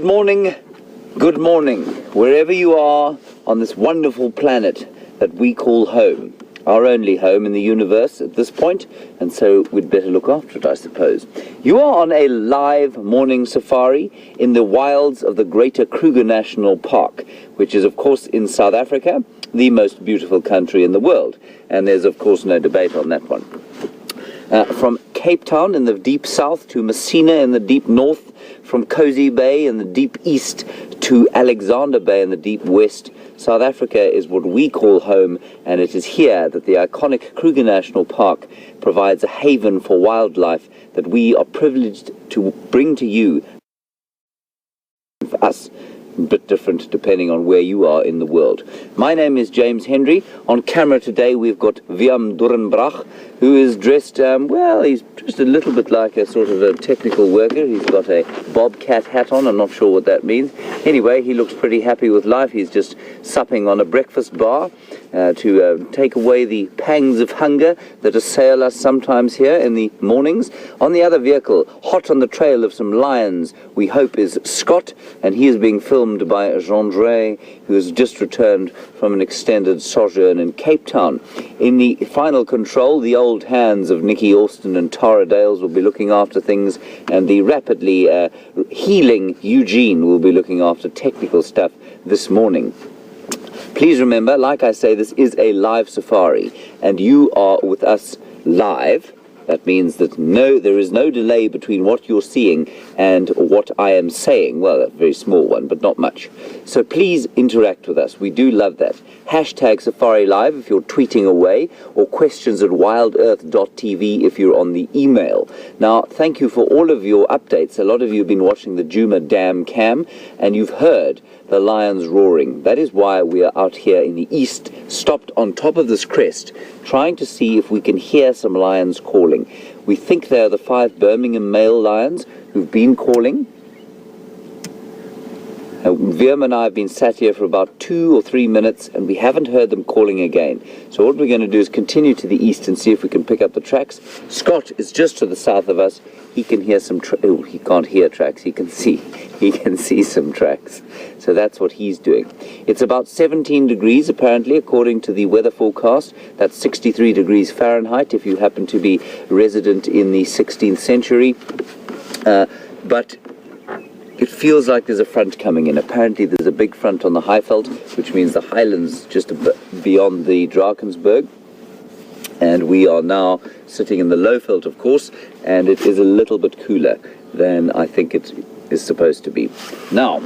Good morning, wherever you are on this wonderful planet that we call home, our only home in the universe at this point, and so we'd better look after it, I suppose. You are on a live morning safari in the wilds of the Greater Kruger National Park, which is, of course, in South Africa, the most beautiful country in the world, and there's, of course, no debate on that one. From Cape Town in the deep south to Messina in the deep north, from Cozy Bay in the deep east to Alexander Bay in the deep west, South Africa is what we call home, and it is here that the iconic Kruger National Park provides a haven for wildlife that we are privileged to bring to you. For us, a bit different depending on where you are in the world. My name is James Jeandré. On camera today we've got Wium, who is dressed, well, he's dressed a little bit like a sort of a technical worker. He's got a bobcat hat on. I'm not sure what that means. Anyway, he looks pretty happy with life. He's just supping on a breakfast bar to take away the pangs of hunger that assail us sometimes here in the mornings. On the other vehicle, hot on the trail of some lions, we hope is Scott, and he is being filmed by Jeandré, who has just returned from an extended sojourn in Cape Town. In the final control, the old hands of Nicky Austin and Tara Dales will be looking after things, and the rapidly healing Eugene will be looking after technical stuff this morning. Please remember, like I say, this is a live safari, and you are with us live. That means that there is no delay between what you're seeing and what I am saying. Well, a very small one, but not much. So please interact with us. We do love that. Hashtag Safari Live if you're tweeting away, or questions at wildearth.tv if you're on the email. Now, thank you for all of your updates. A lot of you have been watching the Gowrie Dam cam, and you've heard the lions roaring. That is why we are out here in the east, stopped on top of this crest, trying to see if we can hear some lions calling. We think they are the 5 Birmingham male lions who've been calling. Wium and I have been sat here for about 2 or 3 minutes, and we haven't heard them calling again. So what we're going to do is continue to the east and see if we can pick up the tracks. Scott is just to the south of us. He can hear some he can't hear tracks. He can see some tracks. So that's what he's doing. It's about 17 degrees apparently, according to the weather forecast. That's 63 degrees Fahrenheit if you happen to be resident in the 16th century. But it feels like there's a front coming in. Apparently there's a big front on the Highveld, which means the highlands just beyond the Drakensberg. And we are now sitting in the Lowveld, of course, and it is a little bit cooler than I think it is supposed to be. Now,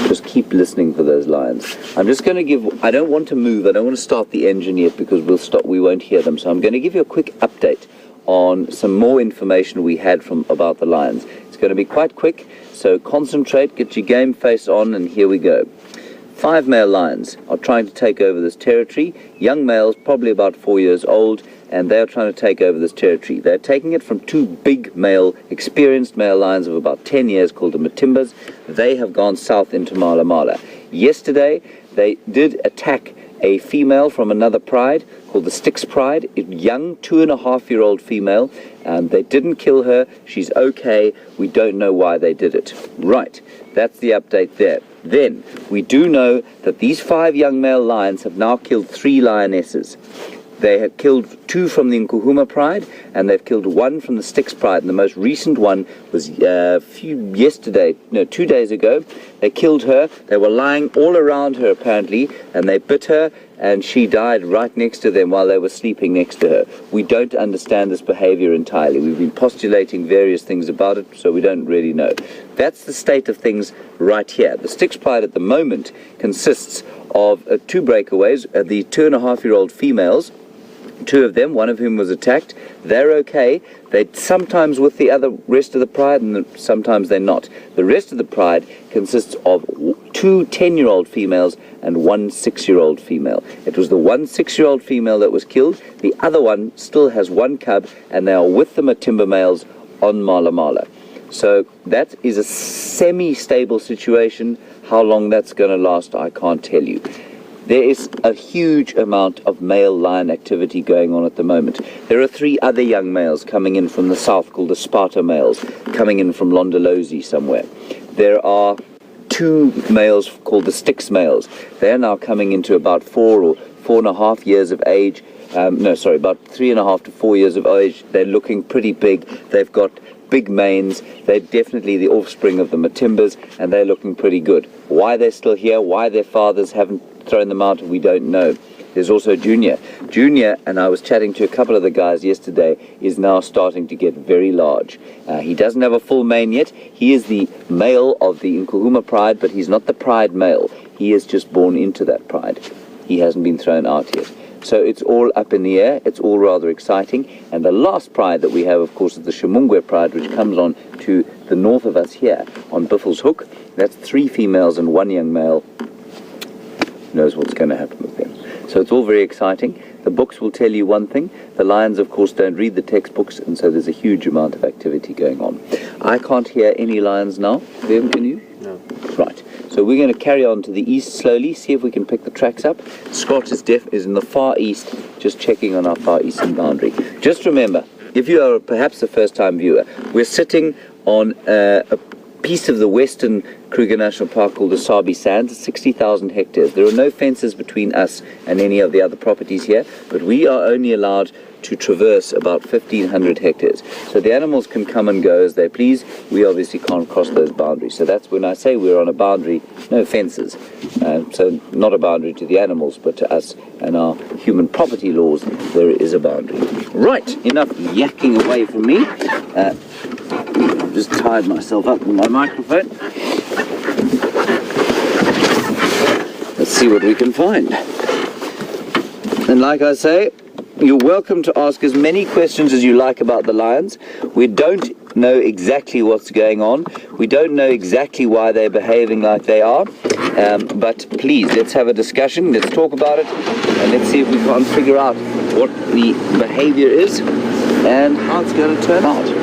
just keep listening for those lions. I'm just going to give, I don't want to move, I don't want to start the engine yet because we won't hear them. So I'm going to give you a quick update on some more information we had about the lions. It's going to be quite quick, so concentrate, get your game face on, and here we go. 5 male lions are trying to take over this territory. Young males, probably about 4 years old, and they're trying to take over this territory. They're taking it from 2 big male, experienced male lions of about 10 years called the Matimbas. They have gone south into Mala. Yesterday, they did attack a female from another pride called the Styx Pride, a young 2.5-year-old female, and they didn't kill her. She's okay. We don't know why they did it. Right, that's the update there. Then, we do know that these 5 young male lions have now killed 3 lionesses. They have killed 2 from the Nkuhuma Pride, and they've killed 1 from the Styx Pride. And the most recent one was 2 days ago. They killed her. They were lying all around her, apparently, and they bit her, and she died right next to them while they were sleeping next to her. We don't understand this behavior entirely. We've been postulating various things about it, so we don't really know. That's the state of things right here. The Styx Pride at the moment consists of 2 breakaways, the 2.5-year-old females, 2 of them, one of whom was attacked. They're okay. They're sometimes with the rest of the pride, and sometimes they're not. The rest of the pride consists of 2 10-year-old females and 1 6-year-old female. It was the 1 6-year-old female that was killed. The other one still has 1 cub, and they are with the Matimba males on Mala. So that is a semi-stable situation. How long that's going to last, I can't tell you. There is a huge amount of male lion activity going on at the moment. There are 3 other young males coming in from the south called the Sparta males, coming in from Londolozi somewhere. There are 2 males called the Styx males. They're now coming into about 4 or 4.5 years of age. About 3.5 to 4 years of age. They're looking pretty big. They've got big manes. They're definitely the offspring of the Matimbas, and they're looking pretty good. Why they're still here, why their fathers haven't thrown them out, we don't know. There's also Junior. Junior, and I was chatting to a couple of the guys yesterday, is now starting to get very large. He doesn't have a full mane yet. He is the male of the Nkuhuma pride, but he's not the pride male. He is just born into that pride. He hasn't been thrown out yet. So it's all up in the air. It's all rather exciting. And the last pride that we have, of course, is the Shumungwe pride, which comes on to the north of us here on Biffle's Hook. That's 3 females and 1 young male. Who knows what's going to happen with them. So it's all very exciting. The books will tell you one thing. The lions, of course, don't read the textbooks, and so there's a huge amount of activity going on. I can't hear any lions now. Wium, can you? No. Right. So we're going to carry on to the east slowly, see if we can pick the tracks up. Scott is in the far east, just checking on our far eastern boundary. Just remember, if you are perhaps a first-time viewer, we're sitting on a piece of the western Kruger National Park called the Sabi Sands, 60,000 hectares. There are no fences between us and any of the other properties here, but we are only allowed to traverse about 1,500 hectares. So the animals can come and go as they please. We obviously can't cross those boundaries. So that's when I say we're on a boundary, no fences. So not a boundary to the animals, but to us and our human property laws, there is a boundary. Right, enough yakking away from me. I've just tied myself up with my microphone. Let's see what we can find. And like I say, you're welcome to ask as many questions as you like about the lions. We don't know exactly what's going on. We don't know exactly why they're behaving like they are. But please, let's have a discussion. Let's talk about it. And let's see if we can't figure out what the behavior is and how it's going to turn out.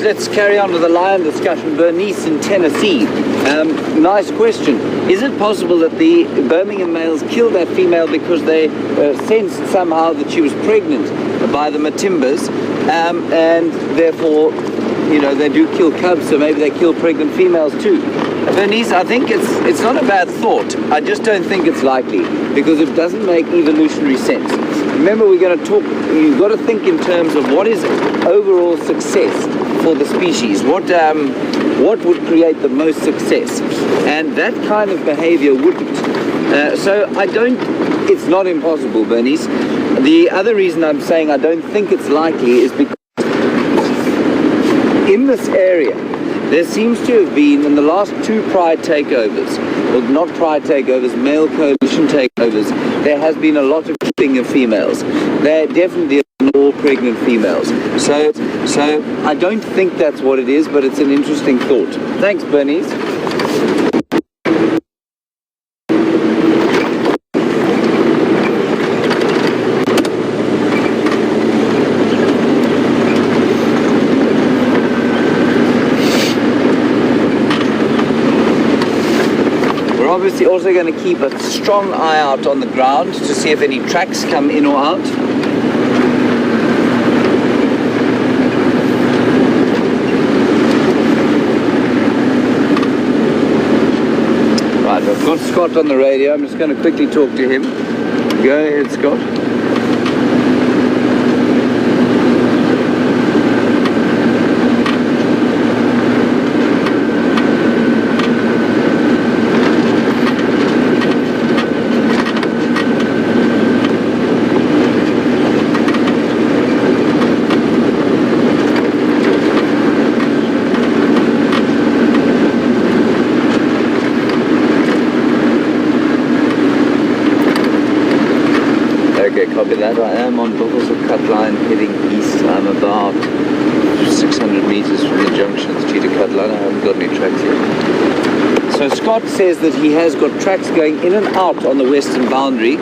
Let's carry on with the lion discussion. Bernice in Tennessee. Nice question. Is it possible that the Birmingham males killed that female because they sensed somehow that she was pregnant by the Matimbas, and therefore, you know, they do kill cubs, so maybe they kill pregnant females too? Bernice, I think it's not a bad thought. I just don't think it's likely because it doesn't make evolutionary sense. Remember, we're going to talk, you've got to think in terms of what is overall success for the species. What would create the most success? And that kind of behavior wouldn't. So it's not impossible, Bernice. The other reason I'm saying I don't think it's likely is because in this area, there seems to have been, in the last 2 pride takeovers, well, not pride takeovers, male coalition takeovers, there has been a lot of killing of females. There definitely are all pregnant females. So I don't think that's what it is, but it's an interesting thought. Thanks, Bernice. Obviously also going to keep a strong eye out on the ground to see if any tracks come in or out. Right, I've got Scott on the radio. I'm just going to quickly talk to him. Go ahead, Scott. Okay, copy that. I am on Buffalo Cut Line heading east. I'm about 600 meters from the junction of the Cheetah Cut Line. I haven't got any tracks yet. So Scott says that he has got tracks going in and out on the western boundary.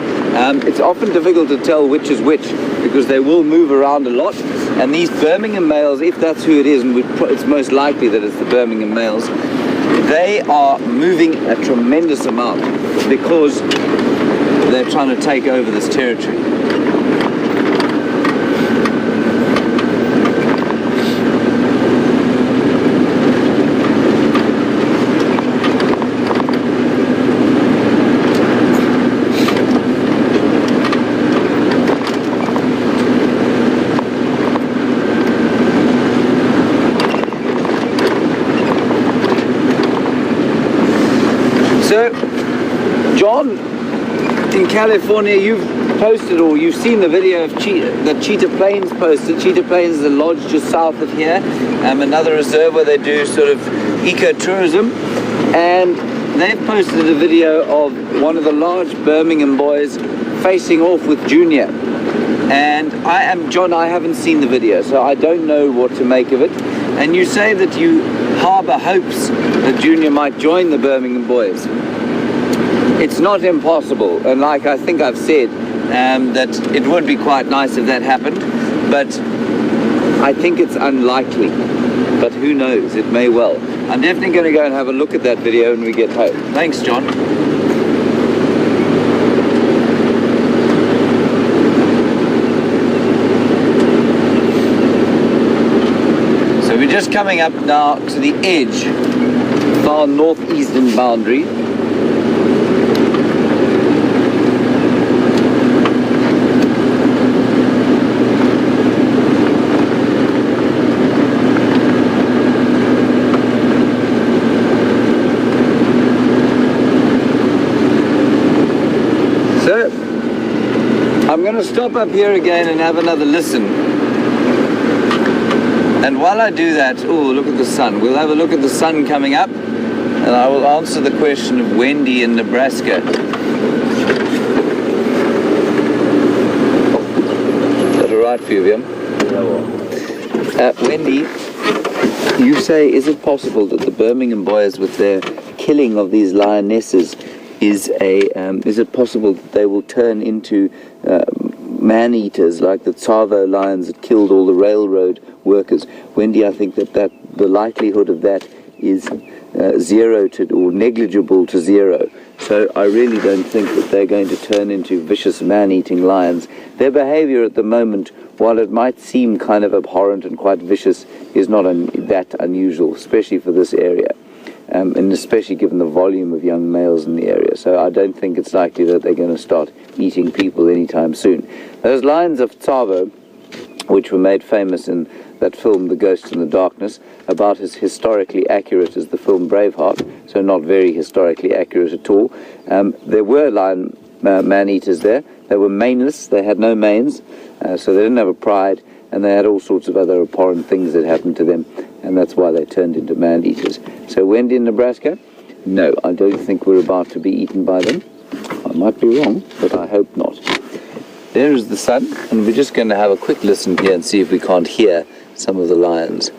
It's often difficult to tell which is which because they will move around a lot. And these Birmingham males, if that's who it is, and it's most likely that it's the Birmingham males, they are moving a tremendous amount because they're trying to take over this territory. So, John, in California, you've posted or you've seen the video of that Cheetah Plains posted. Cheetah Plains is a lodge just south of here, another reserve where they do sort of ecotourism, and they've posted a video of one of the large Birmingham boys facing off with Junior. And John, I haven't seen the video, so I don't know what to make of it. And you say that you harbour hopes that Junior might join the Birmingham boys. It's not impossible, and like I think I've said, that it would be quite nice if that happened, but I think it's unlikely. But who knows, it may well. I'm definitely going to go and have a look at that video when we get home. Thanks, John. We're just coming up now to the edge of our northeastern boundary. So, I'm going to stop up here again and have another listen. And while I do that, oh, look at the sun. We'll have a look at the sun coming up, and I will answer the question of Wendy in Nebraska. Is that all right for you, Wium? Wendy, you say, is it possible that the Birmingham boys, with their killing of these lionesses, is it possible that they will turn into man-eaters like the Tsavo lions that killed all the railroad workers? Wendy, I think that the likelihood of that is zero to, or negligible to zero. So I really don't think that they're going to turn into vicious man-eating lions. Their behavior at the moment, while it might seem kind of abhorrent and quite vicious, is not that unusual, especially for this area. And especially given the volume of young males in the area. So I don't think it's likely that they're going to start eating people anytime soon. Those lions of Tsavo, which were made famous in that film, The Ghost in the Darkness, about as historically accurate as the film Braveheart, so not very historically accurate at all. There were lion man-eaters there. They were maneless, they had no manes, so they didn't have a pride, and they had all sorts of other abhorrent things that happened to them, and that's why they turned into man-eaters. So Wendy in Nebraska? No, I don't think we're about to be eaten by them. I might be wrong, but I hope not. There is the sun, and we're just going to have a quick listen here and see if we can't hear some of the lions.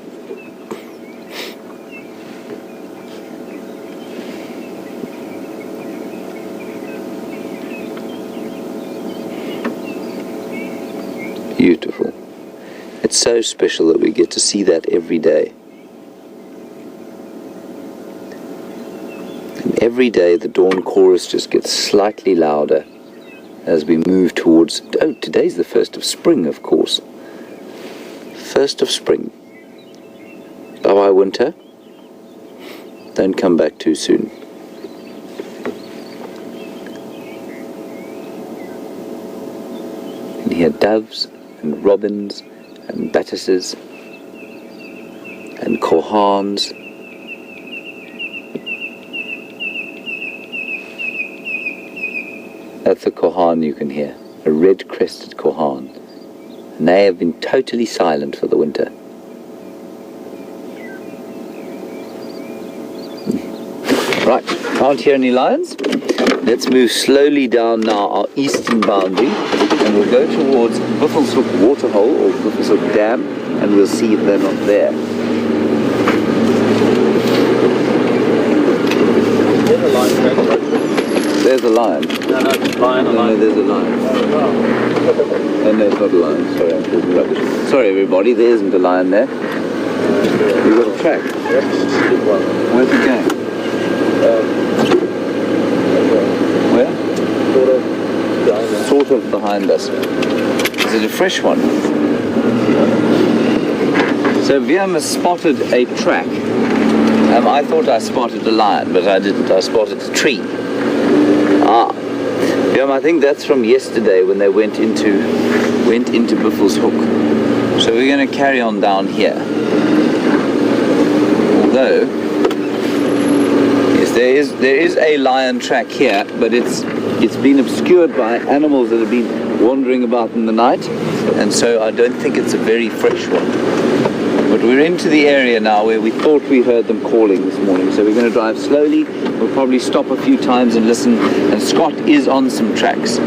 Beautiful. It's so special that we get to see that every day. And every day the dawn chorus just gets slightly louder as we move towards... Oh, today's the 1st of spring, of course. 1st of spring. Bye-bye, winter. Don't come back too soon. And hear doves and robins and batises and corhans. That's a corhan you can hear, a red-crested corhan. And they have been totally silent for the winter. Right, can't hear any lions. Let's move slowly down now our eastern boundary, and we'll go towards Buffelshoek Waterhole or Buffelshoek Dam, and we'll see if they're not there. There's a lion track. There's a lion. No, lion. No, there's a lion. Oh, no, it's not a lion. Sorry, I'm talking rubbish. Sorry, everybody, there isn't a lion there. We've got a track. Where's it going? Where? Sort of behind us. Is it a fresh one? So Wium has spotted a track. I thought I spotted a lion, but I didn't. I spotted a tree. Wium, I think that's from yesterday when they went into Buffelshoek. So we're going to carry on down here. Although, yes, there is a lion track here, but it's been obscured by animals that have been wandering about in the night, and so I don't think it's a very fresh one. But we're into the area now where we thought we heard them calling this morning, so we're going to drive slowly. We'll probably stop a few times and listen, and Scott is on some tracks.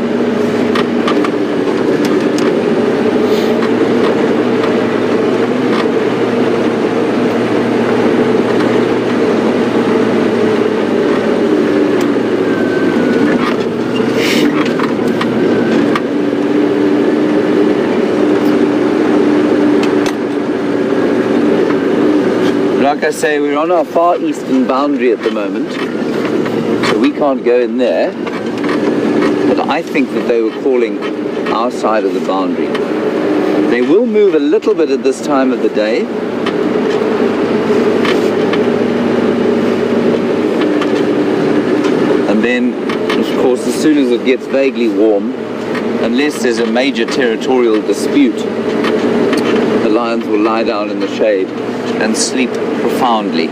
Like I say, we're on our far eastern boundary at the moment, so we can't go in there, but I think that they were calling our side of the boundary. They will move a little bit at this time of the day, and then, of course, as soon as it gets vaguely warm, unless there's a major territorial dispute, the lions will lie down in the shade and sleep profoundly.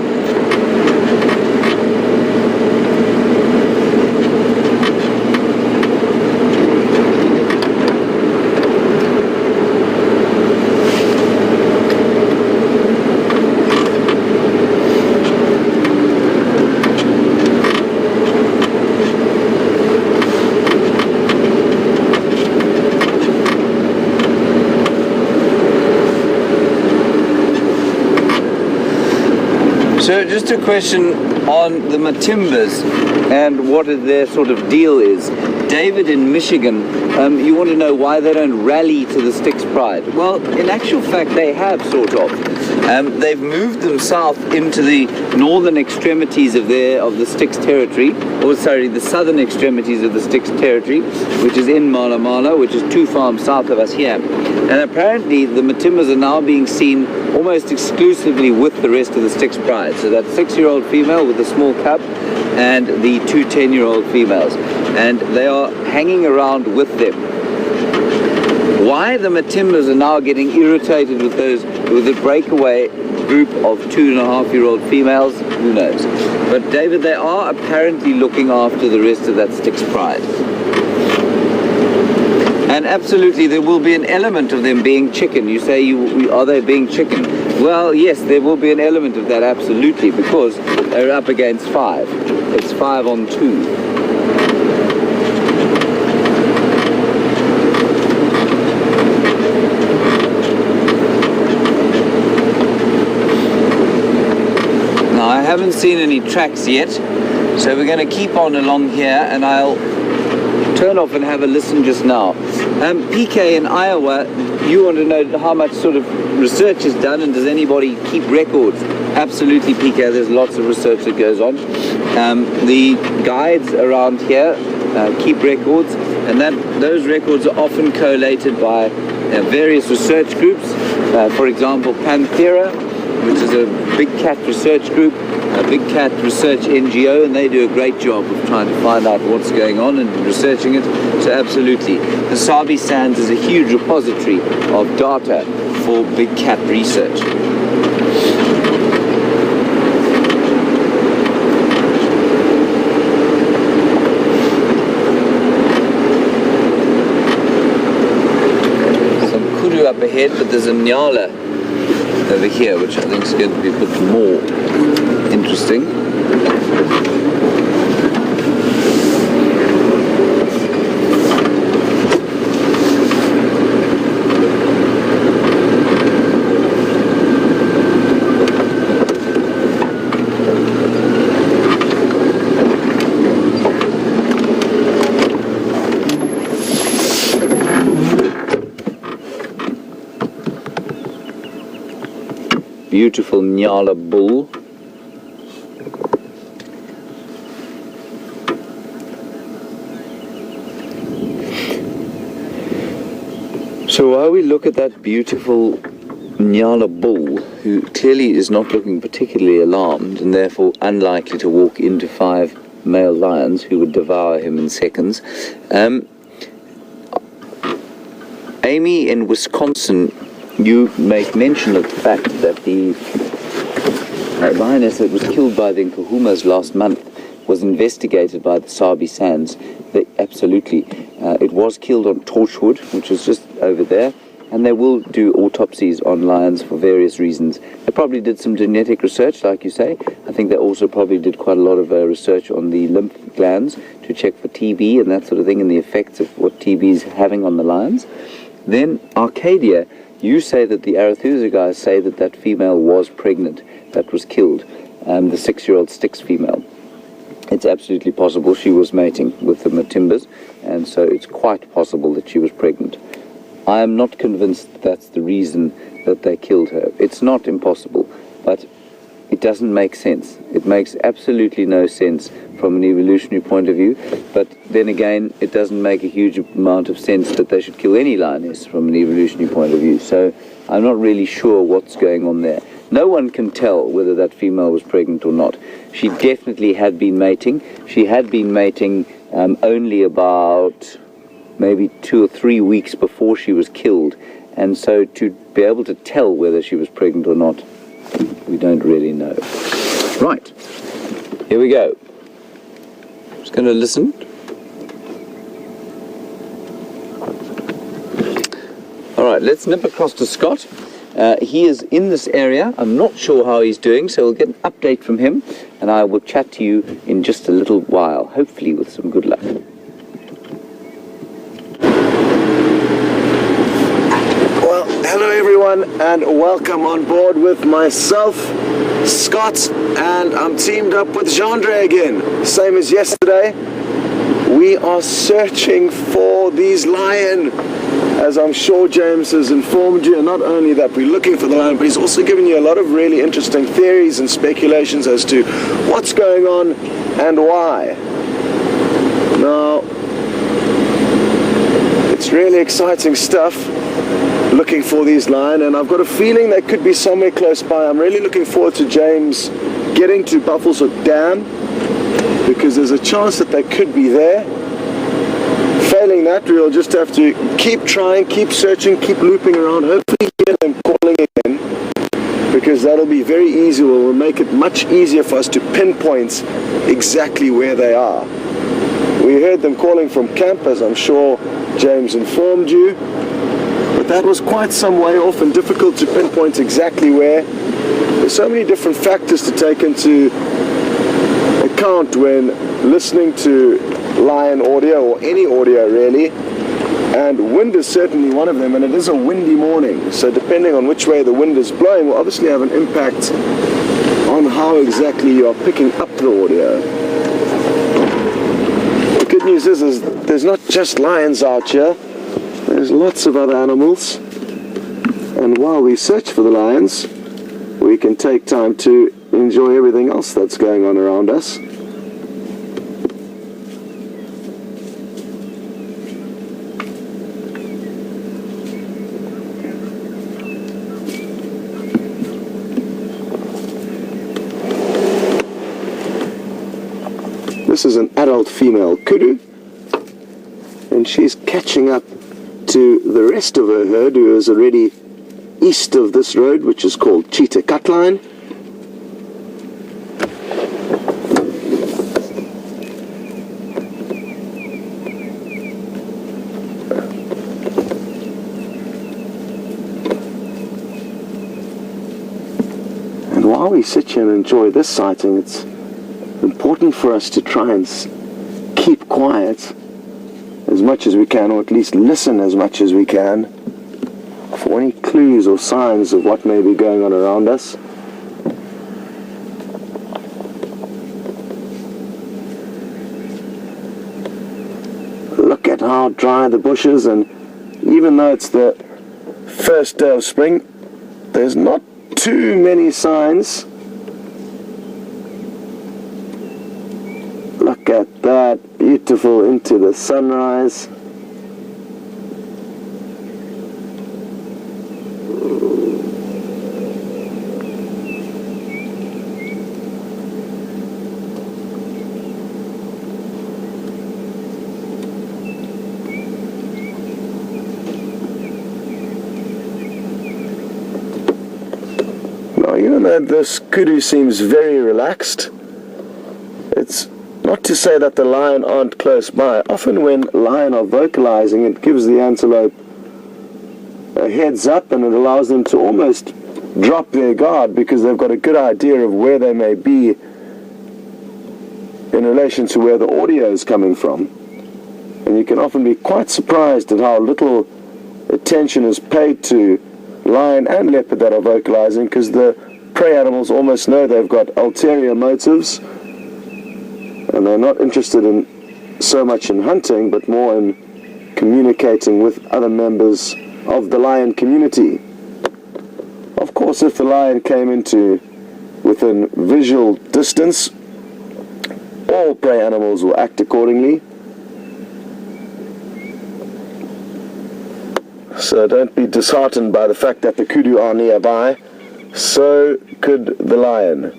So just a question on the Matimbas and what their sort of deal is. David in Michigan, you want to know why they don't rally to the Styx Pride. Well, in actual fact, they have, sort of. They've moved them south into the northern extremities of the Styx territory, or sorry, the southern extremities of the Styx territory, which is in Mana, which is 2 farms south of us here. And apparently the Matimbas are now being seen almost exclusively with the rest of the Styx Pride. So that 6-year-old female with a small cub and the 2 10-year-old females. And they are hanging around with them. Why the Matimbas are now getting irritated with the breakaway group of 2.5-year-old females, who knows. But David, they are apparently looking after the rest of that Styx Pride. And absolutely, there will be an element of them being chicken. You say, are they being chicken? Well, yes, there will be an element of that, absolutely, because they're up against 5. It's 5 on 2. Now, I haven't seen any tracks yet, so we're going to keep on along here, and I'll turn off and have a listen just now. PK in Iowa, you want to know how much sort of research is done, and does anybody keep records? Absolutely, PK, there's lots of research that goes on. The guides around here keep records, and those records are often collated by various research groups. For example, Panthera, which is a big cat research group, a big cat research NGO, and they do a great job of trying to find out what's going on and researching it. So absolutely, the Sabi Sands is a huge repository of data for big cat research. Some kudu up ahead, but there's a nyala over here, which I think is going to be a bit more interesting. beautiful nyala bull. So while we look at that beautiful nyala bull, who clearly is not looking particularly alarmed and therefore unlikely to walk into 5 male lions who would devour him in seconds, Amy, in Wisconsin, you make mention of the fact that the lioness that was killed by the Nkuhumas last month was investigated by the Sabi Sands. Absolutely. It was killed on Torchwood, which is just over there, and they will do autopsies on lions for various reasons. They probably did some genetic research, like you say. I think they also probably did quite a lot of research on the lymph glands to check for TB and that sort of thing, and the effects of what TB is having on the lions. Then, Arcadia, you say that the Arathusa guys say that that female was pregnant, that was killed, the 6-year-old Styx female. It's absolutely possible she was mating with the Matimbas, and so it's quite possible that she was pregnant. I am not convinced that's the reason that they killed her. It's not impossible, but it doesn't make sense. It makes absolutely no sense from an evolutionary point of view, but then again, it doesn't make a huge amount of sense that they should kill any lioness from an evolutionary point of view. So I'm not really sure what's going on there. No one can tell whether that female was pregnant or not. She definitely had been mating. She had been mating only about maybe 2 or 3 weeks before she was killed. And so to be able to tell whether she was pregnant or not, we don't really know. Right, here we go. Just going to listen. All right, let's nip across to Scott. He is in this area. I'm not sure how he's doing, so we'll get an update from him, and I will chat to you in just a little while, hopefully with some good luck. Well, hello everyone, and welcome on board with myself, Scott, and I'm teamed up with Jeandré again, same as yesterday. We are searching for these lion. As I'm sure James has informed you, and not only that we're looking for the lion, but he's also given you a lot of really interesting theories and speculations as to what's going on and why. Now, it's really exciting stuff looking for these lion, and I've got a feeling they could be somewhere close by. I'm really looking forward to James getting to Buffelshoek Dam, because there's a chance that they could be there. Failing that, we'll just have to keep trying, keep searching, keep looping around, hopefully hear them calling again, because that'll be very easy. We'll make it much easier for us to pinpoint exactly where they are. We heard them calling from camp, as I'm sure James informed you, but that was quite some way off and difficult to pinpoint exactly where. There's so many different factors to take into account when listening to lion audio, or any audio really, and wind is certainly one of them, and it is a windy morning, so depending on which way the wind is blowing will obviously have an impact on how exactly you are picking up the audio. The good news is there's not just lions out here, there's lots of other animals, and while we search for the lions, we can take time to enjoy everything else that's going on around us. This is an adult female kudu, and she's catching up to the rest of her herd, who is already east of this road, which is called Cheetah Cutline. And while we sit here and enjoy this sighting, it's important for us to try and keep quiet as much as we can, or at least listen as much as we can for any clues or signs of what may be going on around us. Look at how dry the bush is, and even though it's the first day of spring, there's not too many signs. Look at that, beautiful into the sunrise. Now, even though this kudu seems very relaxed, it's not to say that the lion aren't close by. Often when lion are vocalizing, it gives the antelope a heads up and it allows them to almost drop their guard because they've got a good idea of where they may be in relation to where the audio is coming from. And you can often be quite surprised at how little attention is paid to lion and leopard that are vocalizing, because the prey animals almost know they've got ulterior motives and they're not interested in so much in hunting but more in communicating with other members of the lion community. Of course, if the lion came into within visual distance, all prey animals will act accordingly. So don't be disheartened by the fact that the kudu are nearby. So could the lion.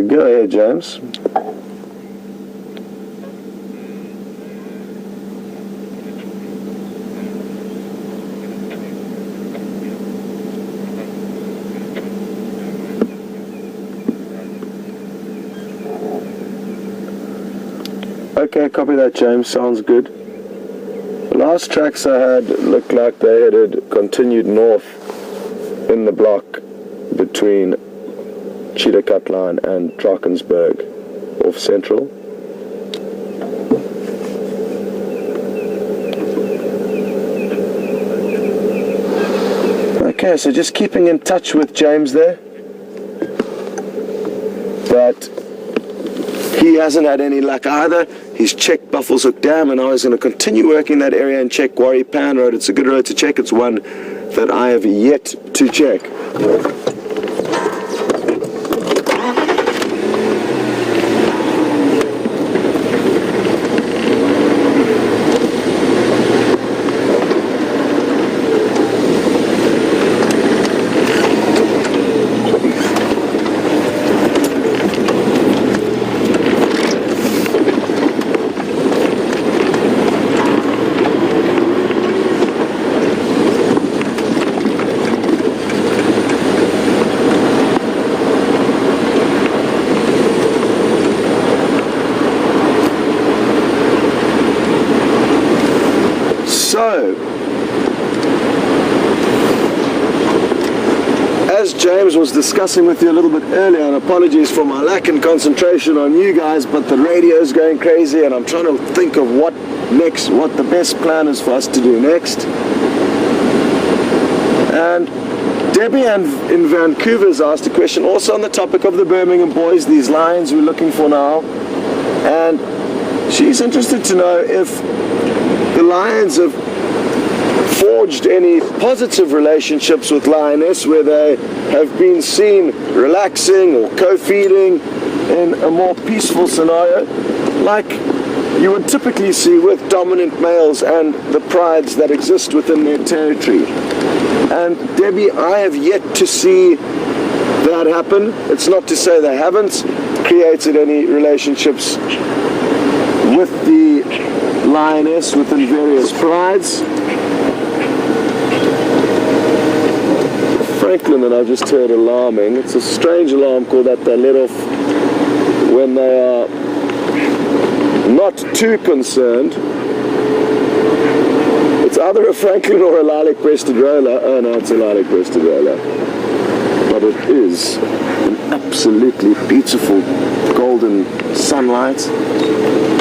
Go ahead, James. Okay, copy that, James. Sounds good. The last tracks I had looked like they headed continued north in the block between Cheetah Cut Line and Drakensberg off Central. Okay, so just keeping in touch with James there. But he hasn't had any luck either. He's checked Buffalo's Hook Dam, and now he's going to continue working that area and check Gowrie Pan Road. It's a good road to check. It's one that I have yet to check. So, as James was discussing with you a little bit earlier, and apologies for my lack in concentration on you guys, but the radio is going crazy and I'm trying to think of what next, what the best plan is for us to do next. And Debbie in Vancouver has asked a question also on the topic of the Birmingham boys, these lions we're looking for now, and she's interested to know if the lions have forged any positive relationships with lioness where they have been seen relaxing or co-feeding in a more peaceful scenario like you would typically see with dominant males and the prides that exist within their territory. And Debbie, I have yet to see that happen. It's not to say they haven't created any relationships with the lioness within various prides. Franklin and I've just heard alarming. It's a strange alarm call that they let off when they are not too concerned. It's either a Franklin or a lilac-breasted roller. Oh no, it's a lilac-breasted roller. But it is an absolutely beautiful golden sunlight.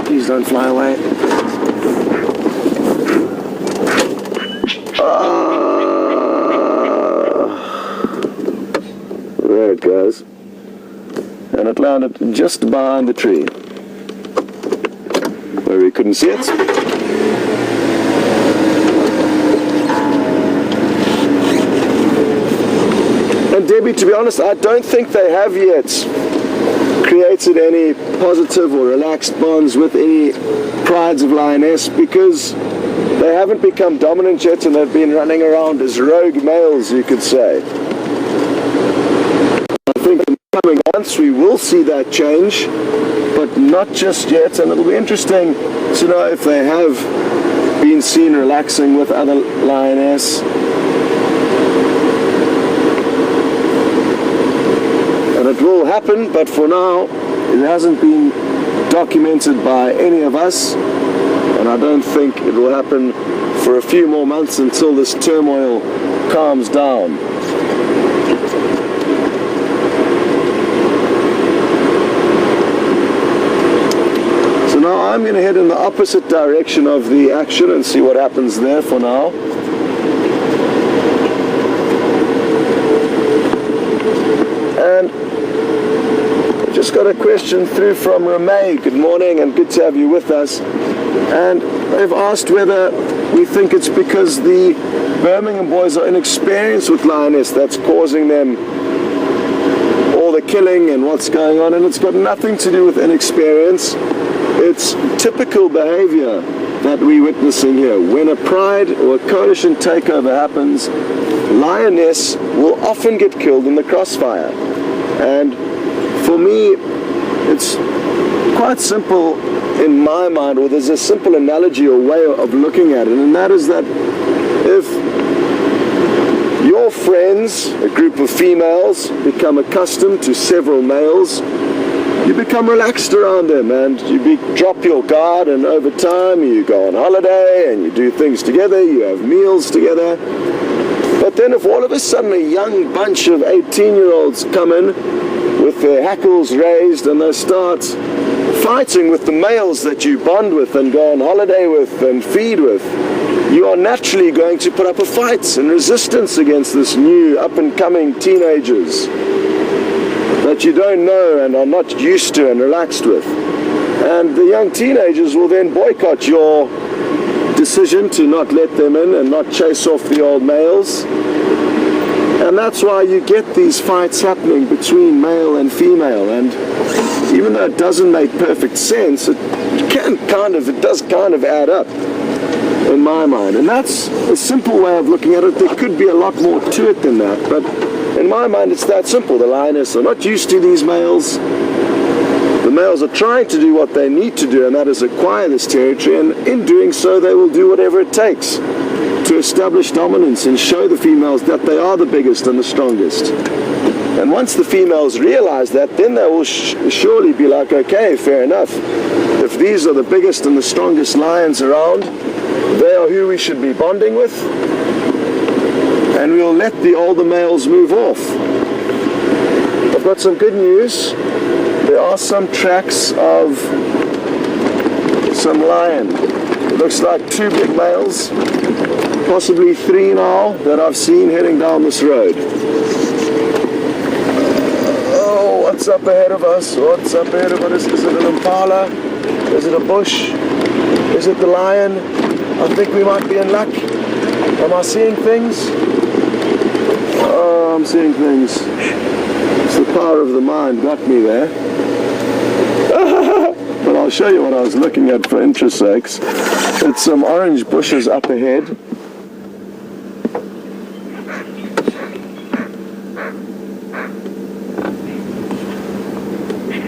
Please don't fly away. landed just behind the tree, where we couldn't see it. And Debbie, to be honest, I don't think they have yet created any positive or relaxed bonds with any prides of lioness, because they haven't become dominant yet, and they've been running around as rogue males, you could say. I think in the coming months we will see that change, but not just yet, and it'll be interesting to know if they have been seen relaxing with other lioness. And it will happen, but for now it hasn't been documented by any of us, and I don't think it will happen for a few more months until this turmoil calms down. So now I'm going to head in the opposite direction of the action and see what happens there for now. And just got a question through from Ramey. Good morning and good to have you with us. And they've asked whether we think it's because the Birmingham boys are inexperienced with lioness that's causing them all the killing and what's going on, and it's got nothing to do with inexperience. It's typical behavior that we're witnessing here. When a pride or a coalition takeover happens, lioness will often get killed in the crossfire. And for me, it's quite simple in my mind, or there's a simple analogy or way of looking at it, and that is that if your friends, a group of females, become accustomed to several males, you become relaxed around them, and you drop your guard, and over time you go on holiday and you do things together, you have meals together. But then if all of a sudden a young bunch of 18-year-olds come in with their hackles raised and they start fighting with the males that you bond with and go on holiday with and feed with, you are naturally going to put up a fight and resistance against this new up-and-coming teenagers that you don't know and are not used to and relaxed with. And the young teenagers will then boycott your decision to not let them in and not chase off the old males. And that's why you get these fights happening between male and female. And even though it doesn't make perfect sense, it does kind of add up in my mind. And that's a simple way of looking at it. There could be a lot more to it than that, but in my mind it's that simple. The lioness are not used to these males. The males are trying to do what they need to do, and that is acquire this territory, and in doing so they will do whatever it takes to establish dominance and show the females that they are the biggest and the strongest. And once the females realize that, then they will surely be like, okay, fair enough. If these are the biggest and the strongest lions around, they are who we should be bonding with, and we'll let the older males move off. I've got some good news. There are some tracks of some lion. It looks like 2 big males, possibly 3 now, that I've seen heading down this road. Oh, what's up ahead of us? What's up ahead of us? Is it an impala? Is it a bush? Is it the lion? I think we might be in luck. Am I seeing things? Oh, I'm seeing things. It's the power of the mind got me there. But I'll show you what I was looking at for interest sakes. It's some orange bushes up ahead.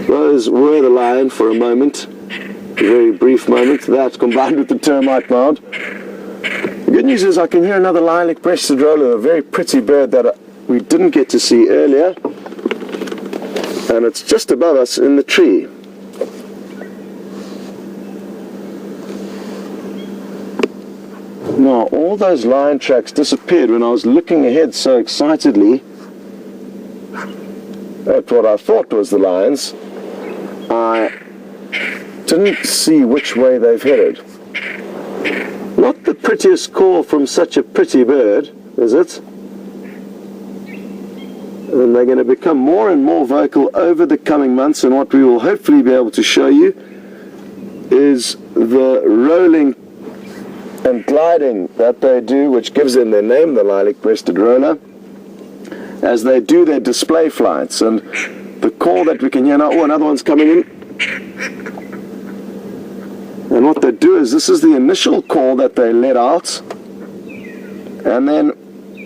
Those were the lion for a moment, a very brief moment. That combined with the termite mound. The good news is I can hear another lilac-breasted roller, a very pretty bird that we didn't get to see earlier. And it's just above us in the tree. Now, all those lion tracks disappeared when I was looking ahead so excitedly at what I thought was the lions. I didn't see which way they've headed. Not the prettiest call from such a pretty bird, is it? And they're going to become more and more vocal over the coming months, and what we will hopefully be able to show you is the rolling and gliding that they do, which gives them their name, the lilac-breasted roller, as they do their display flights. And the call that we can hear now, oh, another one's coming in. And what they do is, this is the initial call that they let out, and then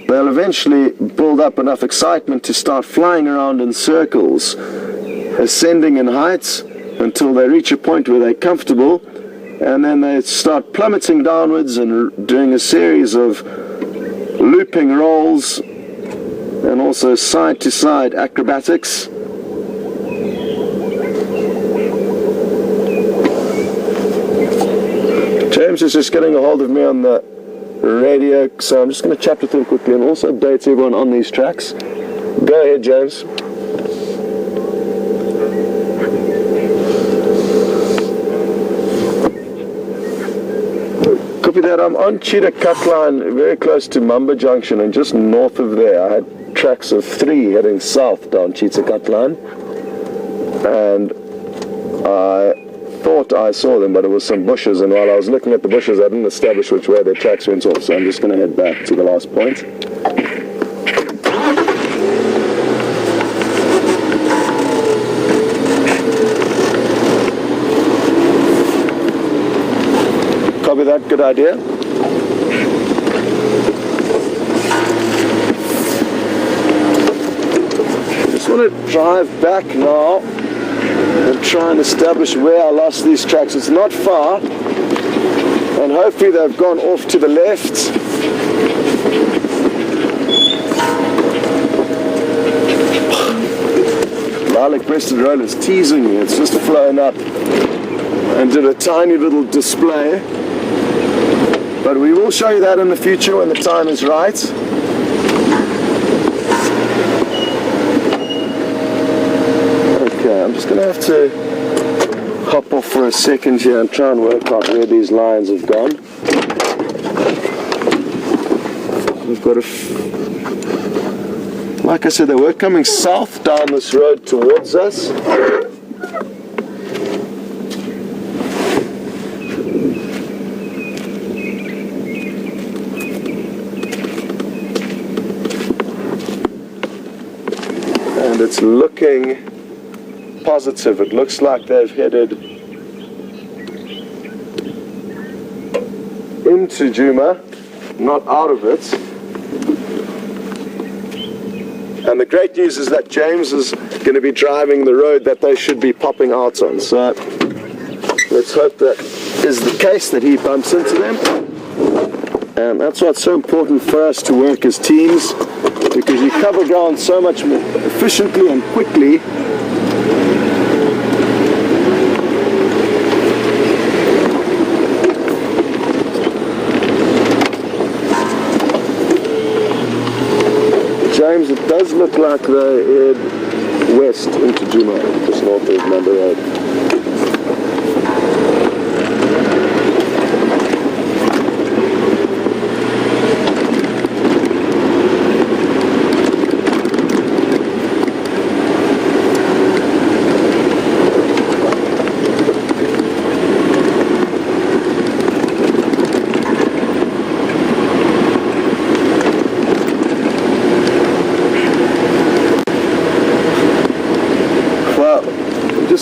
they'll eventually build up enough excitement to start flying around in circles, ascending in heights until they reach a point where they're comfortable, and then they start plummeting downwards and doing a series of looping rolls and also side-to-side acrobatics. James is just getting a hold of me on the radio, so I'm just going to chat with him quickly and also update everyone on these tracks. Go ahead, James. Copy that. I'm on Cheetah Cut Line, very close to Mamba Junction, and just north of there I had tracks of 3 heading south down Cheetah Cut Line, and I thought I saw them, but it was some bushes, and while I was looking at the bushes I didn't establish which way their tracks went off, so I'm just going to head back to the last point. Copy that, good idea. Just want to drive back now and try and establish where I lost these tracks. It's not far, and hopefully they've gone off to the left. Lilac-breasted roller is teasing me. It's just flown up and did a tiny little display, but we will show you that in the future when the time is right. I'm just going to have to hop off for a second here and try and work out where these lines have gone. We've got like I said, they were coming south down this road towards us. And it's looking positive. It looks like they've headed into Juma, not out of it. And the great news is that James is going to be driving the road that they should be popping out on. So let's hope that is the case, that he bumps into them. And that's what's so important for us to work as teams, because you cover ground so much more efficiently and quickly. James, it does look like they head west into Juma, just north of Mamba Road.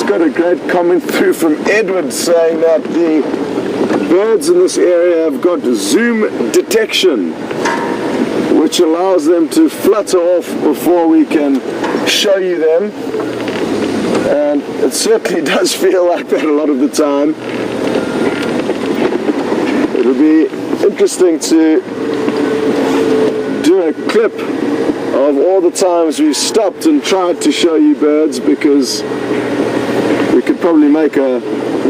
Got a great comment through from Edward saying that the birds in this area have got zoom detection, which allows them to flutter off before we can show you them, and it certainly does feel like that a lot of the time. It'll be interesting to do a clip of all the times we've stopped and tried to show you birds, because we could probably make a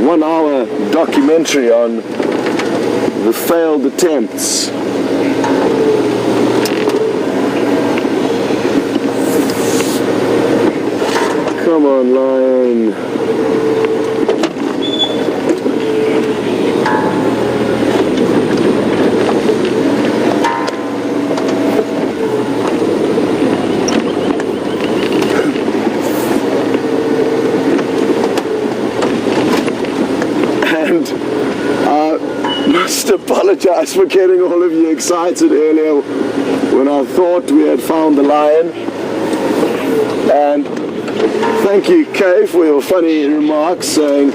1-hour documentary on the failed attempts. Come on, lion. must apologize for getting all of you excited earlier when I thought we had found the lion. And thank you, Kay, for your funny remarks saying,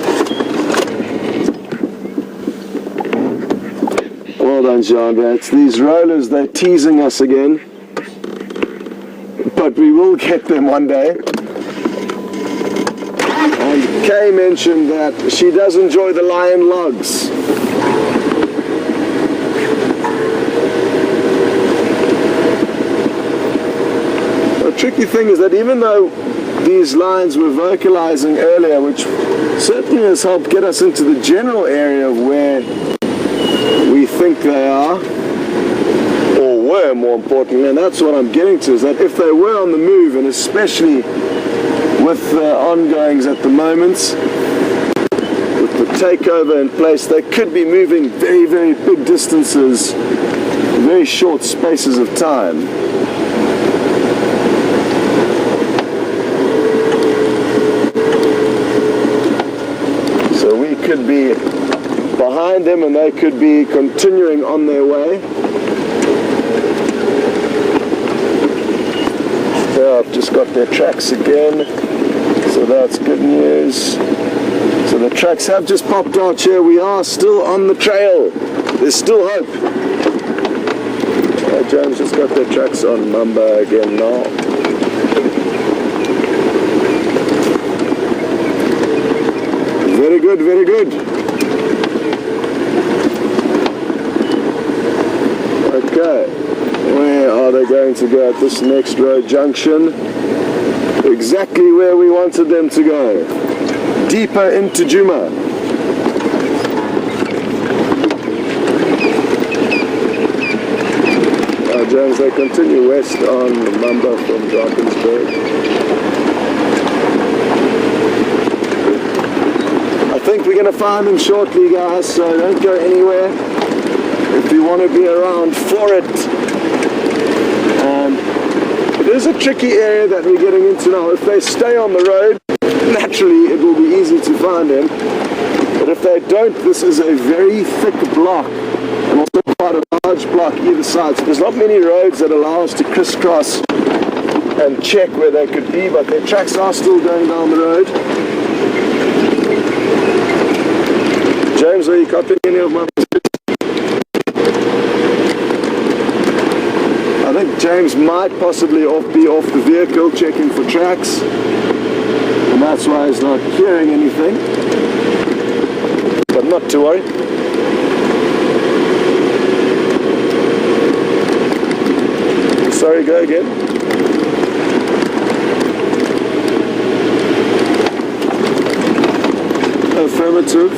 well done, Jeandré. It's these rollers, they're teasing us again. But we will get them one day. And Kay mentioned that she does enjoy the lion logs. The tricky thing is that even though these lions were vocalizing earlier, which certainly has helped get us into the general area of where we think they are, or were more importantly, and that's what I'm getting to, is that if they were on the move, and especially with the ongoings at the moment, with the takeover in place, they could be moving very, very big distances in very short spaces of time. So we could be behind them and they could be continuing on their way. Yeah, I've just got their tracks again, so that's good news. So the tracks have just popped out here. We are still on the trail. There's still hope. James just got their tracks on Mamba again now. Very good, very good. Okay, where are they going to go at this next road junction? Exactly where we wanted them to go. Deeper into Juma. James, they continue west on Mamba from Drakensberg. I think we're going to find them shortly, guys, so don't go anywhere if you want to be around for it. It is a tricky area that we're getting into now. If they stay on the road, naturally it will be easy to find them. But if they don't, this is a very thick block, and also quite a large block either side. So there's not many roads that allow us to crisscross and check where they could be, but their tracks are still going down the road. James, are you copying any of my messages? I think James might possibly be off the vehicle checking for tracks, and that's why he's not hearing anything. But not to worry. Sorry, go again. Affirmative.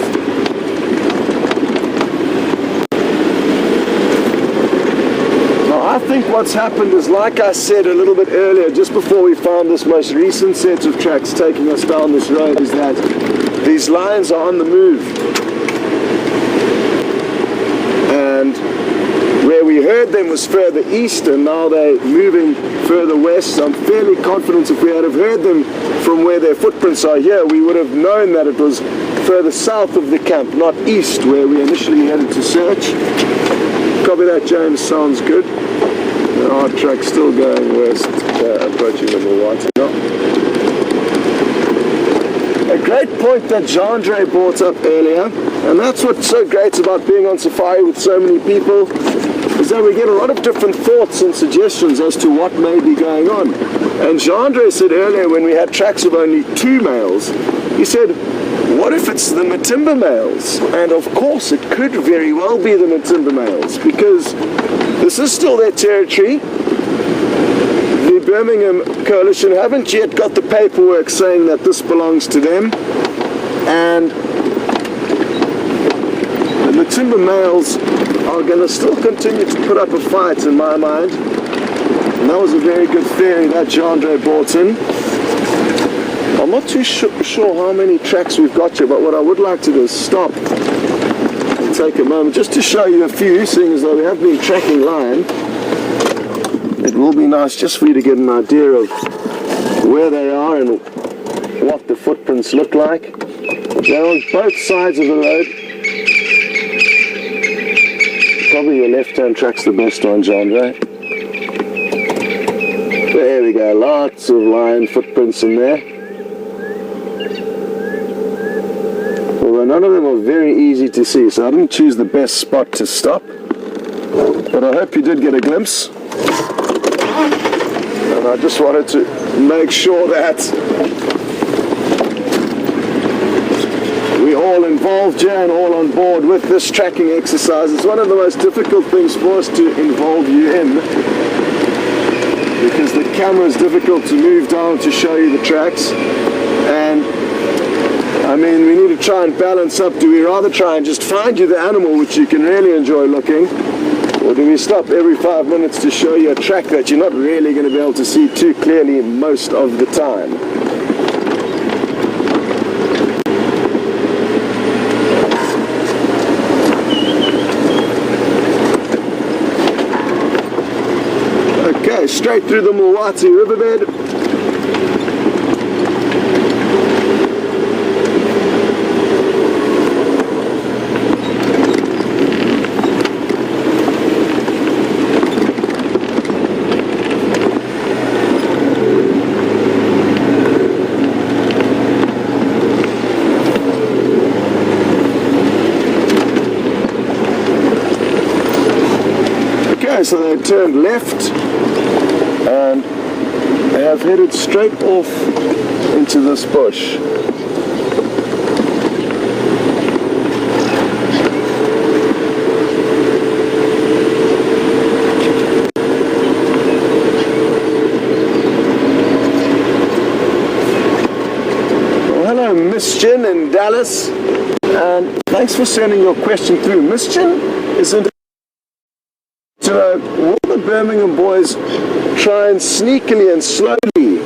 I think what's happened is, like I said a little bit earlier, just before we found this most recent set of tracks taking us down this road, is that these lions are on the move. And where we heard them was further east, and now they're moving further west. I'm fairly confident if we had have heard them from where their footprints are here, we would have known that it was further south of the camp, not east, where we initially headed to search. Copy that, James. Sounds good. Our track's still going west, approaching the Milwaukee. A great point that Jeandré brought up earlier, and that's what's so great about being on safari with so many people, is that we get a lot of different thoughts and suggestions as to what may be going on. And Jeandré said earlier, when we had tracks of only 2 males, he said, what if it's the Matimba males? And of course it could very well be the Matimba males, because this is still their territory. The Birmingham coalition haven't yet got the paperwork saying that this belongs to them, and the Matimba males are going to still continue to put up a fight, in my mind. And that was a very good theory that Jeandré brought in. I'm not too sure how many tracks we've got here, but what I would like to do is stop and take a moment just to show you a few, seeing as though we have been tracking lion. It will be nice just for you to get an idea of where they are and what the footprints look like. They're on both sides of the road. probably your left-hand track's the best one, Jeandré. There we go, lots of lion footprints in there. Although none of them are very easy to see, so I didn't choose the best spot to stop. But I hope you did get a glimpse. And I just wanted to make sure that we're all involved here and all on board with this tracking exercise. It's one of the most difficult things for us to involve you in, because the camera is difficult to move down to show you the tracks. And I mean, we need to try and balance up. Do we rather try and just find you the animal which you can really enjoy looking, or do we stop every 5 minutes to show you a track that you're not really going to be able to see too clearly most of the time? Okay, straight through the Mulwati riverbed. So they turned left and they have headed straight off into this bush. Well, hello Miss Jen in Dallas, and thanks for sending your question through. Miss Jen isn't. Will the Birmingham boys try and sneakily and slowly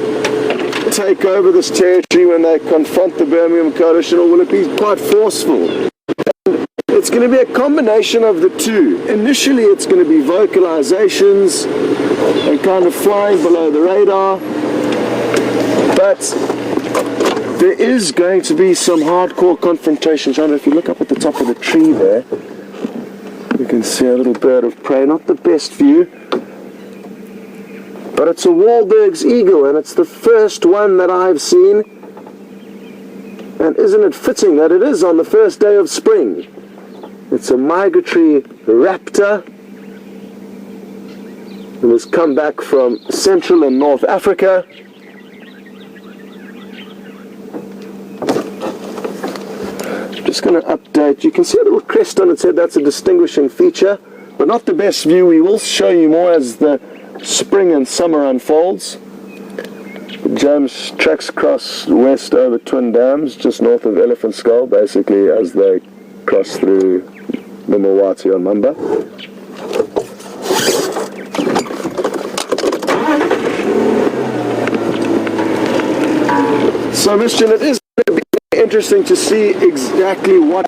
take over this territory when they confront the Birmingham coalition, or will it be quite forceful? And it's going to be a combination of the two. Initially it's going to be vocalizations and kind of flying below the radar, but there is going to be some hardcore confrontation. Jeandré, if you look up at the top of the tree there, you can see a little bird of prey. Not the best view, but it's a Wahlberg's eagle, and it's the first one that I've seen. And isn't it fitting that it is on the first day of spring? It's a migratory raptor. It has come back from Central and North Africa. Just going to update. You can see a little crest on its head. That's a distinguishing feature, but not the best view. We will show you more as the spring and summer unfolds. James tracks across west over Twin Dams, just north of Elephant Skull, basically as they cross through the Mulwati on Mamba. So, Mr. It is going to be interesting to see exactly what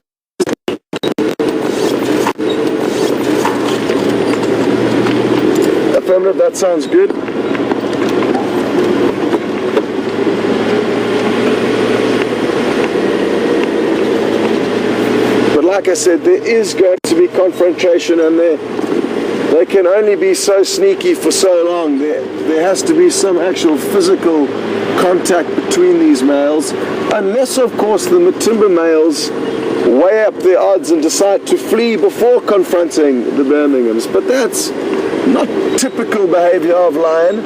affirmative. That sounds good. But like I said, there is going to be confrontation, and they can only be so sneaky for so long. There has to be some actual physical contact between these males, unless of course the Matimba males weigh up their odds and decide to flee before confronting the Birminghams. But that's not typical behavior of lion.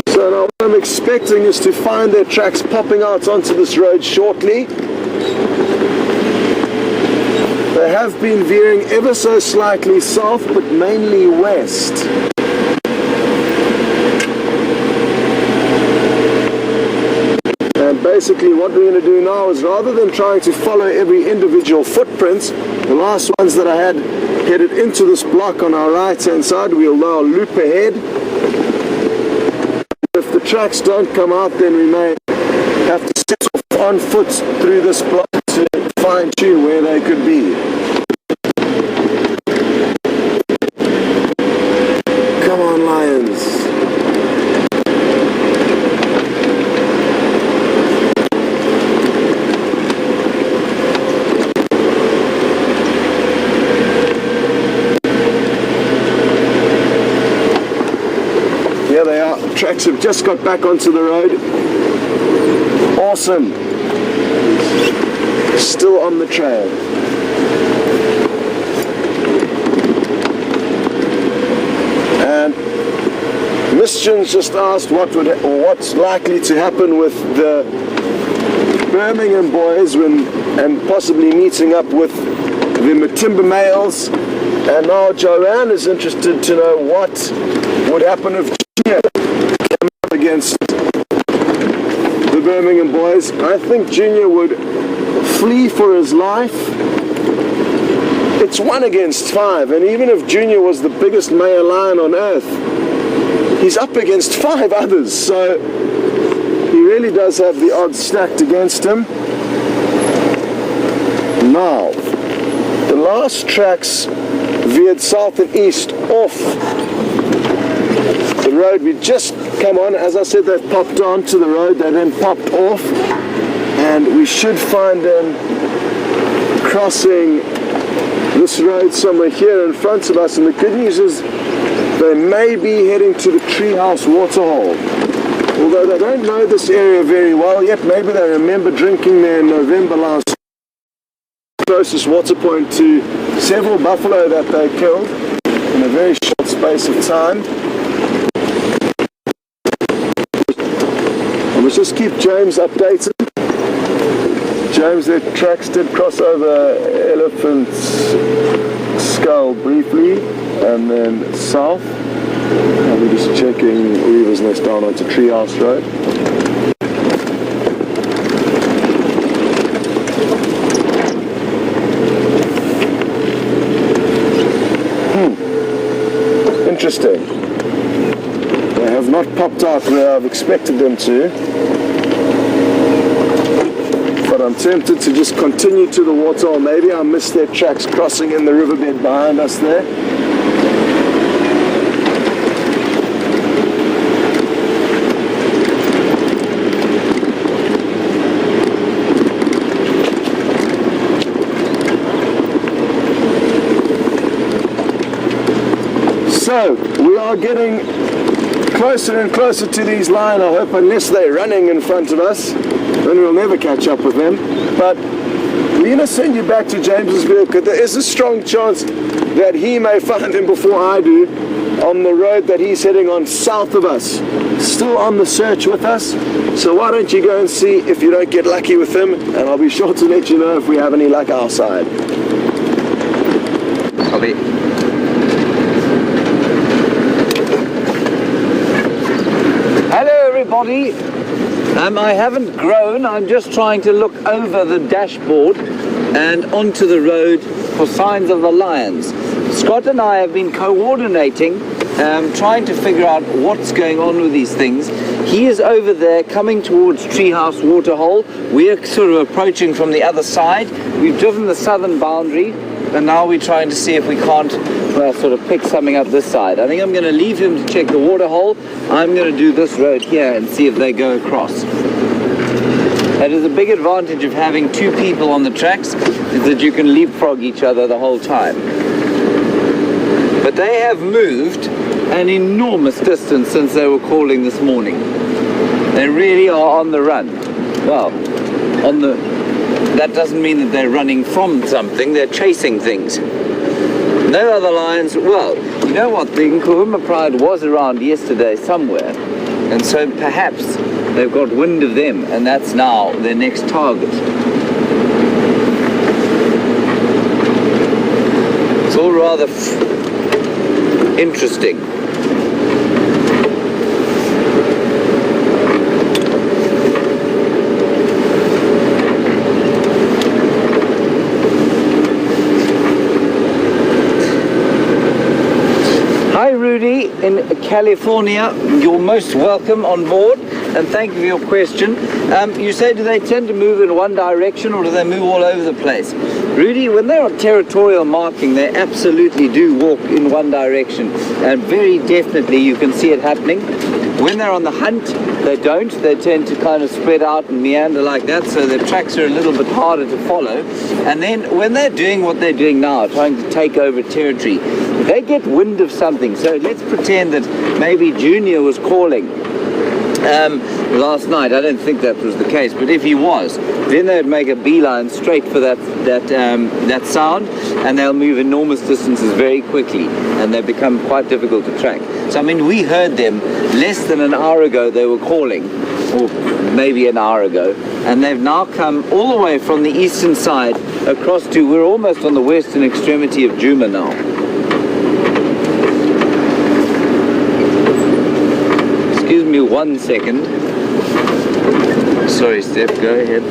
So now what I'm expecting is to find their tracks popping out onto this road shortly. They have been veering ever so slightly south, but mainly west. And basically what we're going to do now is, rather than trying to follow every individual footprint, the last ones that I had headed into this block on our right hand side, we'll now loop ahead. If the tracks don't come out, then we may have to set off on foot through this block to fine-tune where they could be. Come on, lions. tracks have just got back onto the road. Awesome. Still on the trail. And Mission's just asked what's likely to happen with the Birmingham boys and possibly meeting up with the Matimba males. And now Joanne is interested to know what would happen if Junior came up against the Birmingham boys. I think Junior would flee for his life. It's 1 against 5, and even if Junior was the biggest male lion on earth, he's up against 5 others, so he really does have the odds stacked against him. Now, the last tracks veered south and east off the road we just come on. As I said, they've popped onto the road, they then popped off, and we should find them crossing this road somewhere here in front of us. And the good news is they may be heading to the Treehouse Waterhole. Although they don't know this area very well yet, maybe they remember drinking there in November last year. Closest water point to several buffalo that they killed in a very short space of time. I must just keep James updated. James, their tracks did cross over Elephant's Skull briefly and then south. And we're just checking Weaver's Nest down onto Treehouse Road. Interesting. They have not popped out where I've expected them to. But I'm tempted to just continue to the water, or maybe I missed their tracks crossing in the riverbed behind us there. So, we are getting closer and closer to these lions, I hope, unless they're running in front of us, then we'll never catch up with them. But we're going to send you back to James's vehicle. There is a strong chance that he may find him before I do on the road that he's heading on south of us. Still on the search with us, so why don't you go and see if you don't get lucky with him, and I'll be sure to let you know if we have any luck our side. Copy. Hello everybody. I haven't grown, I'm just trying to look over the dashboard and onto the road for signs of the lions. Scott and I have been coordinating, trying to figure out what's going on with these things. He is over there coming towards Treehouse Waterhole. We're sort of approaching from the other side. We've driven the southern boundary, and now we're trying to see if we can't sort of pick something up this side. I think I'm going to leave him to check the waterhole. I'm going to do this road here and see if they go across. That is a big advantage of having 2 people on the tracks, is that you can leapfrog each other the whole time. But they have moved an enormous distance since they were calling this morning. They really are on the run. Well, that doesn't mean that they're running from something, they're chasing things. No other lions. Well, you know what, the Nkuhuma Pride was around yesterday somewhere, and so perhaps they've got wind of them, and that's now their next target. It's all rather interesting. Hi Rudy in California, you're most welcome on board, and thank you for your question. You say, do they tend to move in one direction or do they move all over the place? Rudy, when they're on territorial marking, they absolutely do walk in one direction, and very definitely you can see it happening. When they're on the hunt, they don't. They tend to kind of spread out and meander like that, so their tracks are a little bit harder to follow. And then when they're doing what they're doing now, trying to take over territory, they get wind of something. So let's pretend that maybe Junior was calling last night. I don't think that was the case, but if he was, then they'd make a beeline straight for that sound, and they'll move enormous distances very quickly, and they become quite difficult to track. So I mean, we heard them less than an hour ago. They were calling, or maybe an hour ago, and they've now come all the way from the eastern side across to, we're almost on the western extremity of Djuma now. Excuse me 1 second. Sorry, Steph, go ahead.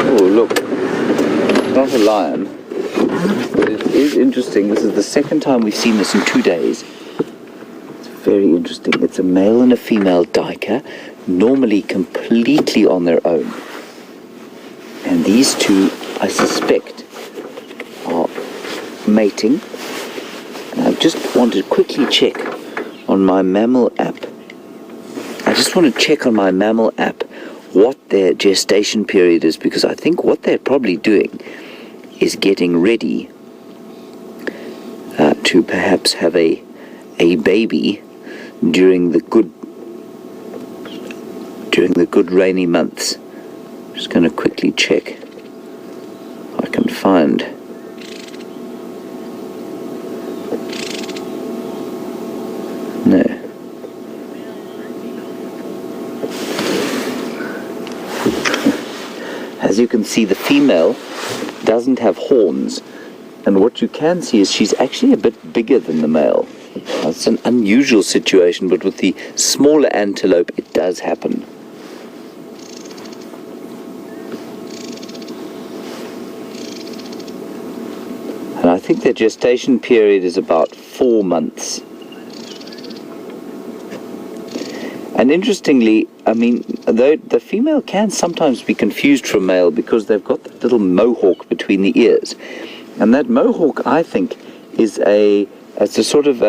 Oh, look. It's not a lion. But it is interesting. This is the second time we've seen this in 2 days. It's very interesting. It's a male and a female duiker, normally completely on their own. And these two, I suspect, are mating. And I just want to quickly check on my mammal app. I just want to check on my mammal app what their gestation period is, because I think what they're probably doing is getting ready to perhaps have a baby during the good rainy months. I'm just going to quickly check if I can find. No. As you can see, the female doesn't have horns, and what you can see is she's actually a bit bigger than the male. It's an unusual situation, but with the smaller antelope it does happen. And I think their gestation period is about 4 months. And interestingly, I mean, though the female can sometimes be confused from male because they've got that little mohawk between the ears. And that mohawk, I think, is it's a sort of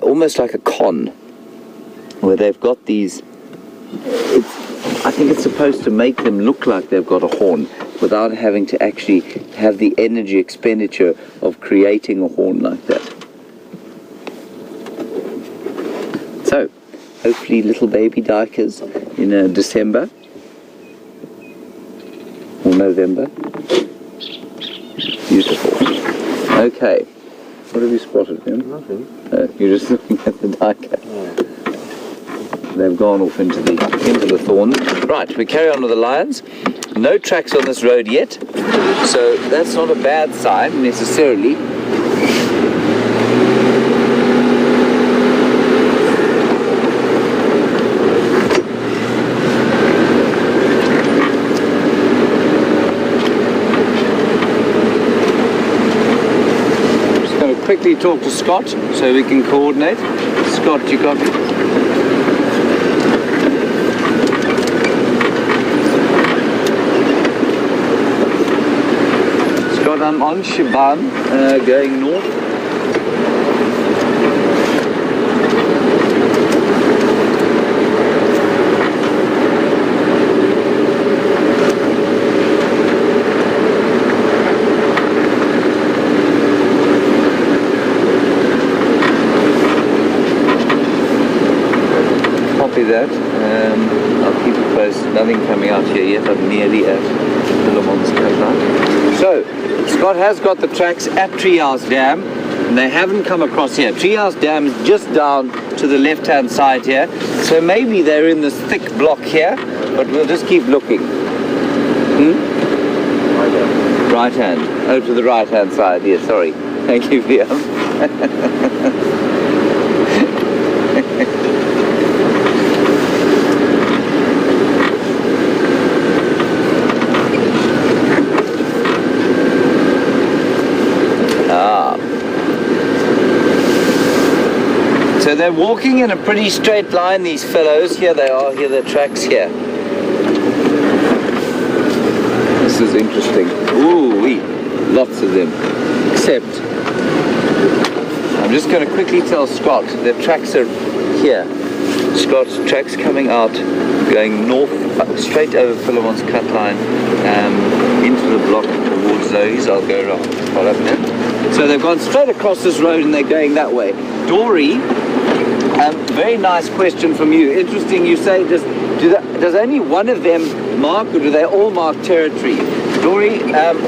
almost like a con, where they've got these. I think it's supposed to make them look like they've got a horn without having to actually have the energy expenditure of creating a horn like that. So, hopefully little baby duikers in December or November. Beautiful. Okay. What have you spotted, Wium? Nothing. You're just looking at the duiker. Yeah. They've gone off into the thorns. Right, we carry on with the lions. No tracks on this road yet, so that's not a bad sign necessarily. Quickly talk to Scott so we can coordinate. Scott, you got me? Scott, I'm on Shaban, going north. That. I'll keep it posted. Nothing coming out here yet. I'm nearly at the Le Mans Cut. So, Scott has got the tracks at Treehouse Dam, and they haven't come across here. Treehouse Dam is just down to the left-hand side here, so maybe they're in this thick block here, but we'll just keep looking. Right hand. Oh, to the right-hand side. Yes, sorry. Thank you, Wium. So they're walking in a pretty straight line, these fellows. Here they are, here are the tracks here. This is interesting. Ooh-wee, lots of them. Except, I'm just going to quickly tell Scott, their tracks are here. Scott's tracks coming out, going north, straight over Philemon's cut line, into the block towards Zoe's. I'll go around. Spot up there. So they've gone straight across this road and they're going that way. Dory, very nice question from you. Interesting, you say, does only one of them mark, or do they all mark territory? Dory,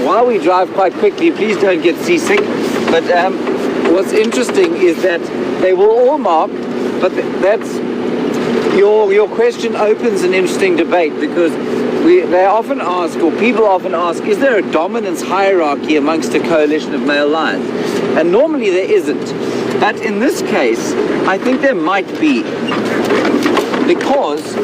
while we drive quite quickly, please don't get seasick, but what's interesting is that they will all mark, but that's your question opens an interesting debate, because they often ask, or people often ask, is there a dominance hierarchy amongst a coalition of male lions? And normally there isn't. But in this case, I think there might be, because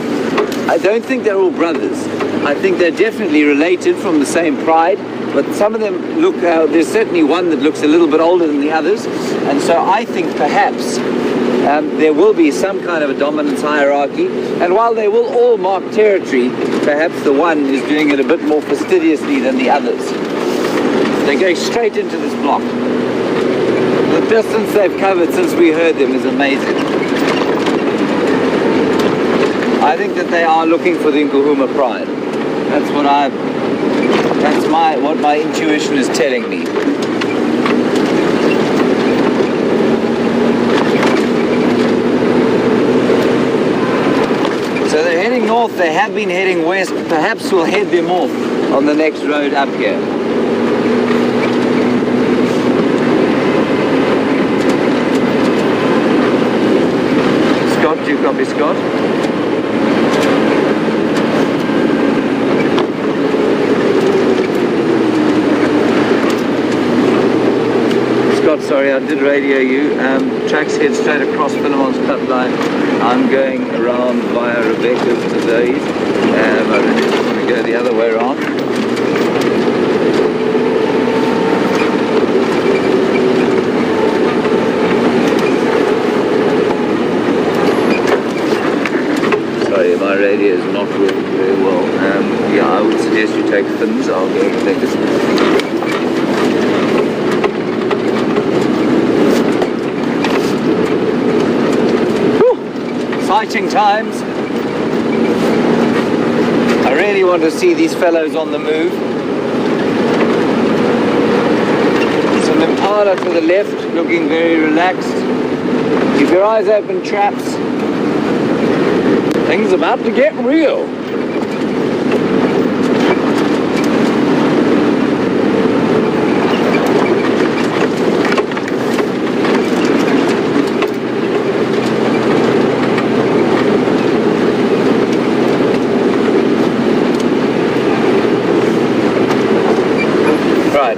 I don't think they're all brothers. I think they're definitely related from the same pride, but some of them look, there's certainly one that looks a little bit older than the others, and so I think perhaps there will be some kind of a dominance hierarchy, and while they will all mark territory, perhaps the one is doing it a bit more fastidiously than the others. They're going straight into this block. The distance they've covered since we heard them is amazing. I think that they are looking for the Nkuhuma pride. That's what my intuition is telling me. So they're heading north, they have been heading west, perhaps we'll head them off on the next road up here. Scott, do you copy, Scott? Scott, sorry, I did radio you. Tracks head straight across Philemon's cut line. I'm going around via Rebecca's to Zoe's. I really just want to go the other way around. Sorry, my radio is not working very well. Yeah, I would suggest you take fins. I'll go Rebecca's. Exciting times. I really want to see these fellows on the move. Some impala to the left, looking very relaxed. Keep your eyes open, chaps. Things about to get real.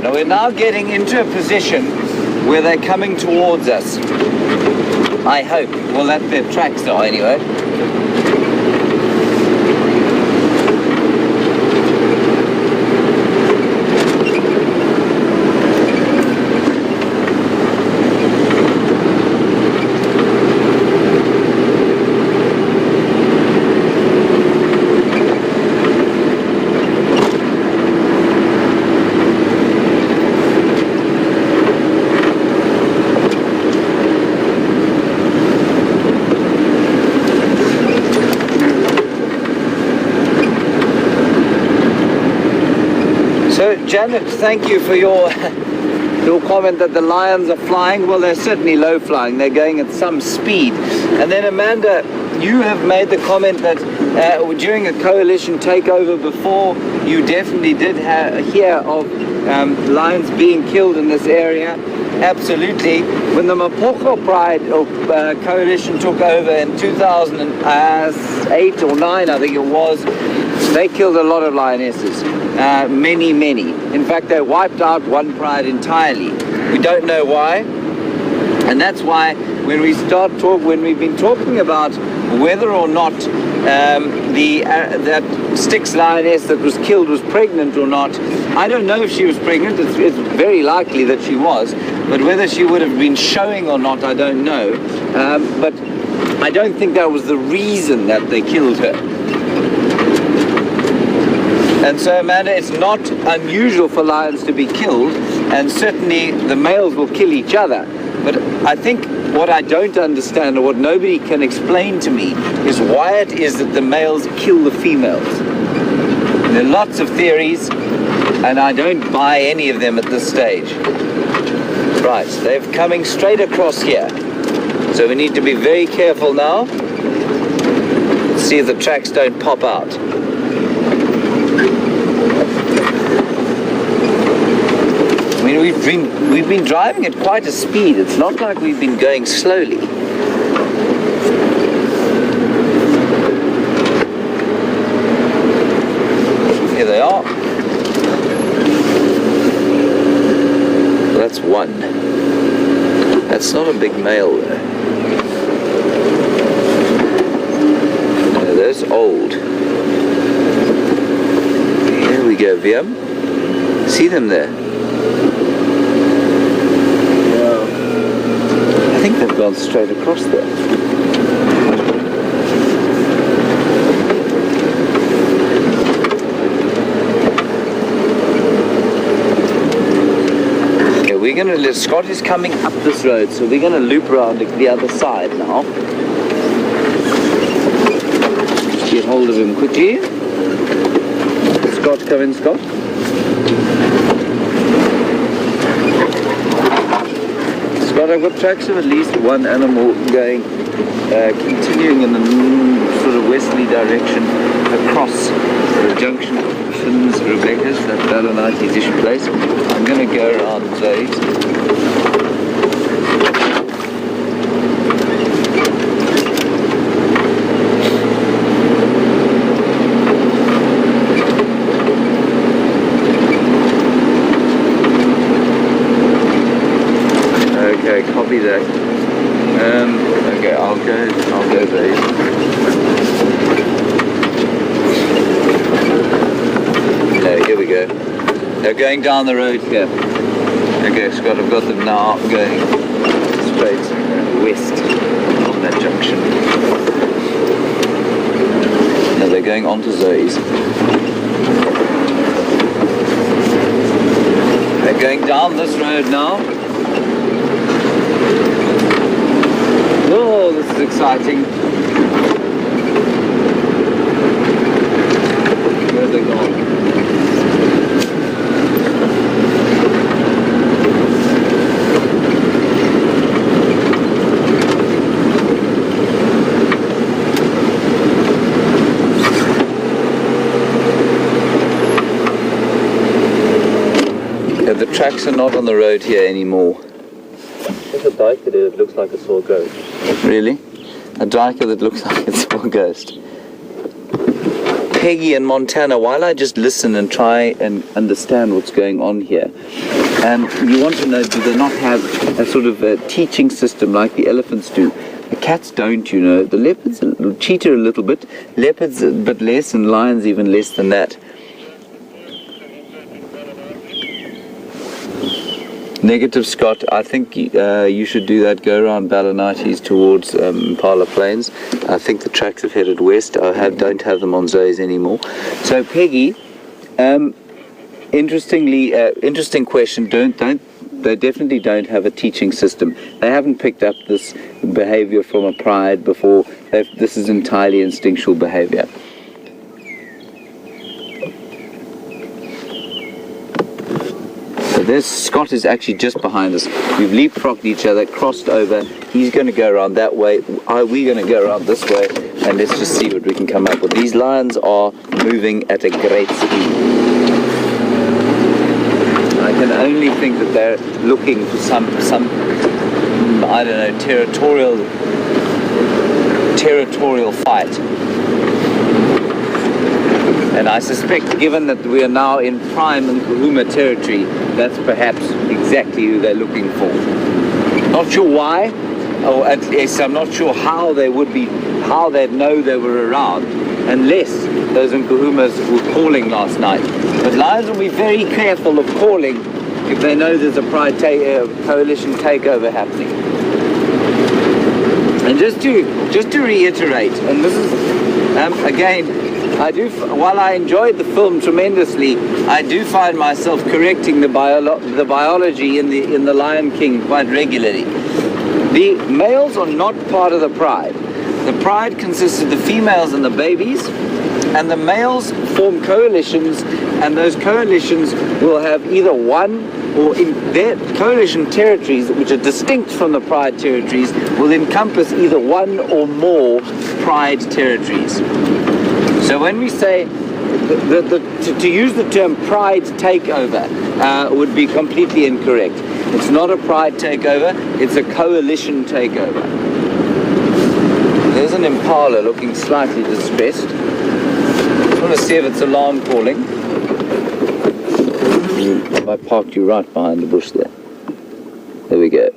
Now we're now getting into a position where they're coming towards us. I hope. Well, that their tracks are anyway. Janet, thank you for your comment that the lions are flying. Well, they're certainly low flying. They're going at some speed. And then Amanda, you have made the comment that during a coalition takeover before, you definitely did hear of lions being killed in this area. Absolutely. When the Mapoko Pride coalition took over in 2008 or 9, I think it was, they killed a lot of lionesses. Many. In fact, they wiped out one pride entirely. We don't know why. And that's why when we've been talking about whether or not that Styx lioness that was killed was pregnant or not, I don't know if she was pregnant. It's very likely that she was, but whether she would have been showing or not, I don't know. But I don't think that was the reason that they killed her. And so, Amanda, it's not unusual for lions to be killed, and certainly the males will kill each other. But I think what I don't understand, or what nobody can explain to me, is why it is that the males kill the females. There are lots of theories, and I don't buy any of them at this stage. Right, they're coming straight across here. So we need to be very careful now. See if the tracks don't pop out. I mean, we've been driving at quite a speed. It's not like we've been going slowly. Here they are. That's one. That's not a big male though. No, that's old. Here we go, Wium. See them there? I think they've gone straight across there. Okay, we're going to, Scott is coming up this road, so we're going to loop around the other side now. Just get hold of him quickly. Scott, come in, Scott. Scott, I've got tracks of at least one animal going, continuing in the sort of westerly direction across the junction of Finn's, Rebecca's, that Ballanite-ish place. I'm going to go around Zoe's. Okay, copy that. Okay, I'll go there. No, here we go. They're going down the road here. Okay, Scott, I've got them now going straight west on that junction. No, they're going on to Zoe's. They're going down this road now. Oh, this is exciting. Where are they going? Yeah, the tracks are not on the road here anymore. There's a duiker there that looks like a saw ghost. Really? A duiker that looks like it's a ghost. Peggy and Montana, while I just listen and try and understand what's going on here, you want to know, do they not have a sort of a teaching system like the elephants do? The cats don't, you know. The leopards, cheetah a little bit, leopards a bit less, and lions even less than that. Negative, Scott. I think you should do that. Go around Ballanite towards Impala Plains. I think the tracks have headed west. Don't have them on Zoe's anymore. So Peggy, interesting question. They definitely don't have a teaching system. They haven't picked up this behavior from a pride before. This is entirely instinctual behavior. This Scott is actually just behind us. We've leapfrogged each other, crossed over. He's going to go around that way. We're going to go around this way, and let's just see what we can come up with. These lions are moving at a great speed. I can only think that they're looking for some I don't know, territorial fight. And I suspect, given that we are now in prime Nkuhuma territory, that's perhaps exactly who they're looking for. Not sure why, or at least I'm not sure how they'd know they were around, unless those Nkuhumas were calling last night. But lions will be very careful of calling if they know there's a pride coalition takeover happening. And just to reiterate, and this is again, while I enjoyed the film tremendously, I do find myself correcting the biology in the Lion King quite regularly. The males are not part of the pride. The pride consists of the females and the babies, and the males form coalitions, and those coalitions will have either one, or in their coalition territories, which are distinct from the pride territories, will encompass either one or more pride territories. So when we say, to use the term pride takeover would be completely incorrect. It's not a pride takeover, it's a coalition takeover. There's an impala looking slightly distressed. I want to see if it's alarm calling. I parked you right behind the bush there. There we go.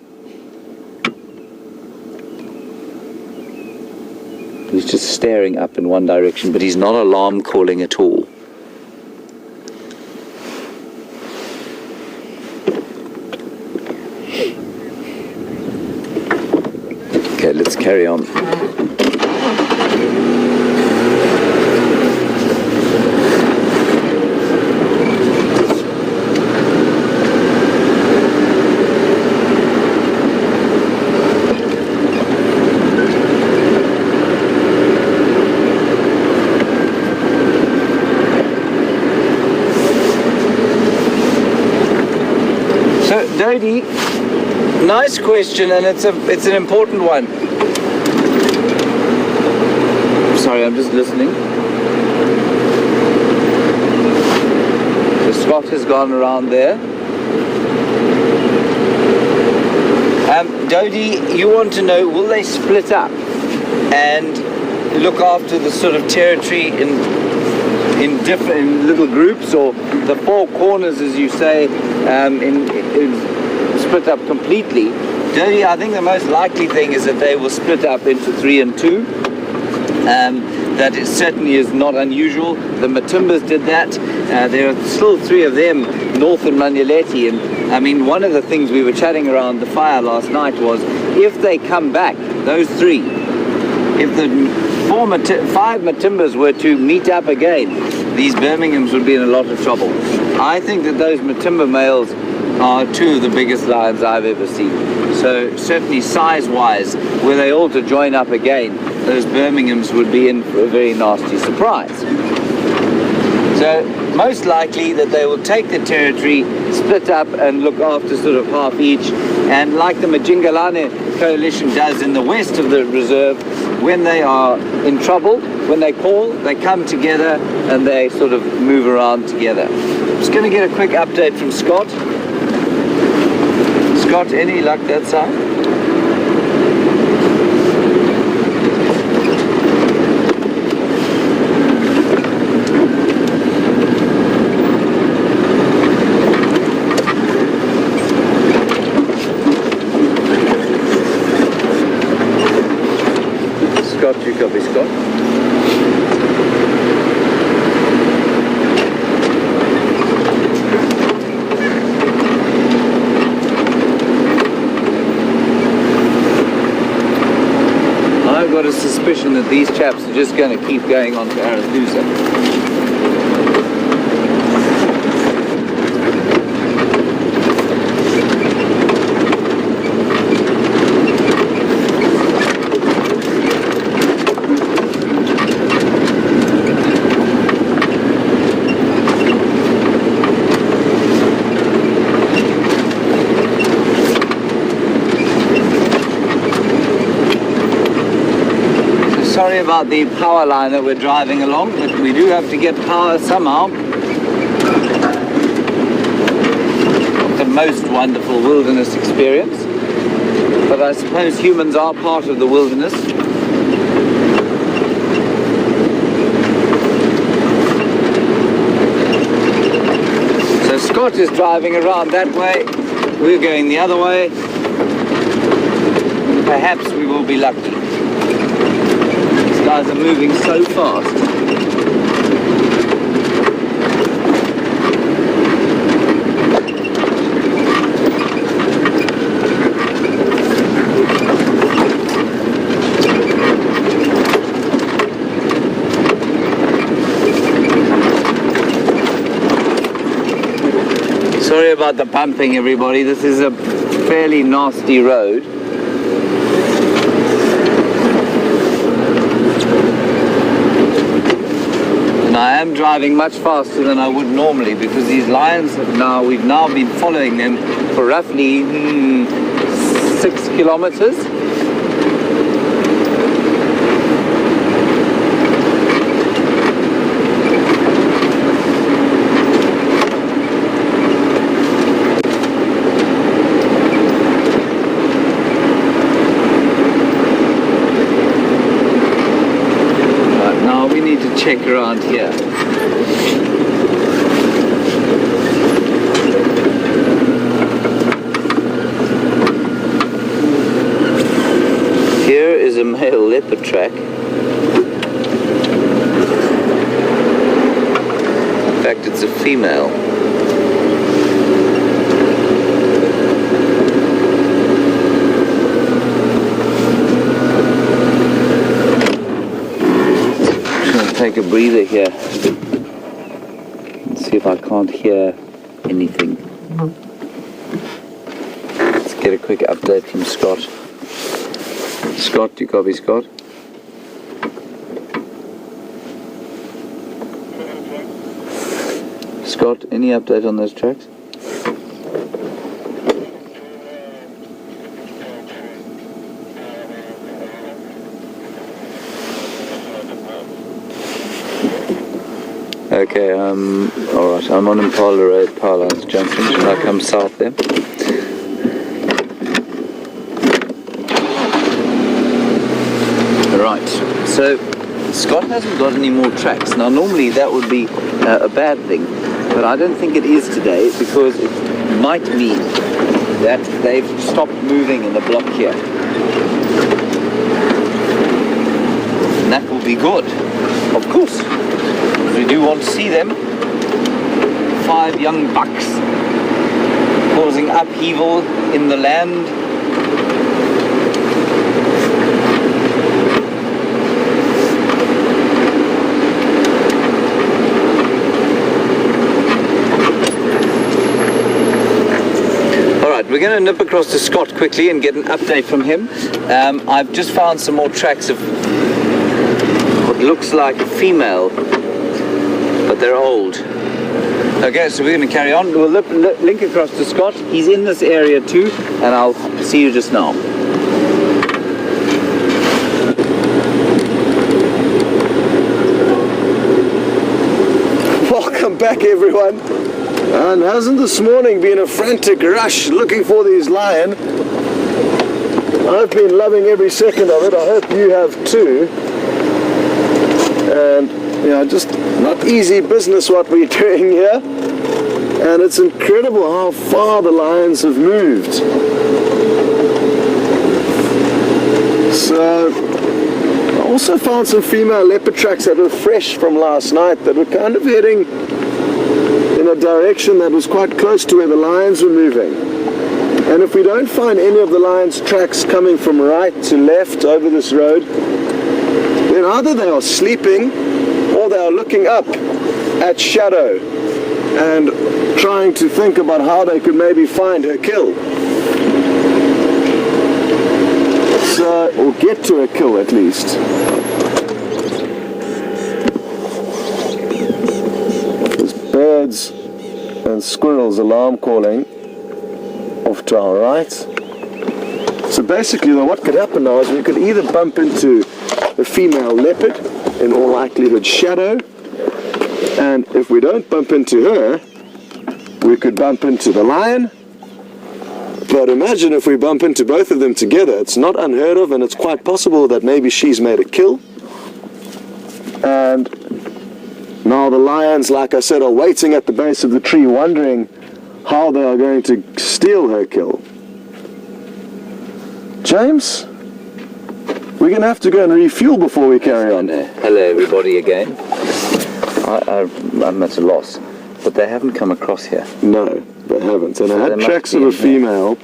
He's just staring up in one direction, but he's not alarm calling at all. Okay, let's carry on. Dodie, nice question, and it's an important one. Sorry, I'm just listening. So Scott has gone around there. Dodie, you want to know, will they split up and look after the sort of territory in different little groups, or the four corners, as you say, in split up completely? Dodie, I think the most likely thing is that they will split up into 3 and 2. That it certainly is not unusual. The Matimbas did that. There are still 3 of them north in Manyaleti, and I mean, one of the things we were chatting around the fire last night was, if they come back, those 3, if the 5 Matimbas were to meet up again, these Birminghams would be in a lot of trouble. I think that those Matimba males are 2 of the biggest lions I've ever seen. So certainly size-wise, were they all to join up again, those Birminghams would be in for a very nasty surprise. So most likely that they will take the territory, split up and look after sort of half each, and like the Majingalane coalition does in the west of the reserve, when they are in trouble, when they call, they come together and they sort of move around together. Just going to get a quick update from Scott. Scott, any luck that side? Scott, you copy, Scott? I've got a suspicion that these chaps are just going to keep going on to Arathusa. Sorry about the power line that we're driving along, but we do have to get power somehow. Not the most wonderful wilderness experience, but I suppose humans are part of the wilderness. So Scott is driving around that way, we're going the other way. Perhaps we will be lucky. Guys are moving so fast. Sorry about the bumping, everybody. This is a fairly nasty road. And I am driving much faster than I would normally because these lions we've now been following them for roughly 6 kilometers. Check around here. Here is a male leopard track. In fact, it's a female. Take a breather here and see if I can't hear anything. Let's get a quick update from Scott. Scott, do you copy, Scott? Scott, any update on those tracks? Okay, alright, I'm on Impala Road, power lines junction. Should I come south there? Right, so Scott hasn't got any more tracks. Now normally that would be a bad thing, but I don't think it is today because it might mean that they've stopped moving in the block here. And that will be good, of course. We do want to see them. 5 young bucks causing upheaval in the land. Alright, we're going to nip across to Scott quickly and get an update from him. I've just found some more tracks of what looks like a female, but they're old. Okay, so we're going to carry on. We'll link across to Scott. He's in this area too, and I'll see you just now. Welcome back, everyone. And hasn't this morning been a frantic rush looking for these lion? I've been loving every second of it. I hope you have too. And just not easy business what we're doing here. And it's incredible how far the lions have moved. So I also found some female leopard tracks that were fresh from last night that were kind of heading in a direction that was quite close to where the lions were moving. And if we don't find any of the lions' tracks coming from right to left over this road, then either they are sleeping or they are looking up at Shadow and trying to think about how they could maybe find her kill. So, or get to her kill at least. There's birds and squirrels alarm calling off to our right. So basically what could happen now is we could either bump into the female leopard, in all likelihood Shadow, and if we don't bump into her, we could bump into the lion. But imagine if we bump into both of them together. It's not unheard of, and it's quite possible that maybe she's made a kill. And now the lions, like I said, are waiting at the base of the tree, wondering how they are going to steal her kill. James, we're going to have to go and refuel before we carry on. Hello everybody again. I'm at a loss, but they haven't come across here. No, they haven't. And I had tracks of a female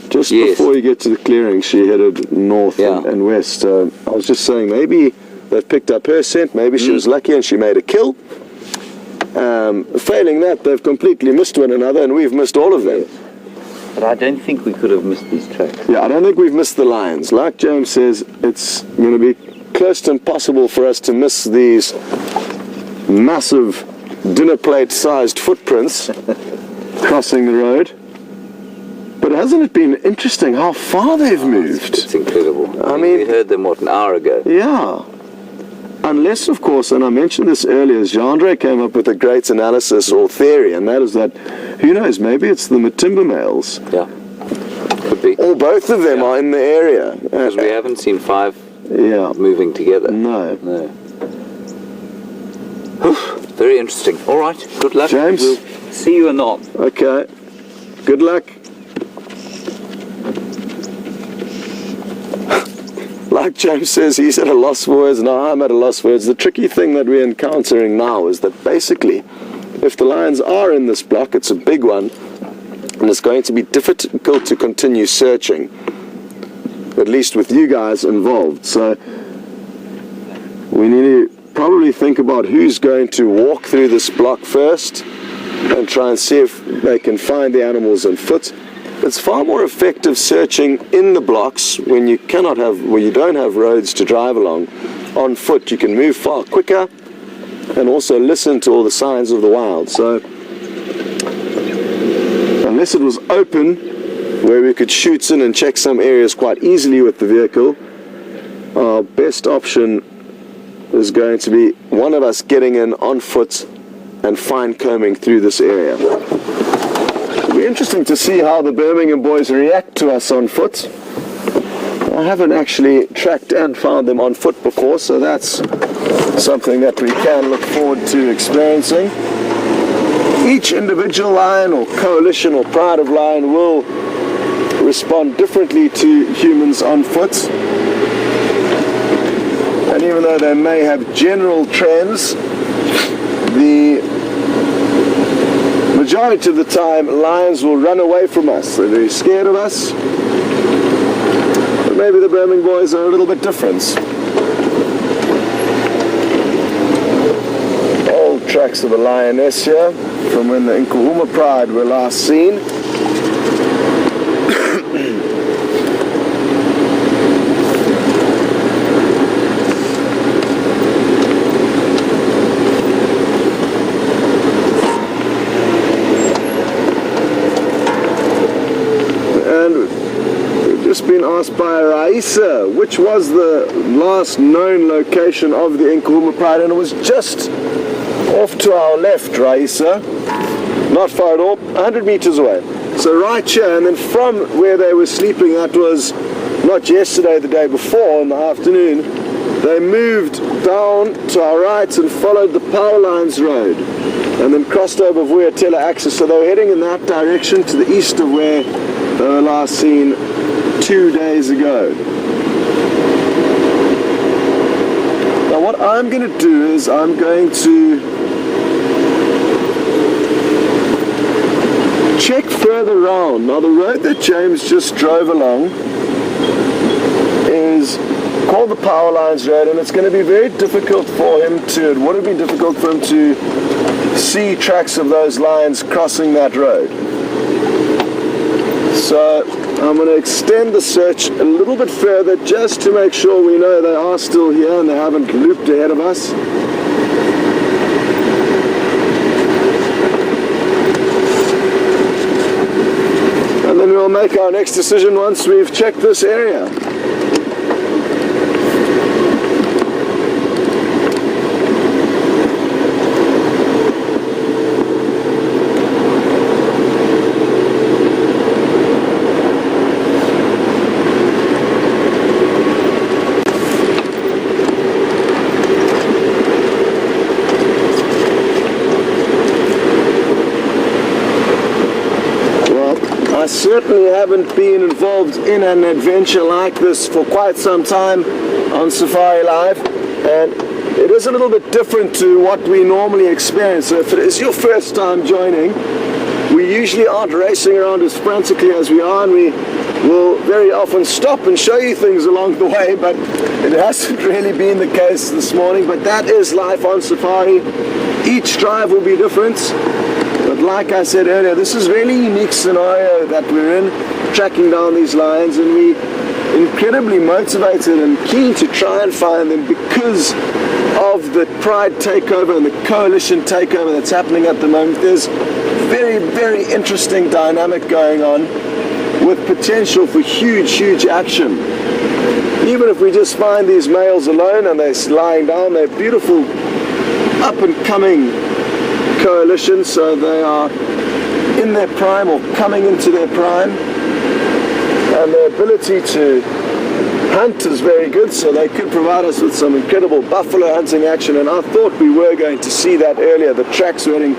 just before you get to the clearing. She headed north and west. I was just saying maybe they've picked up her scent, maybe she was lucky and she made a kill. Failing that, they've completely missed one another and we've missed all of them. But I don't think we could have missed these tracks. Yeah, I don't think we've missed the lions. Like James says, it's going to be close to impossible for us to miss these massive dinner plate sized footprints crossing the road. But hasn't it been interesting how far they've moved? It's incredible. I mean, we heard them, what, an hour ago? Yeah. Unless, of course, and I mentioned this earlier, Jeandré came up with a great analysis or theory, and that is that, who knows, maybe it's the Matimba males. Yeah, could be. Or both of them are in the area. Because we haven't seen 5 Yeah. moving together. No. No. Very interesting. All right, good luck. James? We'll see you anon. Okay. Good luck. Like James says, he's at a loss for words, now I'm at a loss for words. The tricky thing that we're encountering now is that basically, if the lions are in this block, it's a big one, and it's going to be difficult to continue searching, at least with you guys involved. So we need to probably think about who's going to walk through this block first and try and see if they can find the animals on foot. It's far more effective searching in the blocks when you don't have roads to drive along. On foot you can move far quicker and also listen to all the signs of the wild. So unless it was open where we could shoot in and check some areas quite easily with the vehicle, our best option is going to be one of us getting in on foot and fine combing through this area. It'll be interesting to see how the Birmingham boys react to us on foot. I haven't actually tracked and found them on foot before, so that's something that we can look forward to experiencing. Each individual lion or coalition or pride of lion will respond differently to humans on foot. And even though they may have general trends, the majority of the time lions will run away from us. They're very scared of us. But maybe the Birmingham boys are a little bit different. Old tracks of a lioness here from when the Nkuhuma Pride were last seen. Been asked by Raisa which was the last known location of the Nkuhuma Pride, and it was just off to our left, Raisa, not far at all, 100 meters away. So right here, and then from where they were sleeping, that was not yesterday, the day before in the afternoon, they moved down to our right and followed the power lines road and then crossed over Vuyatela axis. So they were heading in that direction to the east of where they were last seen 2 days ago. Now what I'm going to do is I'm going to check further round. Now the road that James just drove along is called the Power Lines Road, and it's going to be very difficult for him to, it would have been difficult for him to see tracks of those lions crossing that road. So I'm going to extend the search a little bit further just to make sure we know they are still here and they haven't looped ahead of us. And then we'll make our next decision once we've checked this area. I certainly haven't been involved in an adventure like this for quite some time on Safari Live, and it is a little bit different to what we normally experience. So if it is your first time joining, we usually aren't racing around as frantically as we are, and we will very often stop and show you things along the way, but it hasn't really been the case this morning. But that is life on safari. Each drive will be different. But like I said earlier, this is really unique scenario that we're in, tracking down these lions, and we incredibly motivated and keen to try and find them because of the pride takeover and the coalition takeover that's happening at the moment. There's very, very interesting dynamic going on with potential for huge action. Even if we just find these males alone and they're lying down, they're beautiful up and coming coalition, so they are in their prime or coming into their prime, and their ability to hunt is very good, so they could provide us with some incredible buffalo hunting action. And I thought we were going to see that earlier. The tracks were heading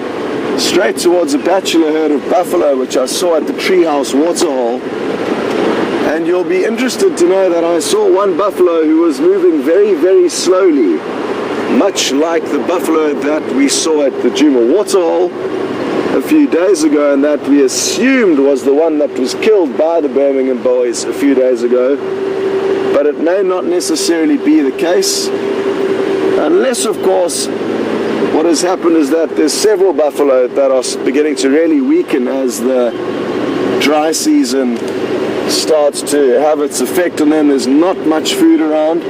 straight towards a bachelor herd of buffalo, which I saw at the treehouse waterhole. And you'll be interested to know that I saw one buffalo who was moving very slowly, much like the buffalo that we saw at the Juma waterhole a few days ago, and that we assumed was the one that was killed by the Birmingham boys a few days ago. But it may not necessarily be the case, unless of course what has happened is that there's several buffalo that are beginning to really weaken as the dry season starts to have its effect on them. There's not much food around,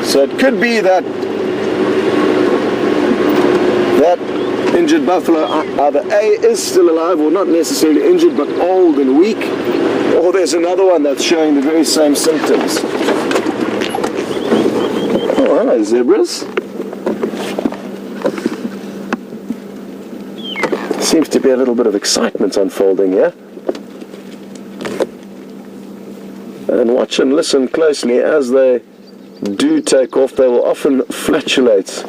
so it could be that that injured buffalo either A, is still alive, or not necessarily injured but old and weak, or there's another one that's showing the very same symptoms. Oh, hello zebras. Seems to be a little bit of excitement unfolding here. And watch and listen closely as they do take off. They will often flatulate.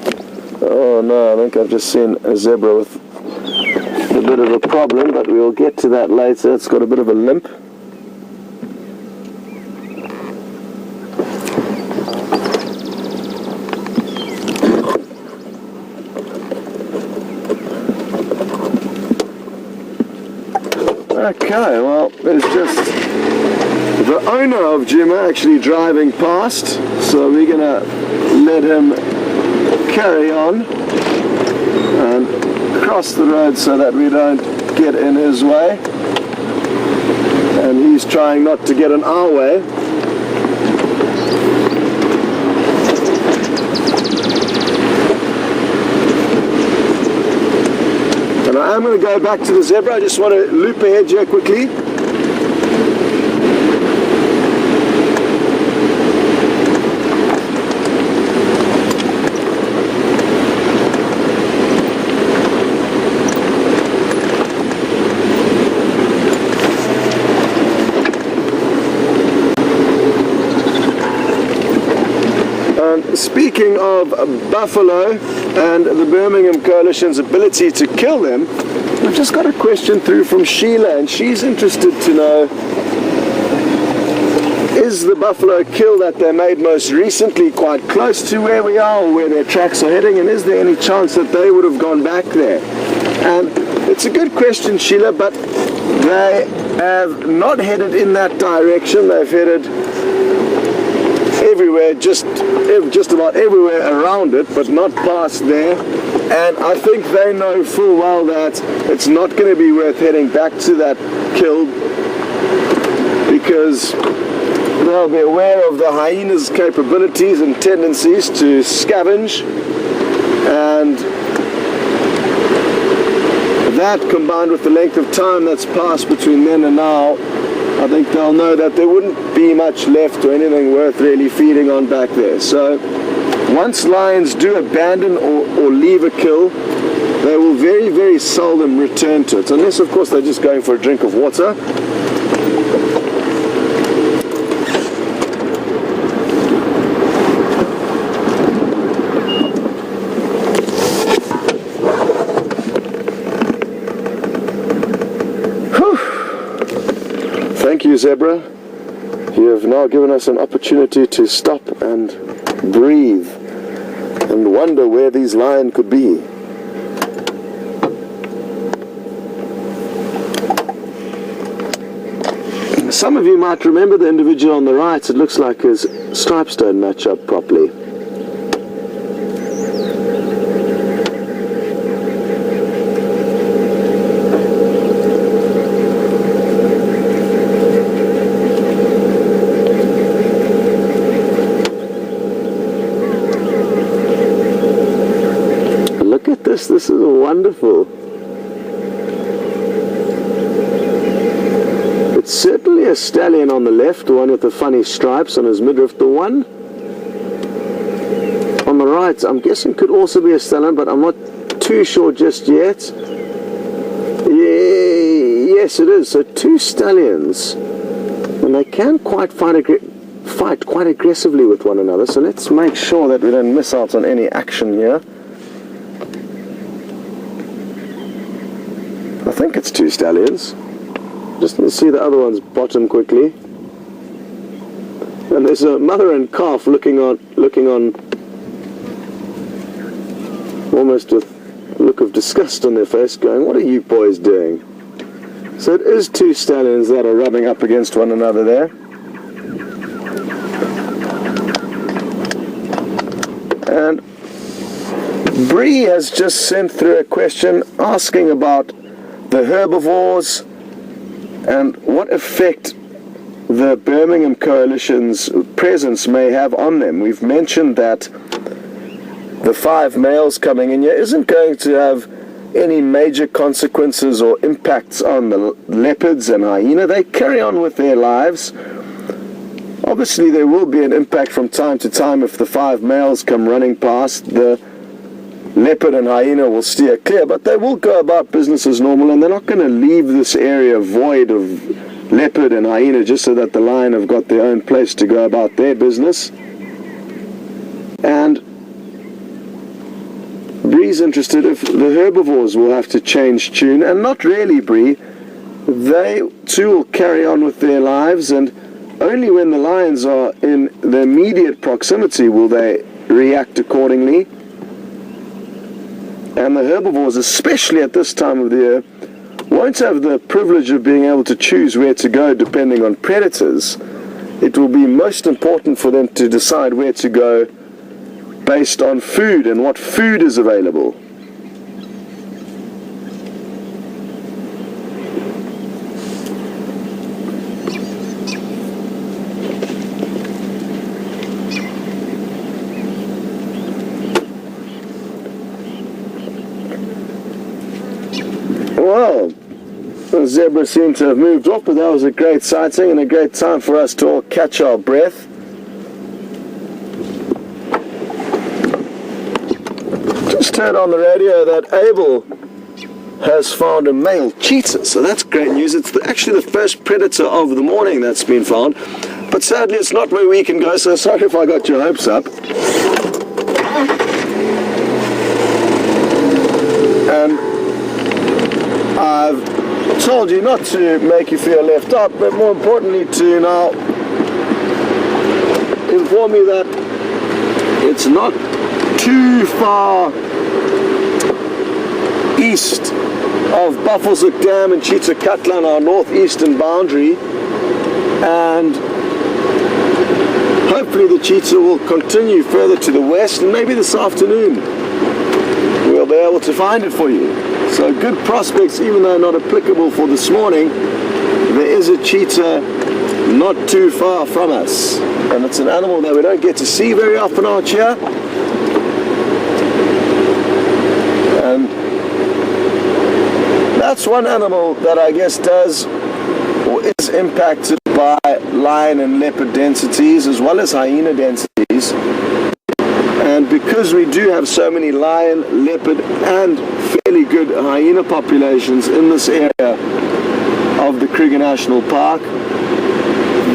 Oh no, I think I've just seen a zebra with a bit of a problem, but we'll get to that later. It's got a bit of a limp. Okay, well, there's just the owner of Juma actually driving past, so we're gonna let him carry on and cross the road so that we don't get in his way, and he's trying not to get in our way. And I am going to go back to the zebra. I just want to loop ahead here quickly. Speaking of buffalo and the Birmingham Coalition's ability to kill them, we've just got a question through from Sheila, and she's interested to know, is the buffalo kill that they made most recently quite close to where we are or where their tracks are heading, and is there any chance that they would have gone back there? And it's a good question, Sheila, but they have not headed in that direction. They've headed everywhere, just about everywhere around it, but not past there. And I think they know full well that it's not going to be worth heading back to that kill, because they'll be aware of the hyena's capabilities and tendencies to scavenge, and that combined with the length of time that's passed between then and now, I think they'll know that there wouldn't be much left or anything worth really feeding on back there. So once lions do abandon or leave a kill, they will very seldom return to it, unless of course they're just going for a drink of water. Thank you, zebra. You have now given us an opportunity to stop and breathe and wonder where these lions could be. Some of you might remember the individual on the right. It looks like his stripes don't match up properly. wonderful. It's certainly a stallion on the left, the one with the funny stripes on his midriff. The one on the right, I'm guessing could also be a stallion, but I'm not too sure just yet. Yes, it is. So 2 stallions, and they can quite fight quite aggressively with one another. So let's make sure that we don't miss out on any action here. I think it's 2 stallions. Just need to see the other one's bottom quickly. And there's a mother and calf looking on almost with a look of disgust on their face, going, "What are you boys doing?" So it is 2 stallions that are rubbing up against one another there. And Bree has just sent through a question asking about the herbivores and what effect the Birmingham Coalition's presence may have on them. We've mentioned that the 5 males coming in here isn't going to have any major consequences or impacts on the leopards and hyena. They carry on with their lives. Obviously there will be an impact from time to time if the 5 males come running past. The leopard and hyena will steer clear, but they will go about business as normal, and they're not going to leave this area void of leopard and hyena just so that the lion have got their own place to go about their business. And Bree's interested if the herbivores will have to change tune, and not really, Bree. They too will carry on with their lives, and only when the lions are in the immediate proximity will they react accordingly. And the herbivores, especially at this time of the year, won't have the privilege of being able to choose where to go depending on predators. It will be most important for them to decide where to go based on food and what food is available. Well, the zebra seemed to have moved off, but that was a great sighting and a great time for us to all catch our breath. Just heard on the radio that Abel has found a male cheetah, so that's great news. It's actually the first predator of the morning that's been found, but sadly it's not where we can go, so sorry if I got your hopes up. And I've told you not to make you feel left out, but more importantly to now inform you that it's not too far east of Buffelshoek Dam and Cheetah Cutler on our northeastern boundary, and hopefully the cheetah will continue further to the west, and maybe this afternoon we'll be able to find it for you. So good prospects, even though not applicable for this morning. There is a cheetah not too far from us, and it's an animal that we don't get to see very often out here. And that's one animal that I guess does or is impacted by lion and leopard densities as well as hyena densities. And because we do have so many lion, leopard and fairly good hyena populations in this area of the Kruger National Park,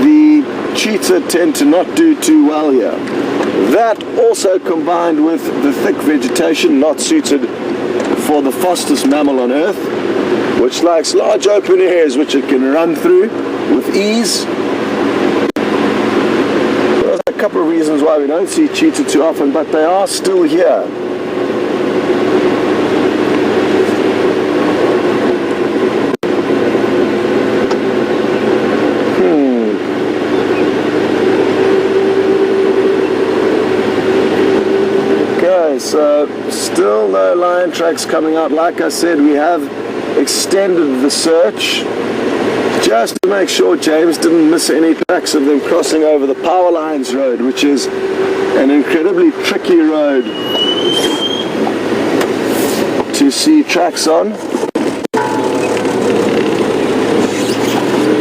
the cheetah tend to not do too well here. That also combined with the thick vegetation not suited for the fastest mammal on earth, which likes large open areas which it can run through with ease. There's a couple of reasons why we don't see cheetah too often, but they are still here. Okay, so still no lion tracks coming out. Like I said, we have extended the search just to make sure James didn't miss any tracks of them crossing over the Power Lines Road, which is an incredibly tricky road to to see tracks on,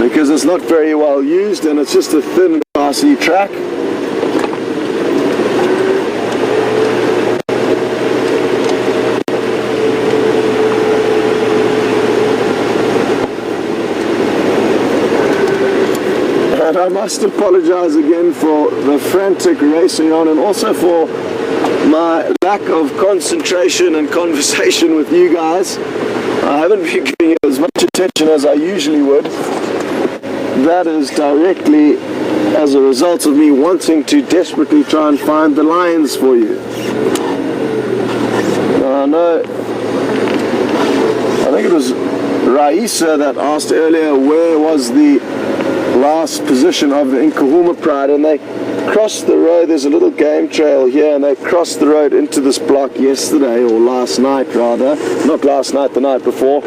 because it's not very well used and it's just a thin grassy track. And I must apologize again for the frantic racing on, and also for my lack of concentration and conversation with you guys. I haven't been giving it as much attention as I usually would. That is directly as a result of me wanting to desperately try and find the lions for you. I know, I think it was Raisa that asked earlier where was the last position of the Nkahuma Pride, and they crossed the road. There's a little game trail here, and they crossed the road into this block yesterday, or last night rather, not last night, the night before,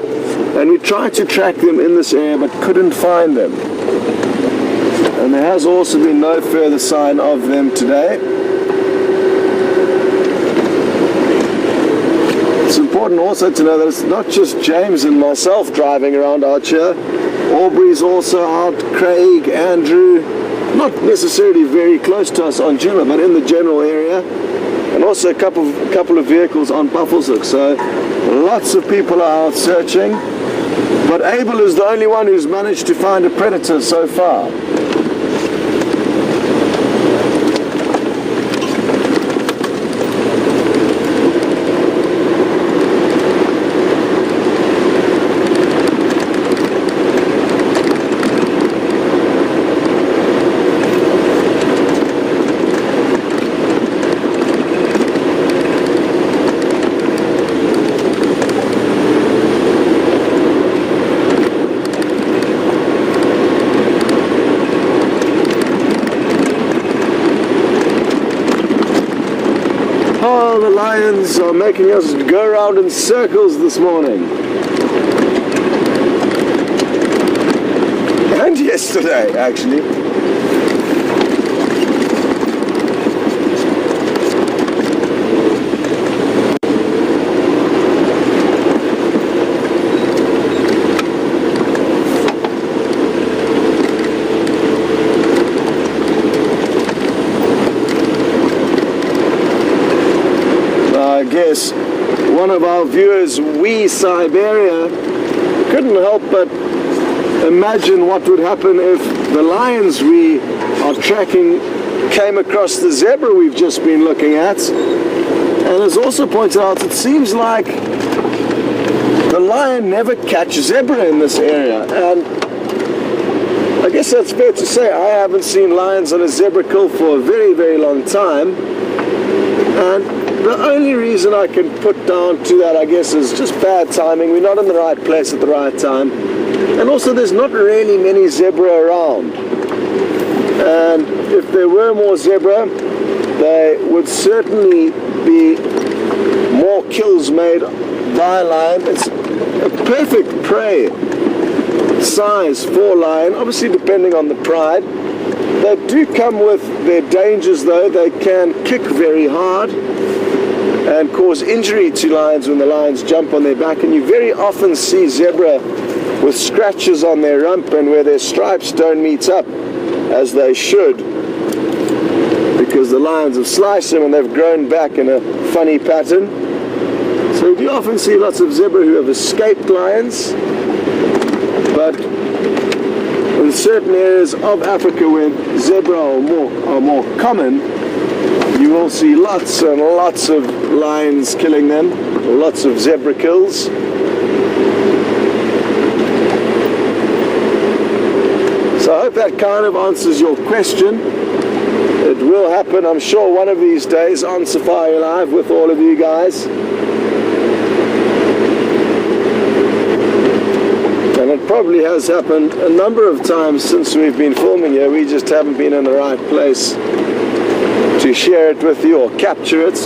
and we tried to track them in this area but couldn't find them, and there has also been no further sign of them today. It's important also to know that it's not just James and myself driving around out here. Aubrey's also out, Craig, Andrew, not necessarily very close to us on Juma, but in the general area, and also a couple of vehicles on Buffelshoek. So lots of people are out searching, but Abel is the only one who's managed to find a predator so far. The lions are making us go around in circles this morning. And yesterday, actually. I guess one of our viewers, We Siberia, couldn't help but imagine what would happen if the lions we are tracking came across the zebra we've just been looking at. And as also pointed out, it seems like the lion never catches zebra in this area. And I guess that's fair to say. I haven't seen lions on a zebra kill for a very, very long time. And the only reason I can put down to that, I guess, is just bad timing. We're not in the right place at the right time. And also there's not really many zebra around. And if there were more zebra, there would certainly be more kills made by lion. It's a perfect prey size for lion, obviously depending on the pride. They do come with their dangers though. They can kick very hard and cause injury to lions when the lions jump on their back, and you very often see zebra with scratches on their rump and where their stripes don't meet up as they should, because the lions have sliced them and they've grown back in a funny pattern. So you do often see lots of zebra who have escaped lions, but in certain areas of Africa where zebra are more common, you will see lots and lots of lions killing them, lots of zebra kills. So I hope that kind of answers your question. It will happen, I'm sure, one of these days on Safari Live with all of you guys. And it probably has happened a number of times since we've been filming here. We just haven't been in the right place to share it with you or capture it.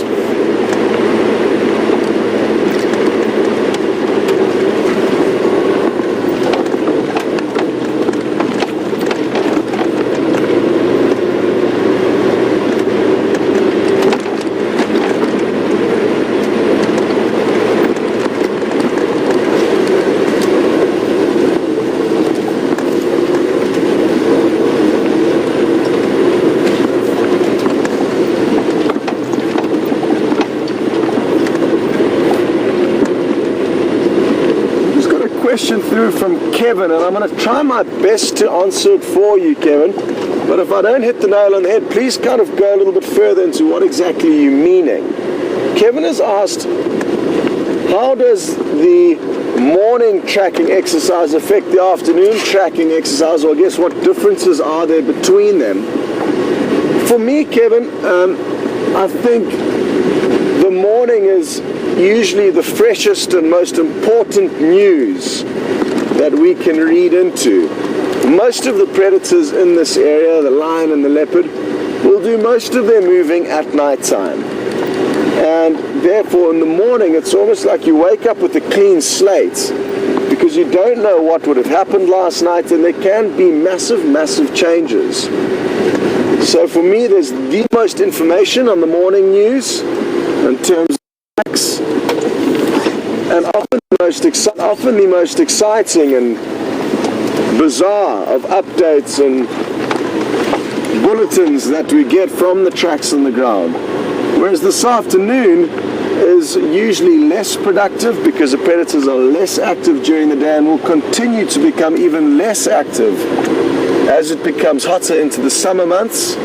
through from Kevin, and I'm going to try my best to answer it for you, Kevin. But if I don't hit the nail on the head, please kind of go a little bit further into what exactly you're meaning. Kevin has asked, how does the morning tracking exercise affect the afternoon tracking exercise, or I guess what differences are there between them? For me, Kevin, I think the morning is usually the freshest and most important news that we can read into. Most of the predators in this area, the lion and the leopard, will do most of their moving at night time. And therefore in the morning it's almost like you wake up with a clean slate, because you don't know what would have happened last night, and there can be massive changes. So for me, there's the most information on the morning news in terms of facts, and often the most exciting and bizarre of updates and bulletins that we get from the tracks on the ground. Whereas this afternoon is usually less productive, because the predators are less active during the day and will continue to become even less active as it becomes hotter into the summer months.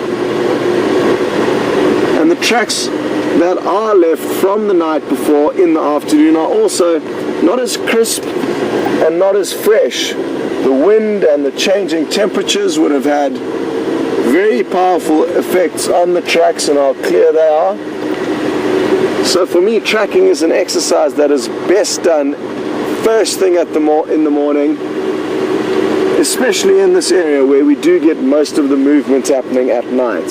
And the tracks that are left from the night before in the afternoon are also not as crisp and not as fresh. The wind and the changing temperatures would have had very powerful effects on the tracks and how clear they are. So for me, tracking is an exercise that is best done first thing in the morning, especially in this area where we do get most of the movement happening at night.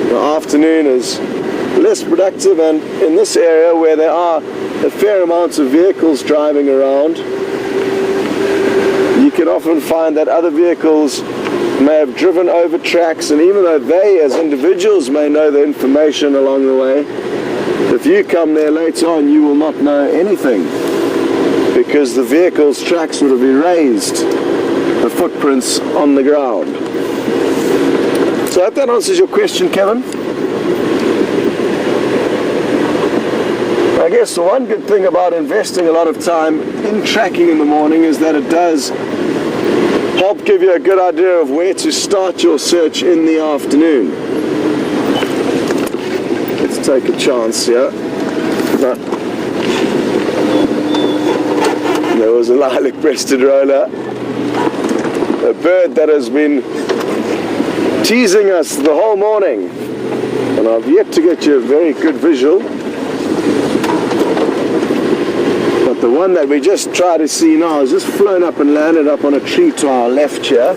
The afternoon is less productive, and in this area where there are a fair amount of vehicles driving around, you can often find that other vehicles may have driven over tracks, and even though they as individuals may know the information along the way, if you come there later on, you will not know anything, because the vehicle's tracks would have erased the footprints on the ground. So I hope that answers your question, Kevin. I guess the one good thing about investing a lot of time in tracking in the morning is that it does help give you a good idea of where to start your search in the afternoon. Let's take a chance here. No. There was a lilac-breasted roller, a bird that has been teasing us the whole morning, and I've yet to get you a very good visual. But the one that we just tried to see now has just flown up and landed up on a tree to our left here.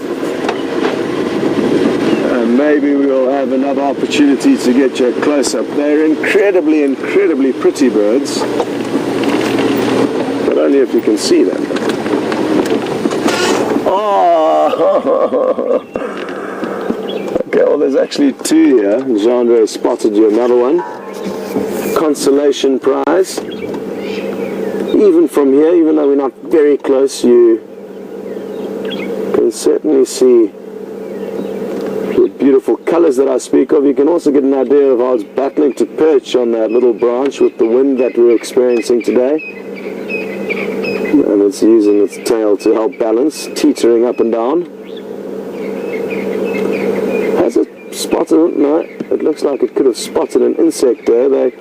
And maybe we will have another opportunity to get you a close-up. They're incredibly pretty birds, but only if you can see them. Oh! Okay, well there's actually two here. Jeandré spotted you another one. Consolation prize. Even from here, even though we're not very close, you can certainly see the beautiful colors that I speak of. You can also get an idea of how it's battling to perch on that little branch with the wind that we're experiencing today. And it's using its tail to help balance, teetering up and down. Has it spotted? No, it looks like it could have spotted an insect there. They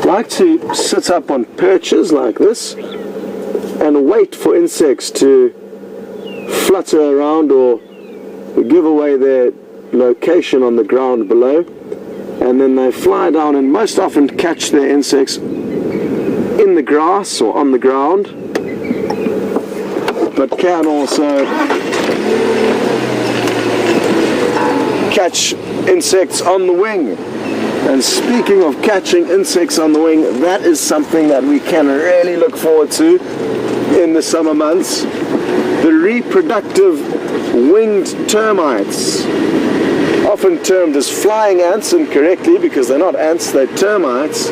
like to sit up on perches like this and wait for insects to flutter around or give away their location on the ground below, and then they fly down and most often catch their insects in the grass or on the ground, but can also catch insects on the wing. And speaking of catching insects on the wing, that is something that we can really look forward to in the summer months. The reproductive winged termites, often termed as flying ants incorrectly because they're not ants, they're termites,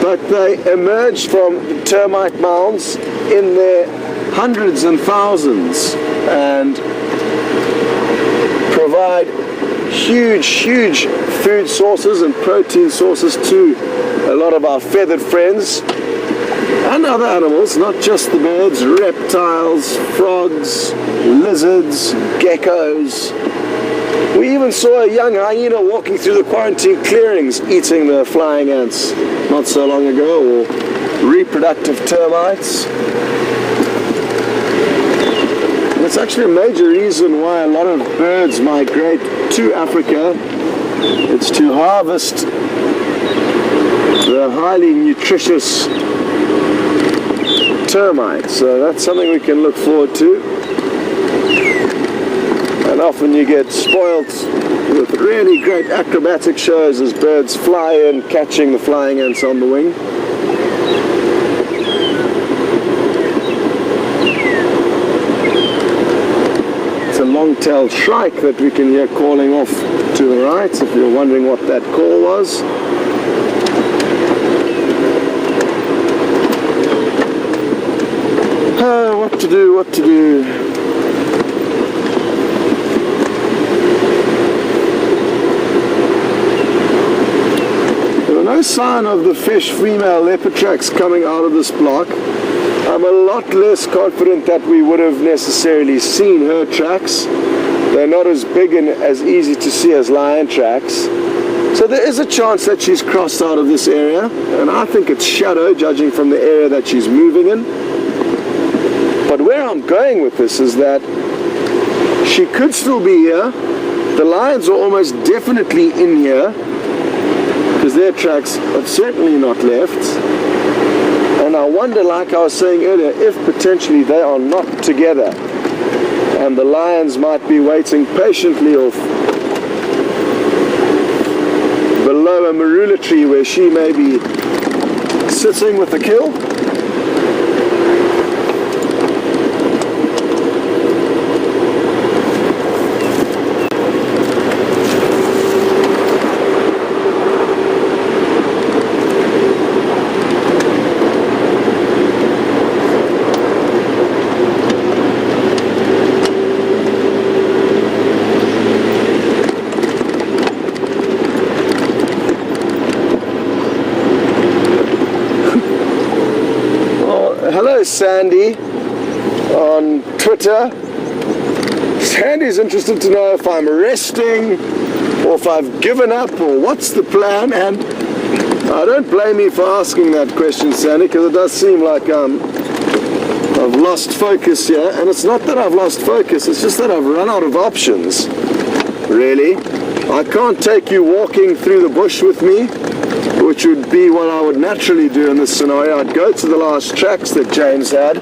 but they emerge from the termite mounds in their hundreds and thousands and provide huge food sources and protein sources to a lot of our feathered friends. and other animals, not just the birds, reptiles, frogs, lizards, geckos. We even saw a young hyena walking through the quarantine clearings eating the flying ants not so long ago, or reproductive termites. And it's actually a major reason why a lot of birds migrate to Africa. It's to harvest the highly nutritious termites. So that's something we can look forward to. And often you get spoilt with really great acrobatic shows as birds fly in, catching the flying ants on the wing. It's a long-tailed shrike that we can hear calling off to the right, if you're wondering what that call was. What to do, what to do. There were no sign of the fish female leopard tracks coming out of this block. I'm a lot less confident that we would have necessarily seen her tracks. They're not as big and as easy to see as lion tracks. So there is a chance that she's crossed out of this area, and I think it's shadow, judging from the area that she's moving in. But where I'm going with this is that she could still be here. The lions are almost definitely in here, because their tracks have certainly not left. And I wonder, like I was saying earlier, if potentially they are not together and the lions might be waiting patiently off below a marula tree where she may be sitting with the kill. Sandy on Twitter. Sandy's interested to know if I'm resting or if I've given up or what's the plan, and I don't blame you for asking that question, Sandy, because it does seem like I've lost focus here. And it's not that I've lost focus, it's just that I've run out of options, really. I can't take you walking through the bush with me, which would be what I would naturally do in this scenario. I'd go to the last tracks that James had,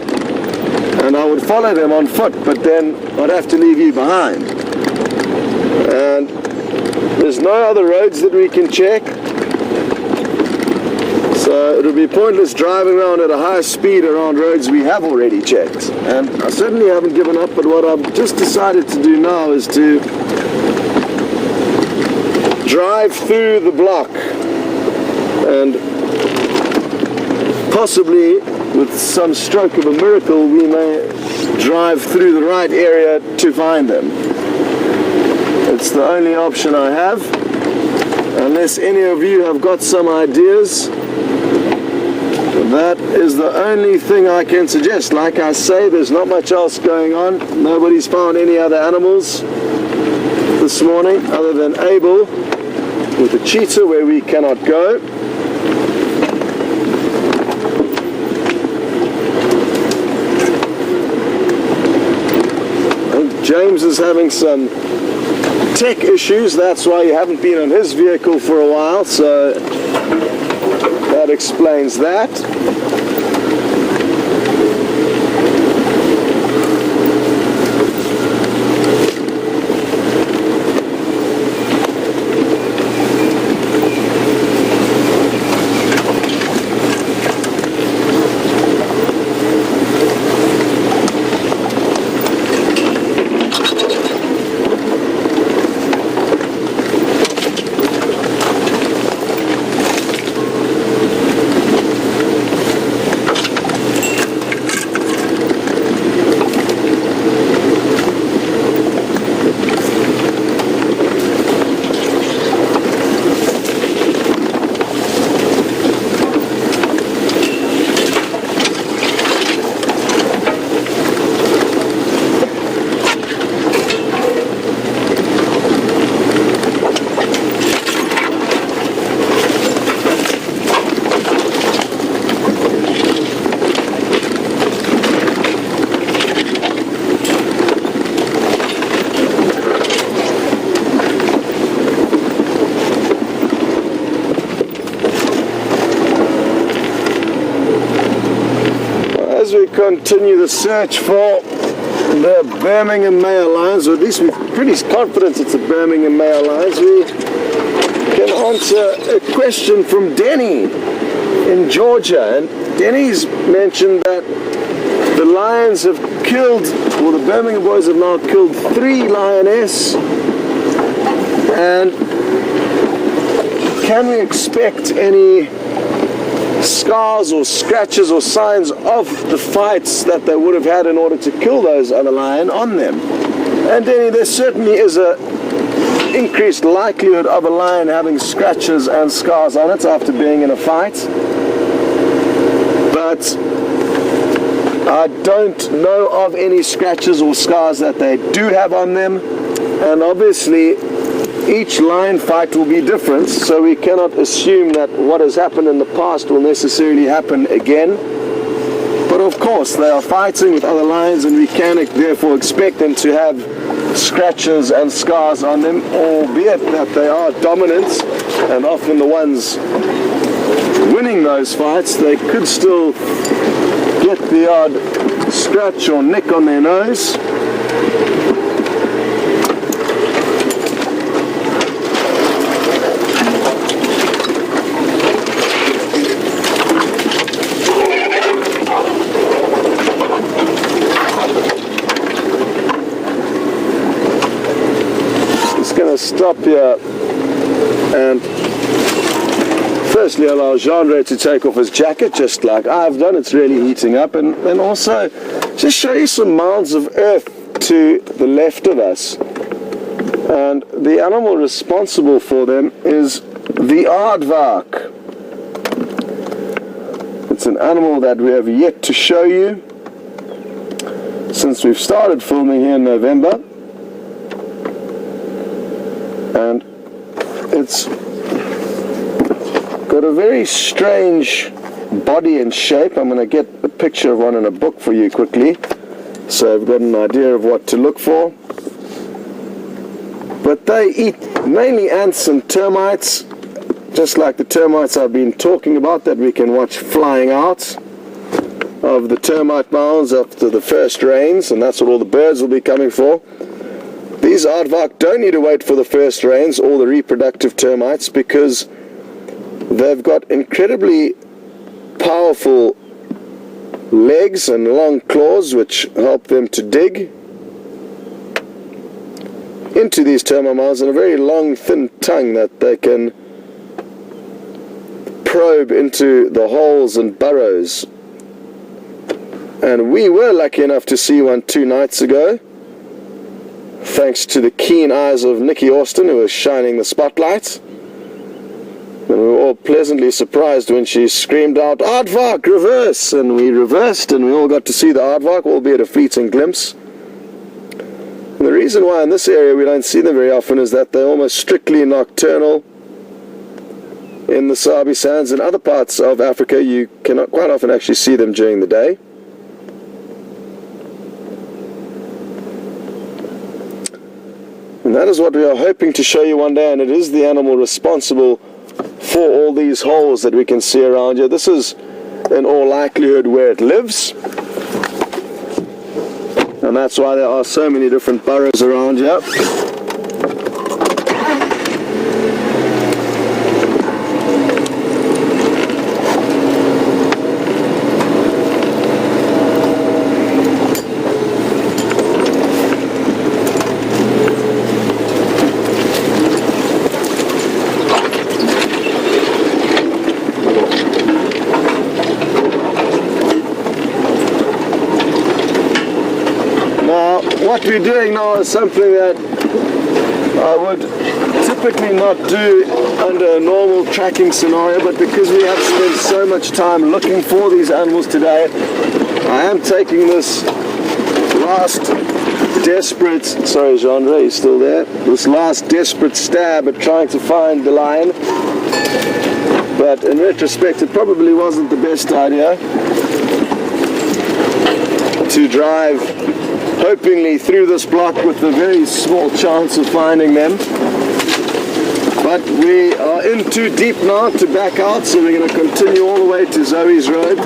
and I would follow them on foot, but then I'd have to leave you behind. And there's no other roads that we can check, so it would be pointless driving around at a high speed around roads we have already checked. And I certainly haven't given up, but what I've just decided to do now is to drive through the block, and possibly with some stroke of a miracle we may drive through the right area to find them. It's the only option I have, unless any of you have got some ideas. That is the only thing I can suggest. Like I say, there's not much else going on. Nobody's found any other animals this morning other than Abel with the cheetah where we cannot go. And James is having some tech issues, that's why you haven't been on his vehicle for a while, so that explains that. continue the search for the Birmingham male lions, or at least we're pretty confident it's the Birmingham male lions. We can answer a question from Denny in Georgia, and Denny's mentioned that the lions have killed, or the Birmingham boys have now killed 3 lioness, and can we expect any scars or scratches or signs of the fights that they would have had in order to kill those other lion on them? And Denny, there certainly is a increased likelihood of a lion having scratches and scars on it after being in a fight, but I don't know of any scratches or scars that they do have on them, and obviously each lion fight will be different, so we cannot assume that what has happened in the past will necessarily happen again. But of course, they are fighting with other lions, and we can therefore expect them to have scratches and scars on them, albeit that they are dominant, and often the ones winning those fights, they could still get the odd scratch or nick on their nose. Stop here and firstly allow Jeandré to take off his jacket just like I've done. It's really heating up, and then also just show you some mounds of earth to the left of us, and the animal responsible for them is the aardvark. It's an animal that we have yet to show you since we've started filming here in November. And it's got a very strange body and shape. I'm going to get a picture of one in a book for you quickly, so I've got an idea of what to look for. But they eat mainly ants and termites, just like the termites I've been talking about that we can watch flying out of the termite mounds after the first rains, and that's what all the birds will be coming for. These aardvark don't need to wait for the first rains or the reproductive termites, because they've got incredibly powerful legs and long claws which help them to dig into these termite mounds, and a very long thin tongue that they can probe into the holes and burrows. And we were lucky enough to see one 2 nights ago, thanks to the keen eyes of Nikki Austin, who was shining the spotlight. And we were all pleasantly surprised when she screamed out, "Aardvark, reverse!" And we reversed, and we all got to see the aardvark, albeit a fleeting glimpse. And the reason why in this area we don't see them very often is that they're almost strictly nocturnal. In the Sabi Sands and other parts of Africa, you cannot quite often actually see them during the day. And that is what we are hoping to show you one day, and it is the animal responsible for all these holes that we can see around here. This is in all likelihood where it lives, and that's why there are so many different burrows around here. What we're doing now is something that I would typically not do under a normal tracking scenario, but because we have spent so much time looking for these animals today, I am taking this last desperate, sorry Jeandré, he's still there, this last desperate stab at trying to find the lion. But in retrospect, it probably wasn't the best idea to drive hopingly through this block with a very small chance of finding them. But we are in too deep now to back out, so we're going to continue all the way to Zoe's Road.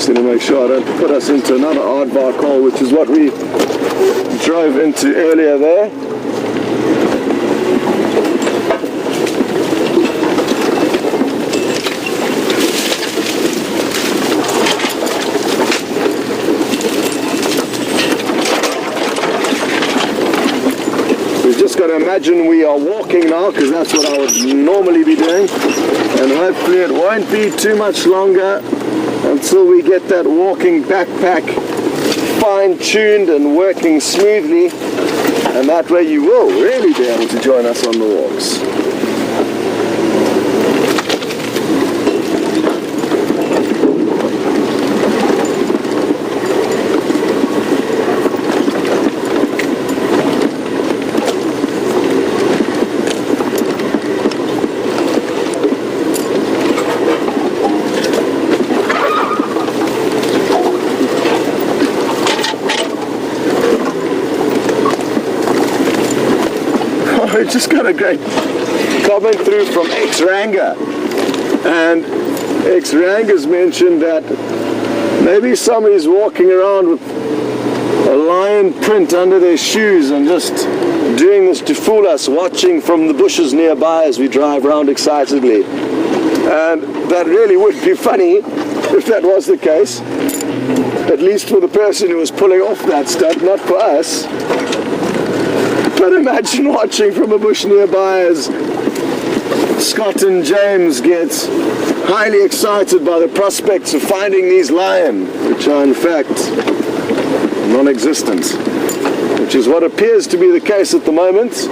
just need to make sure I don't put us into another aardvark hole, which is what we drove into earlier there. We've just got to imagine we are walking now, because that's what I would normally be doing, and hopefully it won't be too much longer until we get that walking backpack fine-tuned and working smoothly, and that way you will really be able to join us on the walks. We just got a great comment through from X-Ranga, and X-Ranga's mentioned that maybe somebody's walking around with a lion print under their shoes and just doing this to fool us, watching from the bushes nearby as we drive around excitedly. And that really would be funny if that was the case, at least for the person who was pulling off that stunt, not for us. But imagine watching from a bush nearby as Scott and James get highly excited by the prospects of finding these lion, which are in fact non-existent, which is what appears to be the case at the moment.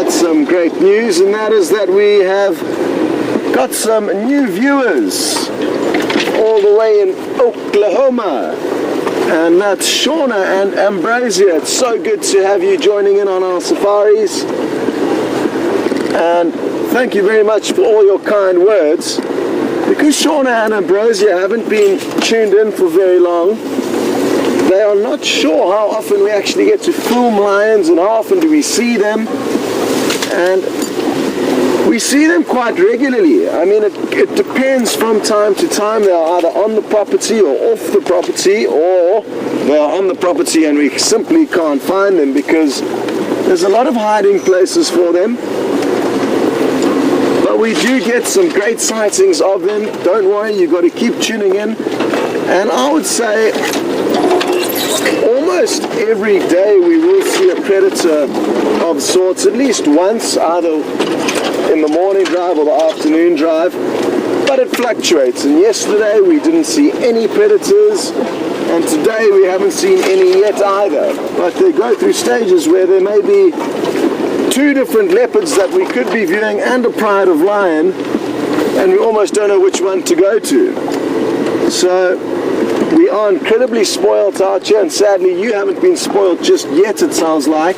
Some great news, and that is that we have got some new viewers all the way in Oklahoma, and that's Shauna and Ambrosia. It's so good to have you joining in on our safaris, and thank you very much for all your kind words. Because Shauna and Ambrosia haven't been tuned in for very long, they are not sure how often we actually get to film lions and how often do we see them. And we see them quite regularly. I mean, it depends from time to time. They are either on the property or off the property, or they are on the property and we simply can't find them because there's a lot of hiding places for them. But we do get some great sightings of them. Don't worry, you've got to keep tuning in. And I would say almost every day we will see a predator of sorts, at least once, either in the morning drive or the afternoon drive, but it fluctuates. And yesterday we didn't see any predators, and today we haven't seen any yet either. But they go through stages where there may be two different leopards that we could be viewing and a pride of lion, and we almost don't know which one to go to. So we are incredibly spoiled out here, and sadly you haven't been spoiled just yet, it sounds like.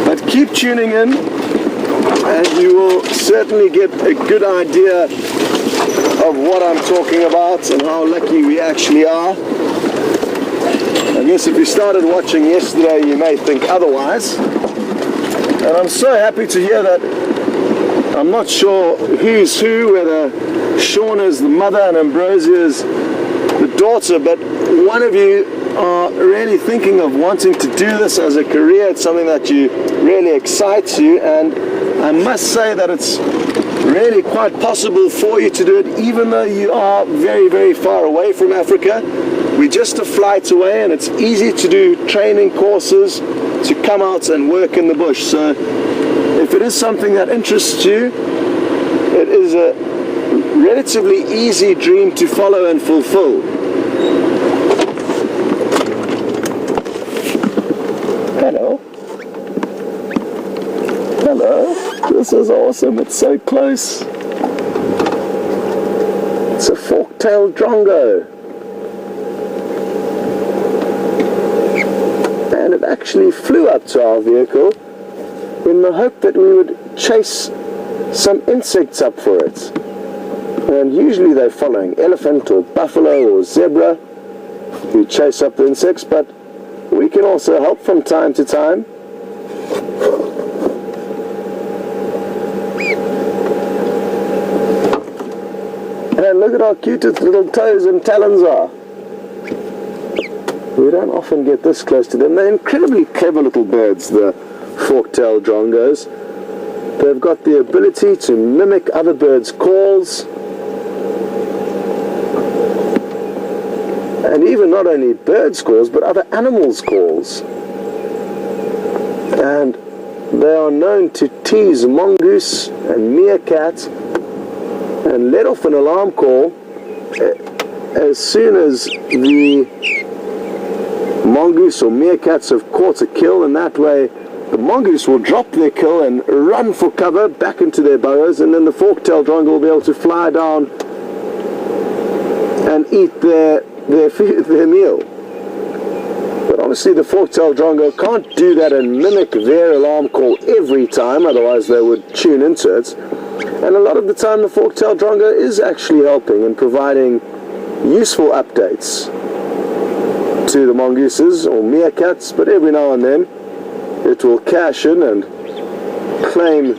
But keep tuning in and you will certainly get a good idea of what I'm talking about and how lucky we actually are. I guess if you started watching yesterday you may think otherwise. And I'm so happy to hear that. I'm not sure who's who, whether Shauna's the mother and Ambrosia's the daughter, but one of you are really thinking of wanting to do this as a career. It's something that really excites you, and I must say that it's really quite possible for you to do it even though you are very, very far away from Africa. We're just a flight away, and it's easy to do training courses to come out and work in the bush. So if it is something that interests you, it is a relatively easy dream to follow and fulfill. This is awesome. It's so close. It's a fork-tailed drongo. And it actually flew up to our vehicle in the hope that we would chase some insects up for it. And usually they're following elephant or buffalo or zebra who chase up the insects, but we can also help from time to time. And look at how cute its little toes and talons are. We don't often get this close to them. They're incredibly clever little birds, the fork-tailed drongos. They've got the ability to mimic other birds' calls. And even not only birds' calls, but other animals' calls. And they are known to tease mongoose and meerkat and let off an alarm call as soon as the mongoose or meerkats have caught a kill, and that way the mongoose will drop their kill and run for cover back into their burrows, and then the fork-tailed drongo will be able to fly down and eat their meal. But obviously the fork-tailed drongo can't do that and mimic their alarm call every time, otherwise they would tune into it. And a lot of the time the fork-tailed drongo is actually helping and providing useful updates to the mongooses or meerkats, but every now and then it will cash in and claim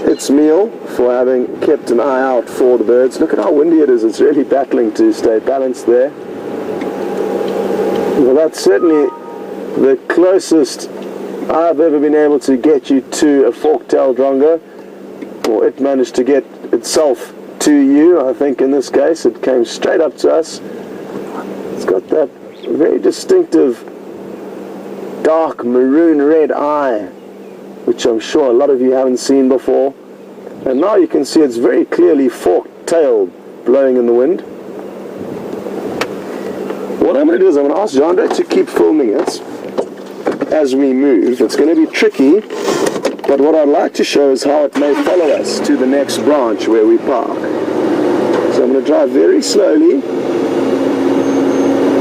its meal for having kept an eye out for the birds. Look at how windy it is. It's really battling to stay balanced there. Well, that's certainly the closest I've ever been able to get you to a fork-tailed drongo, or it managed to get itself to you. I think in this case it came straight up to us. It's got that very distinctive dark maroon red eye, which I'm sure a lot of you haven't seen before. And now you can see it's very clearly fork-tailed, blowing in the wind. What I'm going to do is I'm going to ask Jeandré to keep filming it as we move. It's going to be tricky, but what I'd like to show is how it may follow us to the next branch where we park. So I'm going to drive very slowly,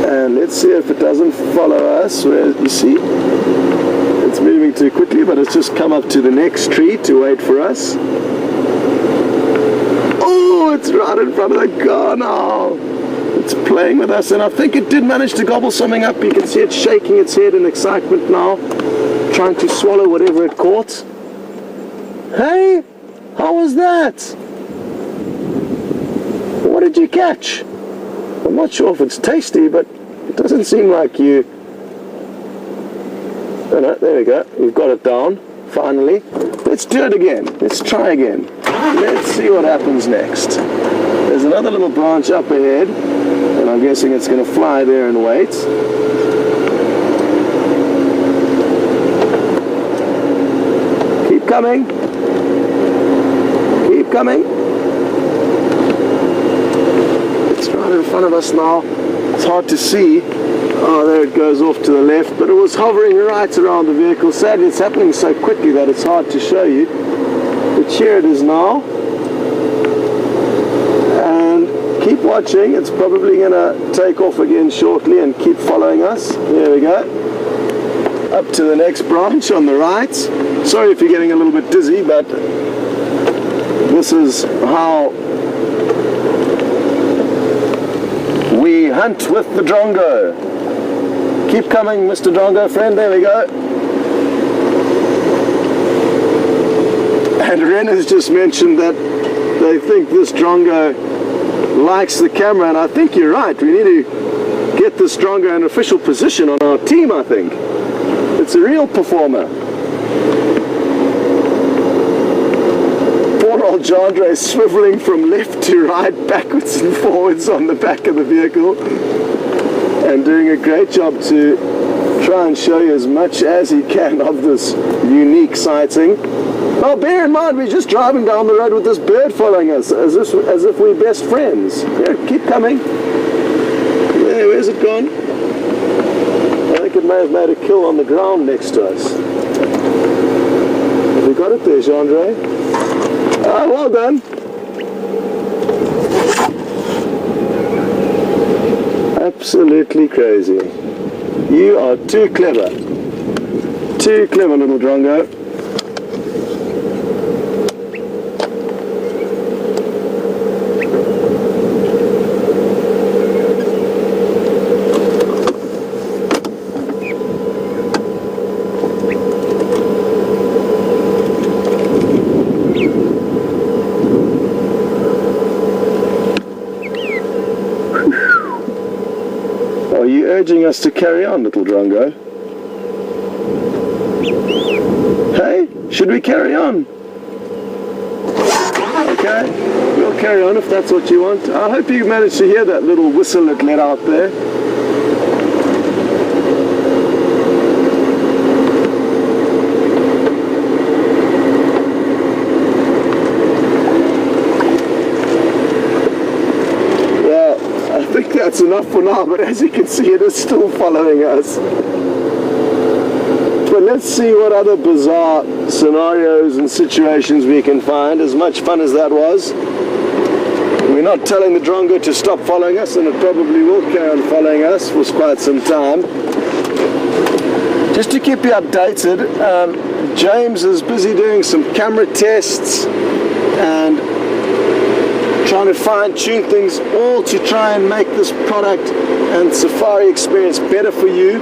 and let's see if it doesn't follow us. Where you see it's moving too quickly, but it's just come up to the next tree to wait for us. Oh, it's right in front of the car now. It's playing with us, and I think it did manage to gobble something up. You can see it shaking its head in excitement now, trying to swallow whatever it caught. Hey, how was that? What did you catch? I'm not sure if it's tasty, but it doesn't seem like you... Oh no, there we go. We've got it down, finally. Let's do it again. Let's try again. Let's see what happens next. There's another little branch up ahead, and I'm guessing it's going to fly there and wait. Keep coming. Keep coming. It's right in front of us now. It's hard to see. Oh, there it goes off to the left, but it was hovering right around the vehicle. Sadly, it's happening so quickly that it's hard to show you. But here it is now. And keep watching. It's probably going to take off again shortly and keep following us. There we go. Up to the next branch on the right. Sorry if you're getting a little bit dizzy, but this is how we hunt with the drongo. Keep coming, Mr. Drongo friend. There we go. And Ren has just mentioned that they think this drongo likes the camera, and I think you're right. We need to get this drongo an official position on our team, I think. It's a real performer. Poor old Jeandré is swiveling from left to right, backwards and forwards on the back of the vehicle, and doing a great job to try and show you as much as he can of this unique sighting. Now bear in mind, we're just driving down the road with this bird following us, as if we're best friends. Here, keep coming. There, where's it gone? I think it may have made a kill on the ground next to us. Have you got it there, Jeandré? Ah, well done. Absolutely crazy. You are too clever. Too clever, little Drongo. Are you urging us to carry on, little Drongo? Hey, should we carry on? Okay, we'll carry on if that's what you want. I hope you managed to hear that little whistle it let out there. That's enough for now, but as you can see, it is still following us. But let's see what other bizarre scenarios and situations we can find. As much fun as that was, we're not telling the Drongo to stop following us, and it probably will carry on following us for quite some time. Just to keep you updated, James is busy doing some camera tests and trying to fine-tune things all to try and make this product and safari experience better for you.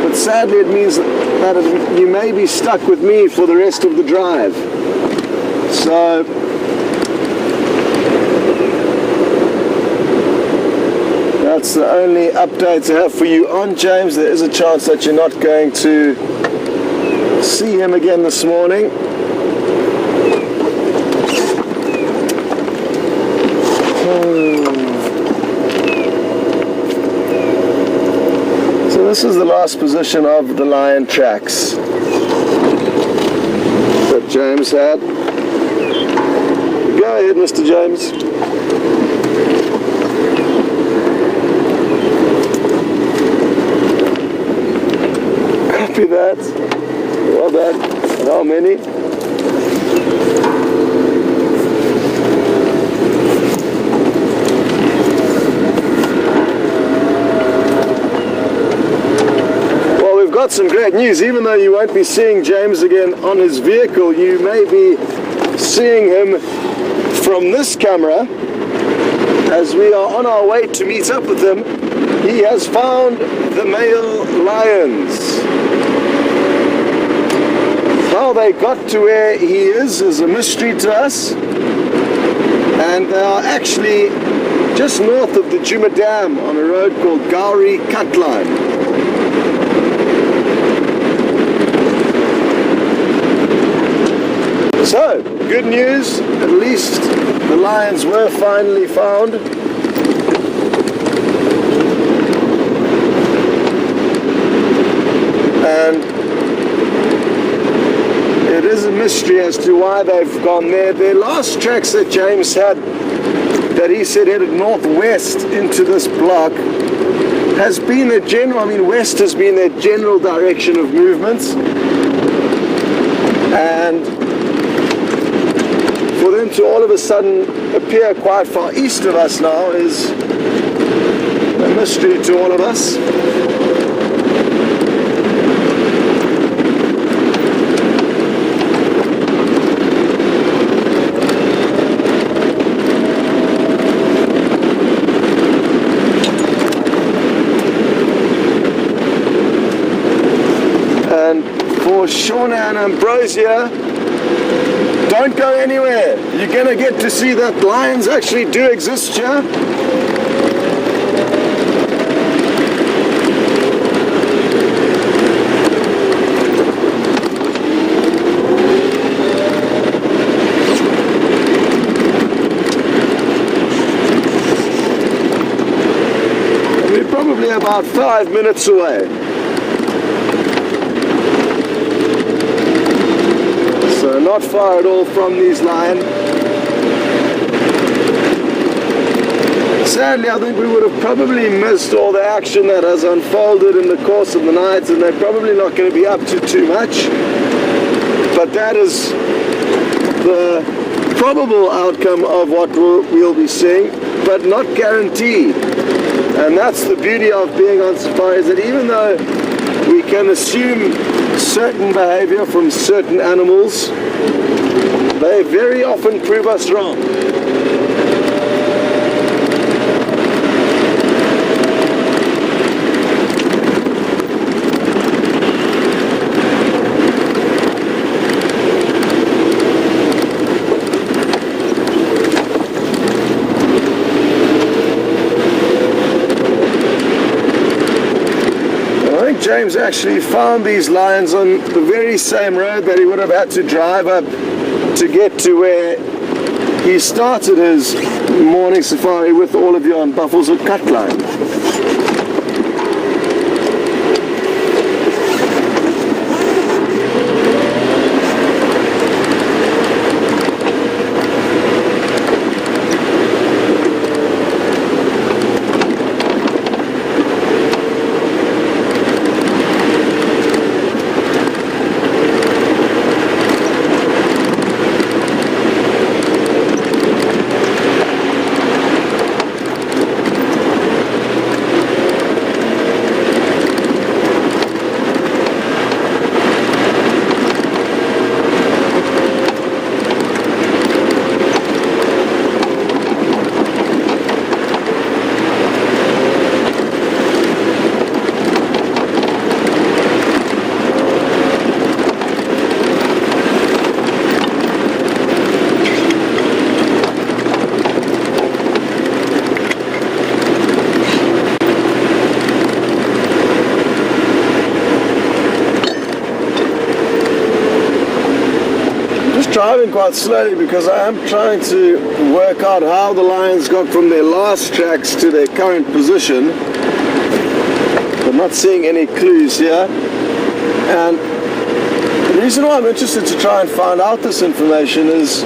But sadly it means that you may be stuck with me for the rest of the drive. So that's the only update I have for you on James. There is a chance that you're not going to see him again this morning. So this is the last position of the lion tracks that James had. Go ahead, Mr. James. Copy that. Well done. And how many? Got some great news. Even though you won't be seeing James again on his vehicle, you may be seeing him from this camera as we are on our way to meet up with him. He has found the male lions. How they got to where he is a mystery to us, and they are actually just north of the Gowrie Dam on a road called Gowrie Line. So, good news, at least the lions were finally found. And it is a mystery as to why they've gone there. Their last tracks that James had, that he said headed northwest into this block, has been a general, west has been their general direction of movements. And for them to all of a sudden appear quite far east of us now is a mystery to all of us. And for Shauna and Ambrosia, don't go anywhere. You're going to get to see that lions actually do exist here. And we're probably about 5 minutes away. So not far at all from these lions. Sadly, I think we would have probably missed all the action that has unfolded in the course of the night, and they're probably not going to be up to too much. But but that is the probable outcome of what we'll be seeing, but not guaranteed. And that's the beauty of being on safari, is that even though we can assume certain behavior from certain animals, they very often prove us wrong. James actually found these lions on the very same road that he would have had to drive up to get to where he started his morning safari with all of you on buffels or cut line. Driving quite slowly because I am trying to work out how the lions got from their last tracks to their current position. I'm not seeing any clues here, and the reason why I'm interested to try and find out this information is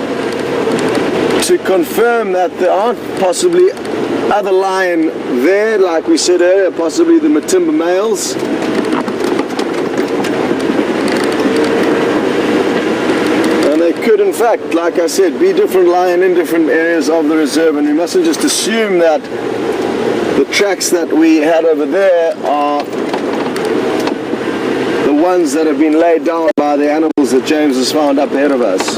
to confirm that there aren't possibly other lion there, like we said earlier, possibly the Matimba males. Could in fact, like I said, be different lion in different areas of the reserve, and we mustn't just assume that the tracks that we had over there are the ones that have been laid down by the animals that James has found up ahead of us.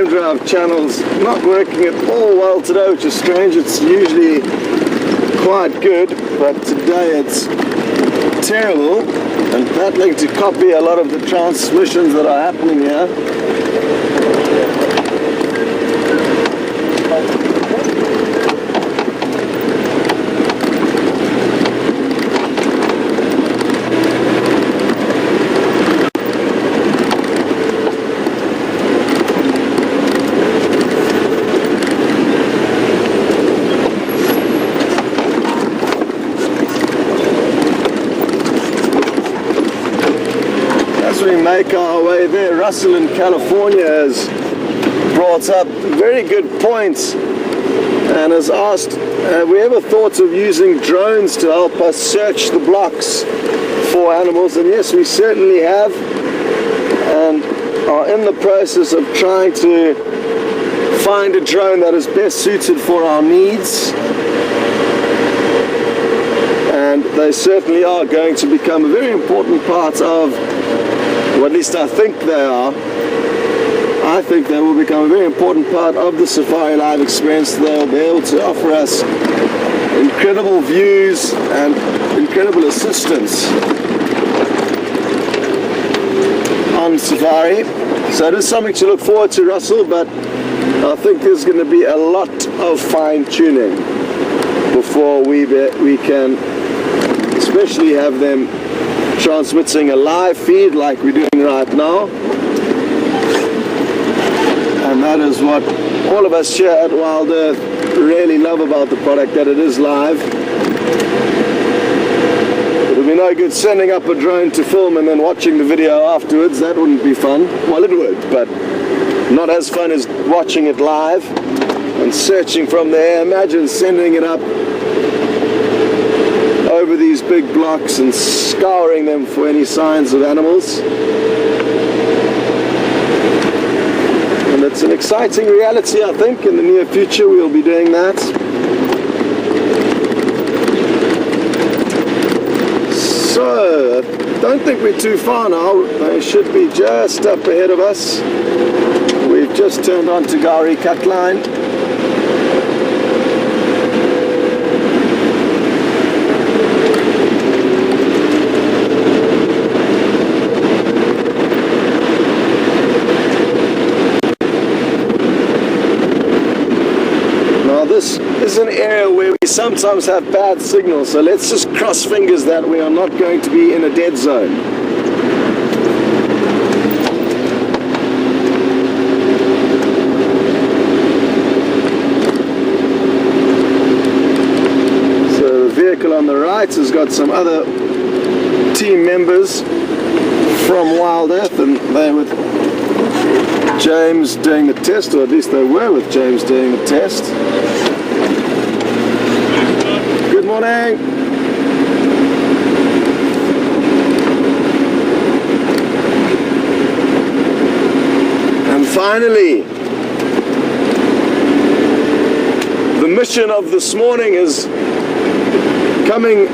Drive channel's not working at all well today, which is strange. It's usually quite good, but today it's terrible, and battling to copy a lot of the transmissions that are happening here. Make our way there. Russell in California has brought up very good points and has asked, have we ever thought of using drones to help us search the blocks for animals? And yes, we certainly have, and are in the process of trying to find a drone that is best suited for our needs. And they certainly are going to become a very important part of, or at least I think they are. I think they will become a very important part of the Safari Live experience. They'll be able to offer us incredible views and incredible assistance on Safari. So it is something to look forward to, Russell, but I think there's going to be a lot of fine-tuning before we can especially have them transmitting a live feed like we're doing right now. And that is what all of us here at WildEarth really love about the product, that it is live. It would be no good sending up a drone to film and then watching the video afterwards. That wouldn't be fun. Well, it would, but not as fun as watching it live and searching from there. Imagine sending it up over these big blocks and scouring them for any signs of animals. And it's an exciting reality, I think. In the near future we'll be doing that. So, I don't think we're too far now. They should be just up ahead of us. We've just turned onto Gowrie Cut Line. Now this is an area where we sometimes have bad signal, so let's just cross fingers that we are not going to be in a dead zone. On the right has got some other team members from WildEarth, and they're with James doing the test, or at least they were with James doing the test. Good morning. And finally, the mission of this morning is coming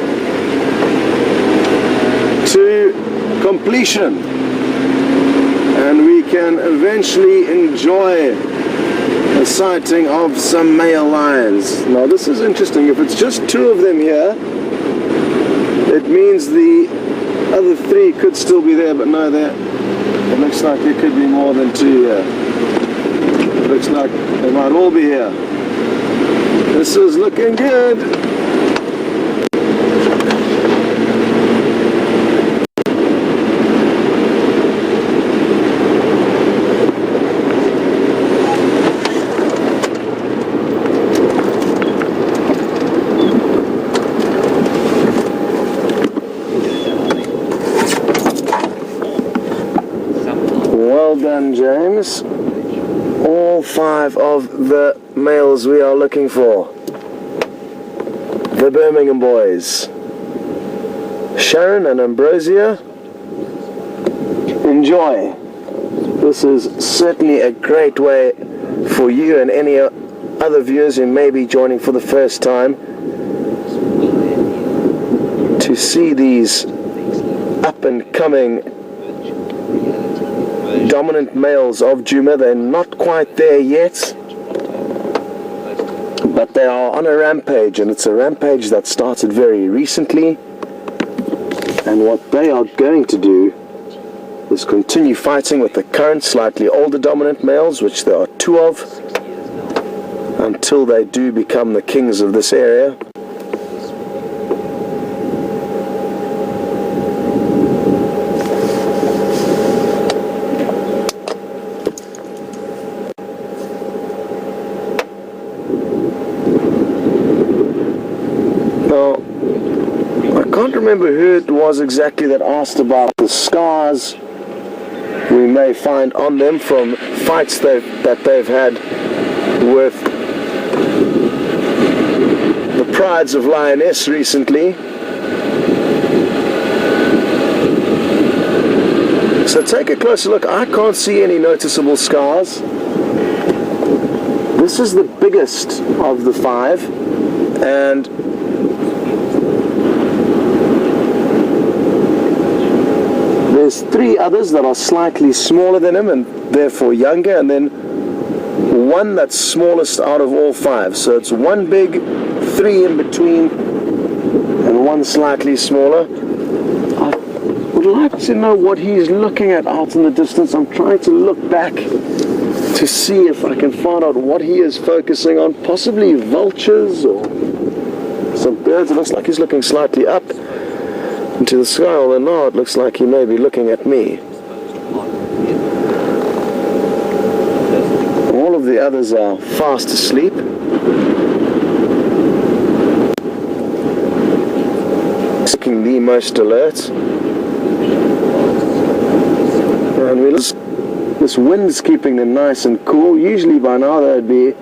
to completion, and we can eventually enjoy a sighting of some male lions. Now this is interesting. If it's just two of them here, it means the other three could still be there, but no, it looks like there could be more than two here. It looks like they might all be here. This is looking good. Well done, James. All 5 of the males we are looking for. The Birmingham boys. Sharon and Ambrosia. Enjoy. This is certainly a great way for you and any other viewers who may be joining for the first time to see these up and coming dominant males of Djuma. They're not quite there yet, but they are on a rampage, and it's a rampage that started very recently. And what they are going to do is continue fighting with the current slightly older dominant males, which there are 2 of, until they do become the kings of this area. Remember who it was exactly that asked about the scars we may find on them from fights that they've had with the prides of lioness recently. So take a closer look. I can't see any noticeable scars. This is the biggest of the 5, and there's 3 others that are slightly smaller than him and therefore younger, and then 1 that's smallest out of all 5. So it's 1 big, 3 in between, and 1 slightly smaller. I would like to know what he's looking at out in the distance. I'm trying to look back to see if I can find out what he is focusing on, possibly vultures or some birds. It looks like he's looking slightly up into the sky, although now it looks like he may be looking at me. All of the others are fast asleep. Looking the most alert. And this wind's keeping them nice and cool. Usually by now they'd be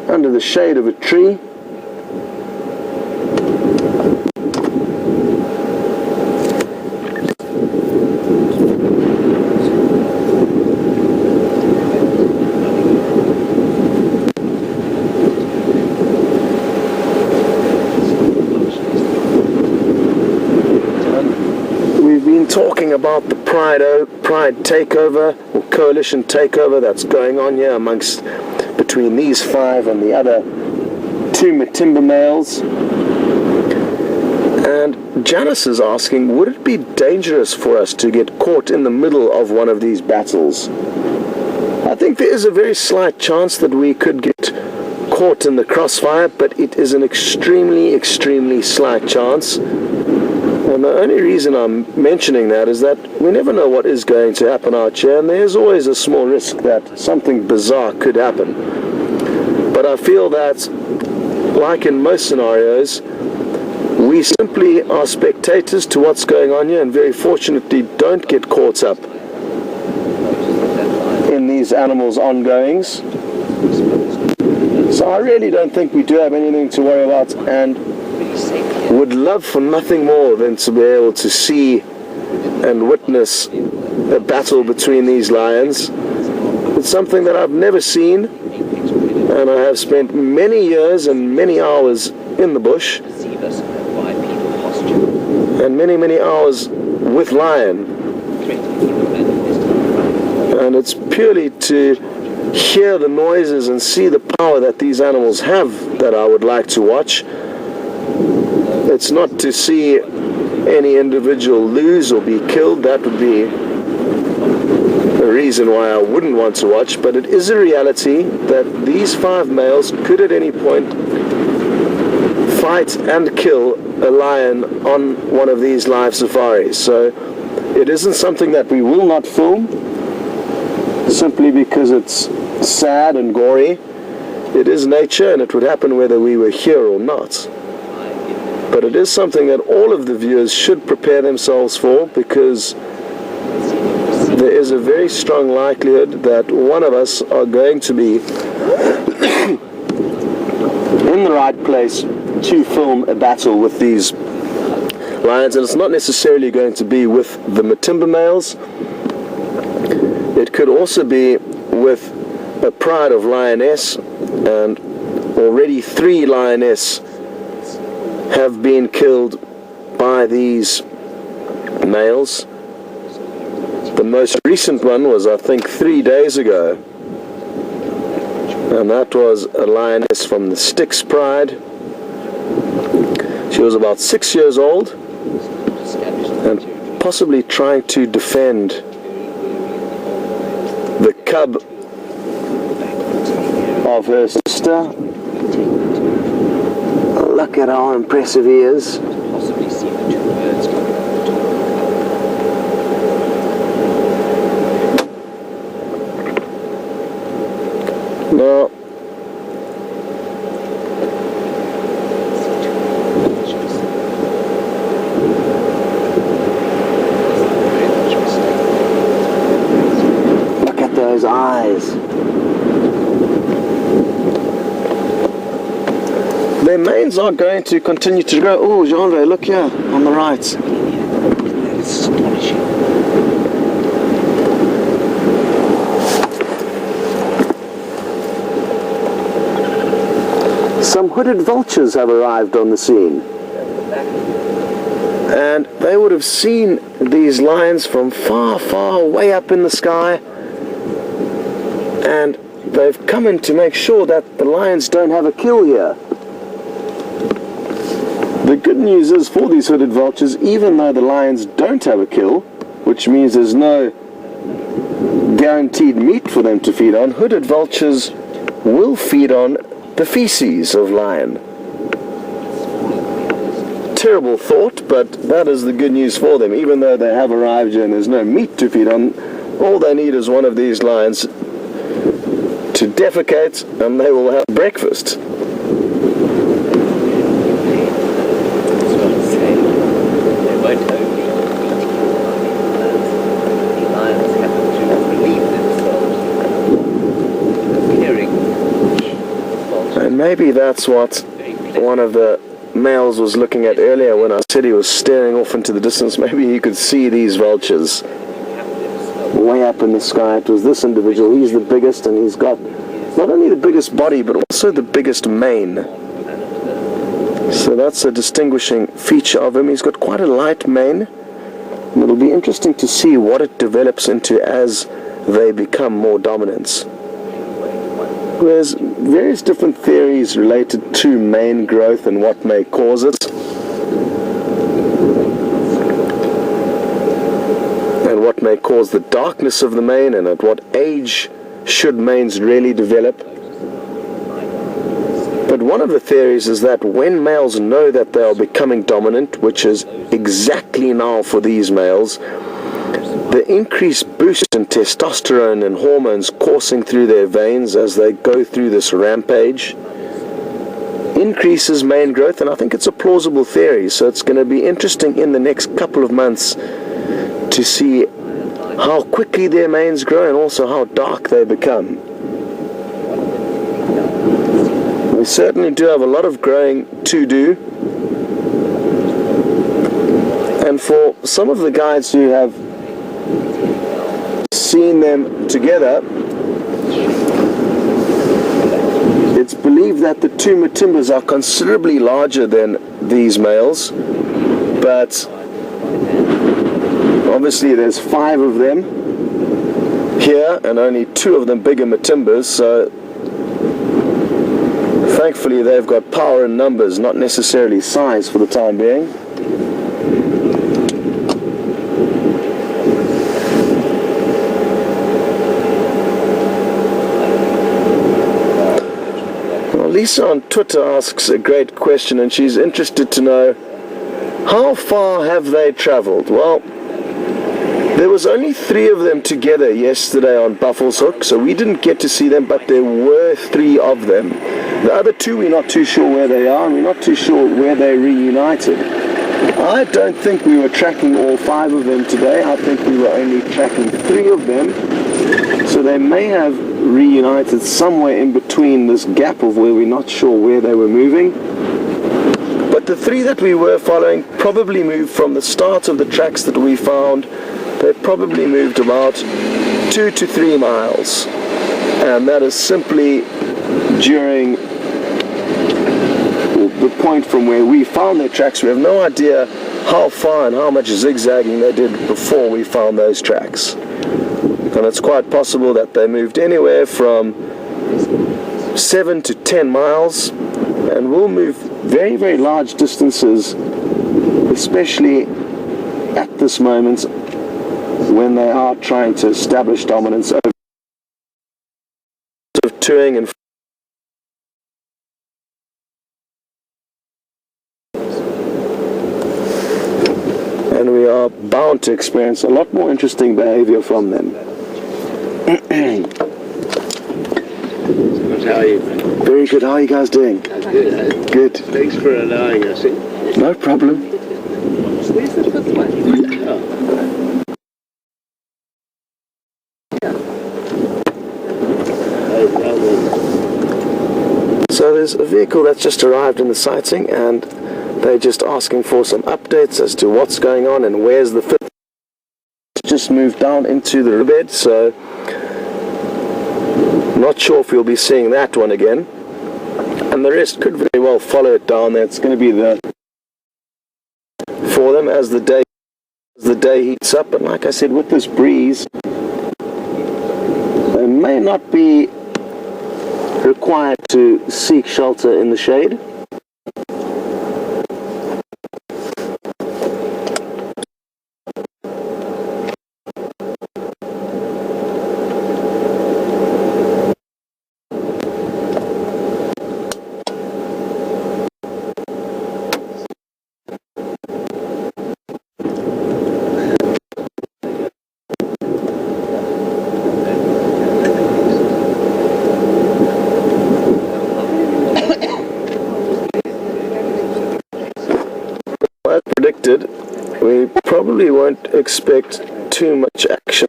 under the shade of a tree. Talking about the pride takeover or coalition takeover that's going on here between these 5 and the other 2 Matimba males. And Janice is asking, would it be dangerous for us to get caught in the middle of one of these battles? I think there is a very slight chance that we could get caught in the crossfire, but it is an extremely, extremely slight chance. And the only reason I'm mentioning that is that we never know what is going to happen out here, and there's always a small risk that something bizarre could happen. But I feel that, like in most scenarios, we simply are spectators to what's going on here, and very fortunately don't get caught up in these animals' ongoings. So I really don't think we do have anything to worry about, and would love for nothing more than to be able to see and witness a battle between these lions. It's something that I've never seen, and I have spent many years and many hours in the bush, and many, many hours with lion. And it's purely to hear the noises and see the power that these animals have that I would like to watch. It's not to see any individual lose or be killed. That would be a reason why I wouldn't want to watch, but it is a reality that these 5 males could at any point fight and kill a lion on one of these live safaris. So it isn't something that we will not film, simply because it's sad and gory. It is nature, and it would happen whether we were here or not. But it is something that all of the viewers should prepare themselves for, because there is a very strong likelihood that one of us are going to be in the right place to film a battle with these lions. And it's not necessarily going to be with the Matimba males. It could also be with a pride of lioness, and already 3 lioness have been killed by these males. The most recent one was, I think, 3 days ago, and that was a lioness from the Styx pride. She was about 6 years old and possibly trying to defend the cub of her sister. Look at how impressive he is. Now, look at those eyes. Their manes are going to continue to grow. Oh, Jeandré, look here on the right. That's astonishing. Some hooded vultures have arrived on the scene. And they would have seen these lions from far, far way up in the sky. And they've come in to make sure that the lions don't have a kill here. The good news is for these hooded vultures, even though the lions don't have a kill, which means there's no guaranteed meat for them to feed on. Hooded vultures will feed on the feces of lion. Terrible thought, but that is the good news for them. Even though they have arrived here and there's no meat to feed on, all they need is one of these lions to defecate and they will have breakfast. And maybe that's what one of the males was looking at earlier when I said he was staring off into the distance. Maybe he could see these vultures way up in the sky. It was this individual. He's the biggest, and he's got not only the biggest body but also the biggest mane. So that's a distinguishing feature of him. He's got quite a light mane, and it'll be interesting to see what it develops into as they become more dominant. There's various different theories related to mane growth and what may cause it, and what may cause the darkness of the mane, and at what age should manes really develop. But one of the theories is that when males know that they are becoming dominant, which is exactly now for these males, the increased boost in testosterone and hormones coursing through their veins as they go through this rampage increases mane growth, and I think it's a plausible theory. So it's going to be interesting in the next couple of months to see how quickly their manes grow and also how dark they become. We certainly do have a lot of growing to do, and for some of the guides who have seen them together, it's believed that the two Matimbas are considerably larger than these males, but obviously there's 5 of them here and only 2 of them bigger Matimbas, so thankfully they've got power in numbers, not necessarily size for the time being. Lisa on Twitter asks a great question, and she's interested to know, how far have they traveled? Well, there was only 3 of them together yesterday on Buffalo's Hook, so we didn't get to see them, but there were 3 of them. The other 2, we're not too sure where they are, and we're not too sure where they reunited. I don't think we were tracking all 5 of them today. I think we were only tracking 3 of them, so they may have reunited somewhere in between this gap of where we're not sure where they were moving. But the 3 that we were following probably moved from the start of the tracks that we found. They probably moved about 2 to 3 miles, and that is simply during the point from where we found their tracks. We have no idea how far and how much zigzagging they did before we found those tracks. And it's quite possible that they moved anywhere from 7 to 10 miles, and will move very, very large distances, especially at this moment when they are trying to establish dominance over touring and we are bound to experience a lot more interesting behavior from them. How are you? Very good. How are you guys doing? Good. Good. Thanks for allowing us in. No problem. Where's the 5th one? So there's a vehicle that's just arrived in the sighting, and they're just asking for some updates as to what's going on and where's the 5th. Just moved down into the riverbed, so not sure if we'll be seeing that one again, and the rest could very well follow it down there. It's going to be the for them as the day heats up, and like I said, with this breeze they may not be required to seek shelter in the shade. don't expect too much action.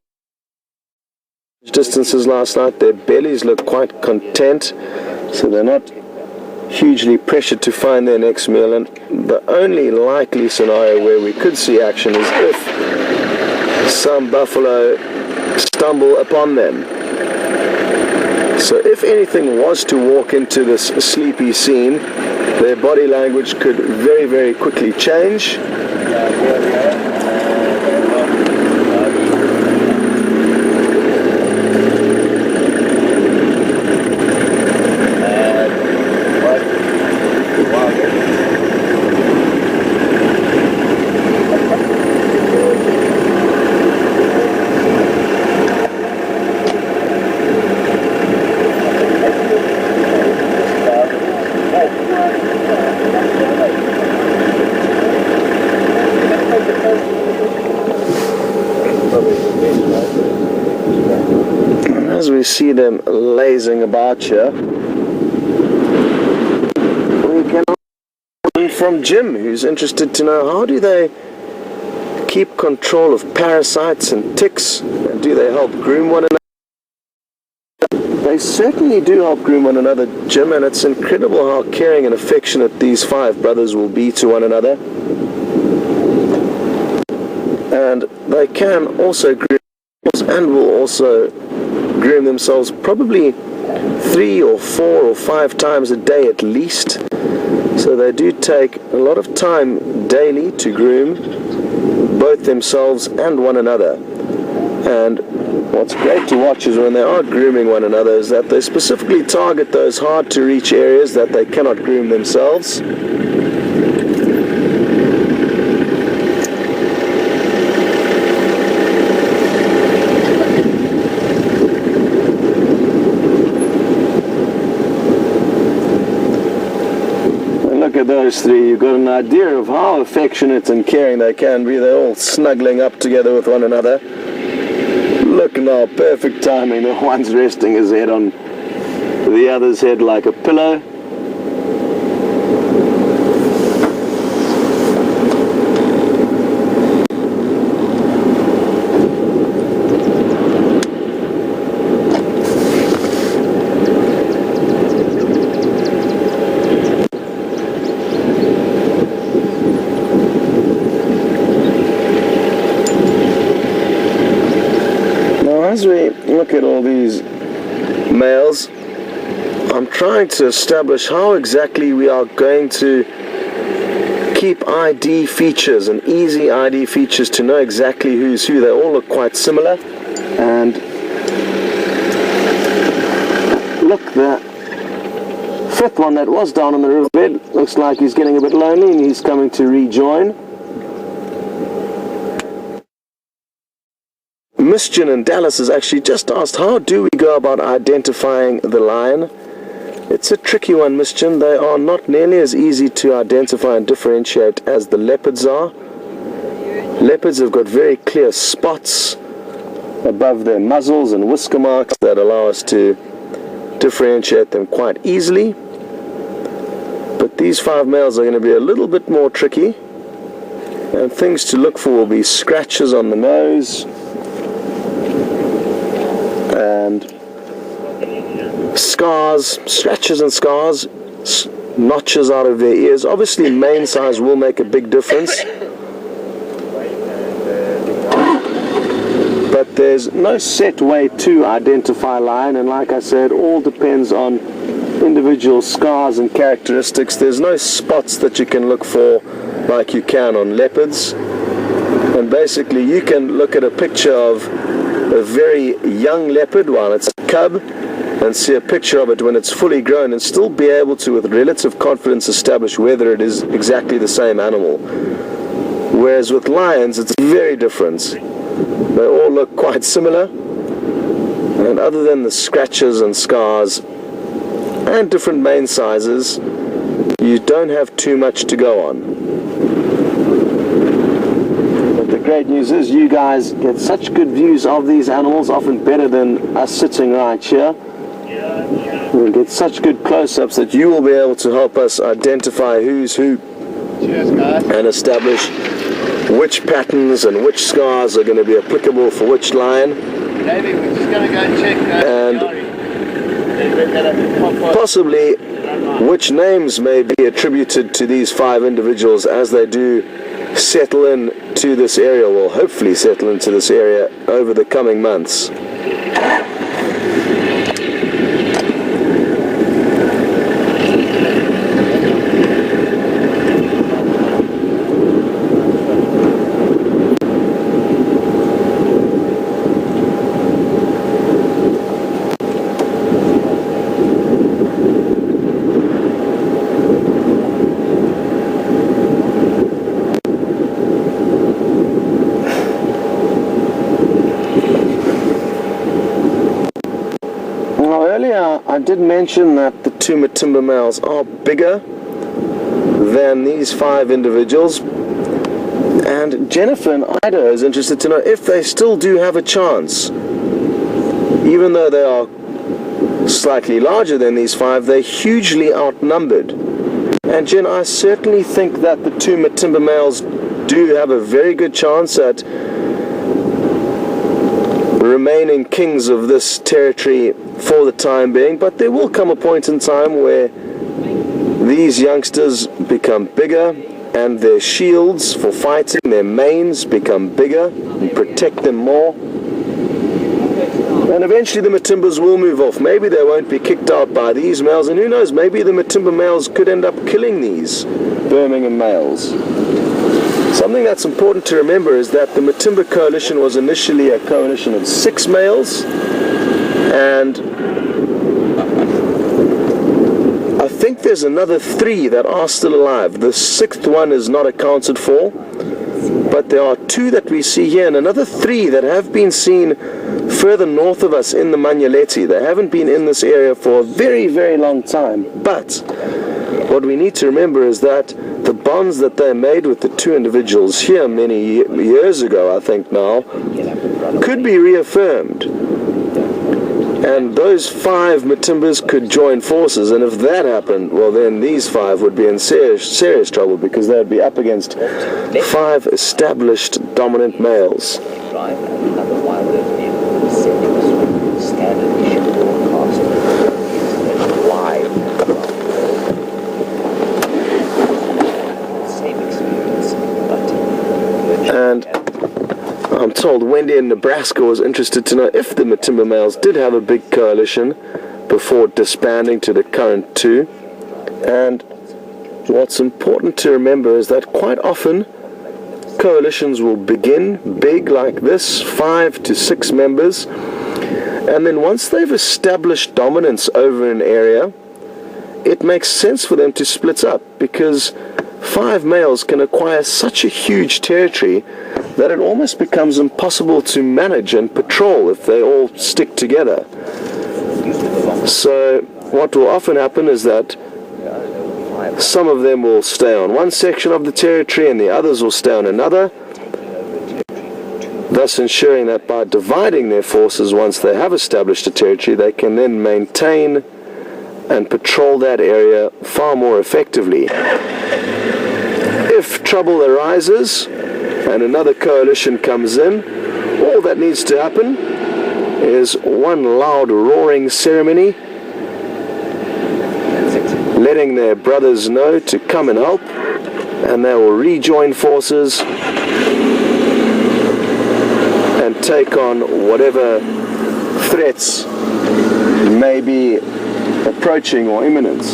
Distances last night, their bellies look quite content, so they're not hugely pressured to find their next meal, and the only likely scenario where we could see action is if some buffalo stumble upon them. So if anything was to walk into this sleepy scene, their body language could very, very quickly change. As we see them lazing about here, we can learn from Jim, who's interested to know how do they keep control of parasites and ticks, and do they help groom one another? They certainly do help groom one another, Jim, and it's incredible how caring and affectionate these 5 brothers will be to one another. And they can also groom and will also groom themselves probably 3 or 4 or 5 times a day at least. So they do take a lot of time daily to groom both themselves and one another. And what's great to watch is when they are grooming one another is that they specifically target those hard to reach areas that they cannot groom themselves. Those 3, you've got an idea of how affectionate and caring they can be. They're all snuggling up together with one another. Look now, perfect timing. The one's resting his head on the other's head like a pillow. As we look at all these males, I'm trying to establish how exactly we are going to keep ID features and easy ID features to know exactly who's who. They all look quite similar. And look, the 5th one that was down on the riverbed looks like he's getting a bit lonely and he's coming to rejoin. Mischian and Dallas has actually just asked, how do we go about identifying the lion? It's a tricky one, Mischian. They are not nearly as easy to identify and differentiate as the leopards are. Leopards have got very clear spots above their muzzles and whisker marks that allow us to differentiate them quite easily. But these 5 males are going to be a little bit more tricky. And things to look for will be scratches on the nose, and scars, scratches and scars, notches out of their ears. Obviously mane size will make a big difference, but there's no set way to identify lion, and like I said, all depends on individual scars and characteristics. There's no spots that you can look for like you can on leopards, and basically you can look at a picture of a very young leopard while it's a cub and see a picture of it when it's fully grown and still be able to with relative confidence establish whether it is exactly the same animal. Whereas with lions it's very different. They all look quite similar, and other than the scratches and scars and different mane sizes, you don't have too much to go on. The great news is you guys get such good views of these animals, often better than us sitting right here. We'll get such good close-ups that you will be able to help us identify who's who. Cheers, guys. And establish which patterns and which scars are going to be applicable for which lion, David, we're just going to go and check and possibly which names may be attributed to these 5 individuals as they do settle in to this area, or hopefully settle into this area over the coming months. I did mention that the 2 Matimba males are bigger than these 5 individuals, and Jennifer in Idaho is interested to know if they still do have a chance. Even though they are slightly larger than these 5, they're hugely outnumbered. And Jen, I certainly think that the 2 Matimba males do have a very good chance at remaining kings of this territory for the time being, but there will come a point in time where these youngsters become bigger and their shields for fighting, their manes, become bigger and protect them more, and eventually the Matimbas will move off. Maybe they won't be kicked out by these males, and who knows, maybe the Matimba males could end up killing these Birmingham males. Something that's important to remember is that the Matimba coalition was initially a coalition of 6 males, and I think there's another 3 that are still alive. The 6th one is not accounted for, but there are 2 that we see here, and another 3 that have been seen further north of us in the Manyaleti. They haven't been in this area for a very, very long time, but what we need to remember is that the bonds that they made with the 2 individuals here many years ago, I think now, could be reaffirmed. And those 5 Matimbas could join forces, and if that happened, well then these 5 would be in serious trouble, because they would be up against 5 established dominant males. And I'm told Wendy in Nebraska was interested to know if the Matimba males did have a big coalition before disbanding to the current 2. And what's important to remember is that quite often coalitions will begin big like this, 5 to 6 members, and then once they've established dominance over an area, it makes sense for them to split up, because 5 males can acquire such a huge territory that it almost becomes impossible to manage and patrol if they all stick together. So what will often happen is that some of them will stay on one section of the territory and the others will stay on another, thus ensuring that by dividing their forces once they have established a territory, they can then maintain and patrol that area far more effectively. If trouble arises and another coalition comes in, all that needs to happen is one loud roaring ceremony, letting their brothers know to come and help, and they will rejoin forces and take on whatever threats may be approaching or imminent.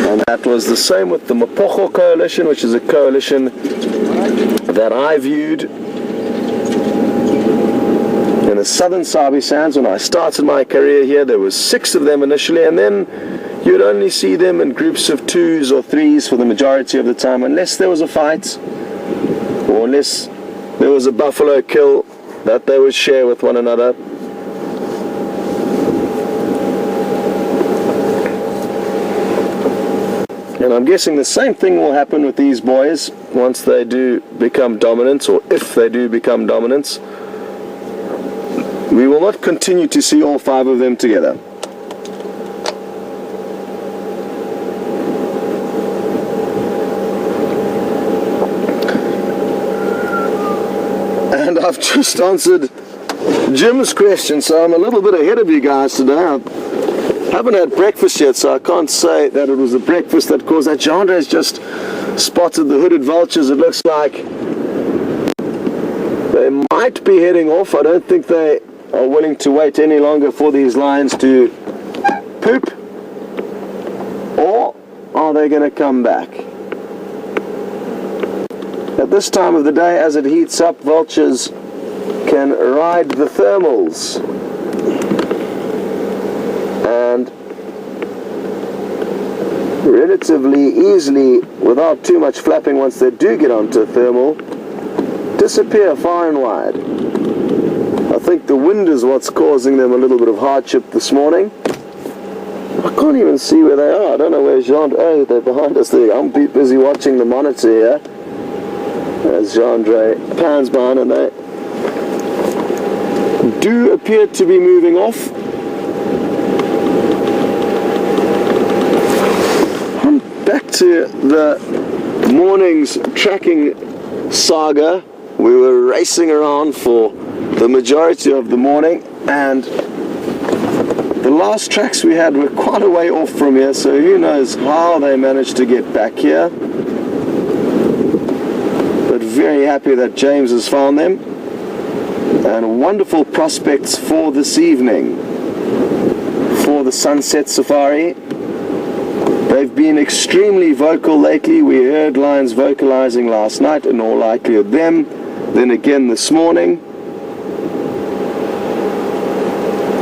And that was the same with the Mapocho coalition, which is a coalition that I viewed in the southern Sabi Sands. When I started my career here, there was 6 of them initially, and then you'd only see them in groups of 2s or 3s for the majority of the time, unless there was a fight or unless there was a buffalo kill that they would share with one another. And I'm guessing the same thing will happen with these boys once they do become dominant, or if they do become dominant. We will not continue to see all 5 of them together. I've just answered Jim's question, so I'm a little bit ahead of you guys today. I haven't had breakfast yet, so I can't say that it was the breakfast that caused that. Jeandré has just spotted the hooded vultures. It looks like they might be heading off. I don't think they are willing to wait any longer for these lions to poop. Or are they going to come back? At this time of the day, as it heats up, vultures can ride the thermals. And relatively easily, without too much flapping once they do get onto a thermal, disappear far and wide. I think the wind is what's causing them a little bit of hardship this morning. I can't even see where they are. I don't know where Jeandré. Oh, they're behind us there. I'm busy watching the monitor here as Jeandré pans behind, and they do appear to be moving off. Back to the morning's tracking saga. We were racing around for the majority of the morning, and the last tracks we had were quite a way off from here, so who knows how they managed to get back here. But very happy that James has found them, and wonderful prospects for this evening for the sunset safari. They've been extremely vocal lately. We heard lions vocalizing last night, in all likelihood them, then again this morning.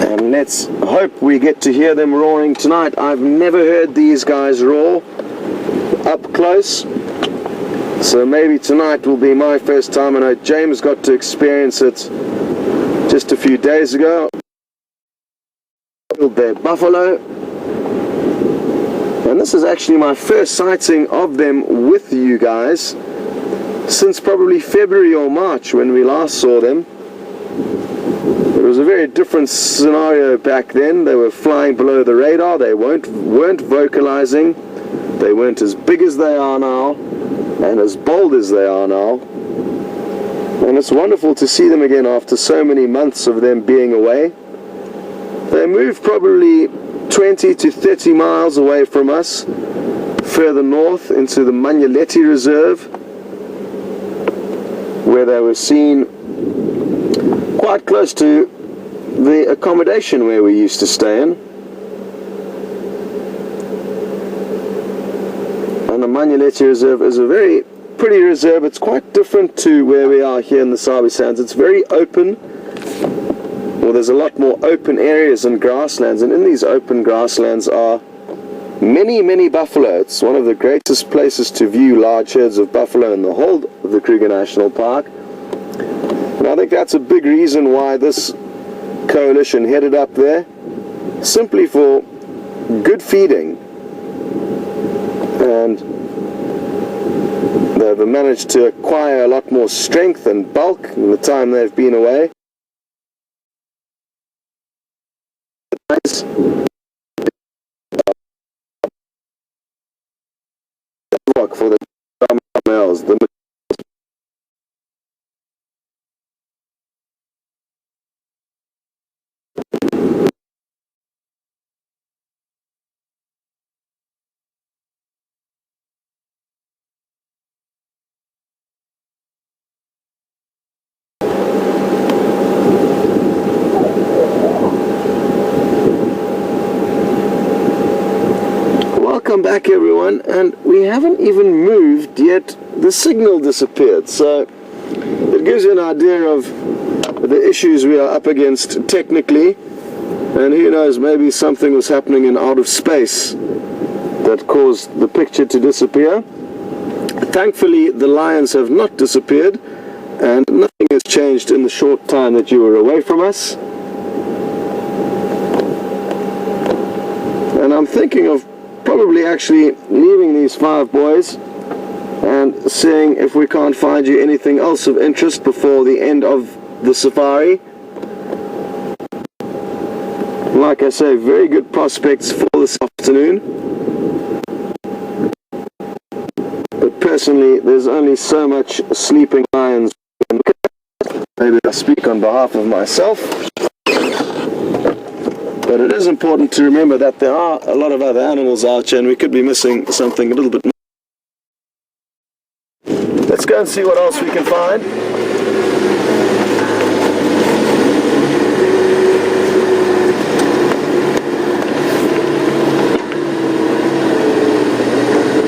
And let's hope we get to hear them roaring tonight. I've never heard these guys roar up close, so maybe tonight will be my first time. I know James got to experience it just a few days ago. Their buffalo. And this is actually my first sighting of them with you guys since probably February or March when we last saw them. It was a very different scenario back then. They were flying below the radar. They weren't vocalizing. They weren't as big as they are now and as bold as they are now. And it's wonderful to see them again after so many months of them being away. They moved probably 20 to 30 miles away from us, further north into the Nyala Reserve, where they were seen quite close to the accommodation where we used to stay in. And the Nyala Reserve is a very pretty reserve. It's quite different to where we are here in the Sabi Sands. It's very open. Well, there's a lot more open areas and grasslands, and in these open grasslands are many, many buffalo. It's one of the greatest places to view large herds of buffalo in the whole of the Kruger National Park. And I think that's a big reason why this coalition headed up there, simply for good feeding. And they've managed to acquire a lot more strength and bulk in the time they've been away. For the males, Welcome back everyone, and we haven't even moved yet. The signal disappeared, so it gives you an idea of the issues we are up against technically, and who knows, maybe something was happening in outer space that caused the picture to disappear. Thankfully the lions have not disappeared, and nothing has changed in the short time that you were away from us. And I'm thinking of probably actually leaving these 5 boys and seeing if we can't find you anything else of interest before the end of the safari. Like I say, very good prospects for this afternoon. But personally, there's only so much sleeping lions. maybe I speak on behalf of myself. But it is important to remember that there are a lot of other animals out here and we could be missing something a little bit more. Let's go and see what else we can find.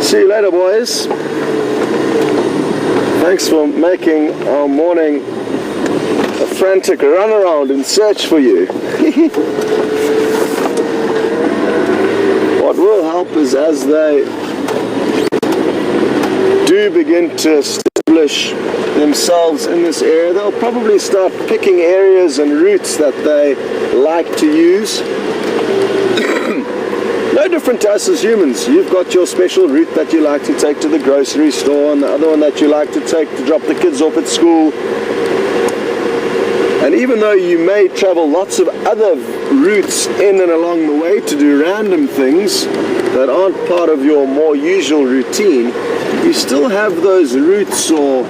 See you later, boys. Thanks for making our morning a frantic run around in search for you. What will help is as they do begin to establish themselves in this area, they'll probably start picking areas and routes that they like to use. No different to us as humans. You've got your special route that you like to take to the grocery store and the other one that you like to take to drop the kids off at school. And even though you may travel lots of other routes in and along the way to do random things that aren't part of your more usual routine, you still have those routes or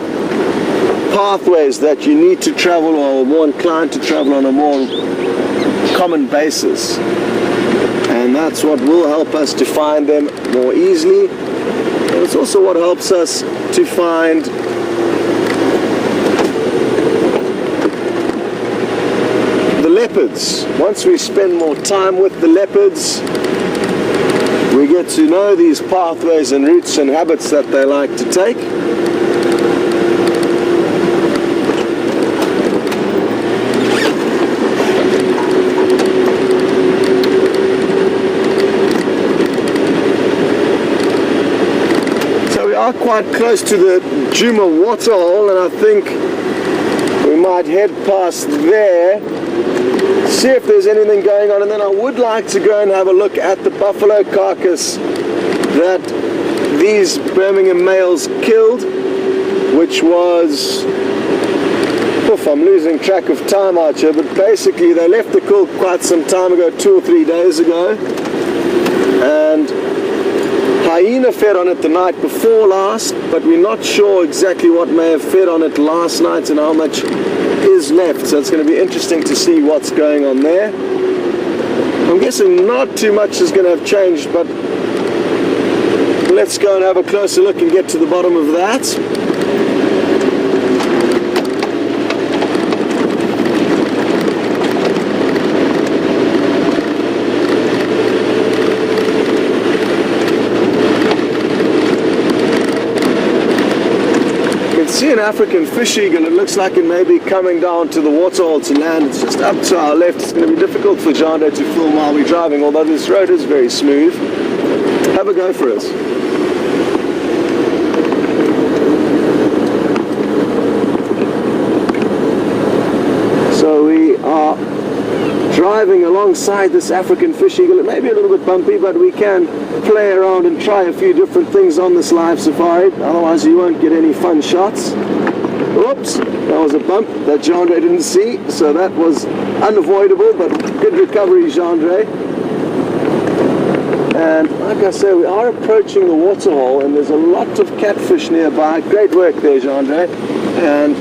pathways that you need to travel or are more inclined to travel on a more common basis. And that's what will help us to find them more easily. And it's also what helps us to find the leopards. Once we spend more time with the leopards, we get to know these pathways and routes and habits that they like to take. Quite close to the Juma waterhole, and I think we might head past there, see if there's anything going on, and then I would like to go and have a look at the buffalo carcass that these Birmingham males killed, which was, I'm losing track of time out here, but basically they left the kill quite some time ago, 2 or 3 days ago, and hyena fed on it the night before last, but we're not sure exactly what may have fed on it last night and how much is left, so it's going to be interesting to see what's going on there. I'm guessing not too much is going to have changed, but let's go and have a closer look and get to the bottom of that. See an African fish eagle. It looks like it may be coming down to the waterhole to land. It's just up to our left. It's going to be difficult for Jeandré to film while we're driving, although this road is very smooth. Have a go for us. So we are driving alongside this African fish eagle. It may be a little bit bumpy, but we can play around and try a few different things on this live safari, otherwise you won't get any fun shots. Oops, that was a bump that Jeandré didn't see, so that was unavoidable, but good recovery, Jeandré. And like I say, we are approaching the waterhole and there's a lot of catfish nearby. Great work there, Jeandré. And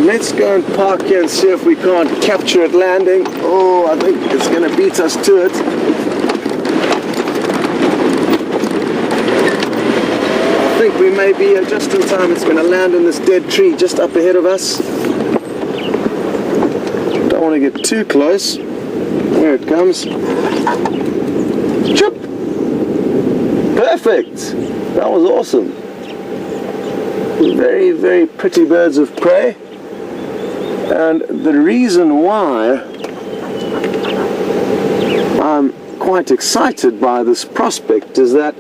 let's go and park here and see if we can't capture it landing. Oh, I think it's going to beat us to it. I think we may be just in time. It's going to land in this dead tree just up ahead of us. Don't want to get too close. There it comes. Chop! Perfect! That was awesome. Very, very pretty birds of prey. And the reason why I'm quite excited by this prospect is that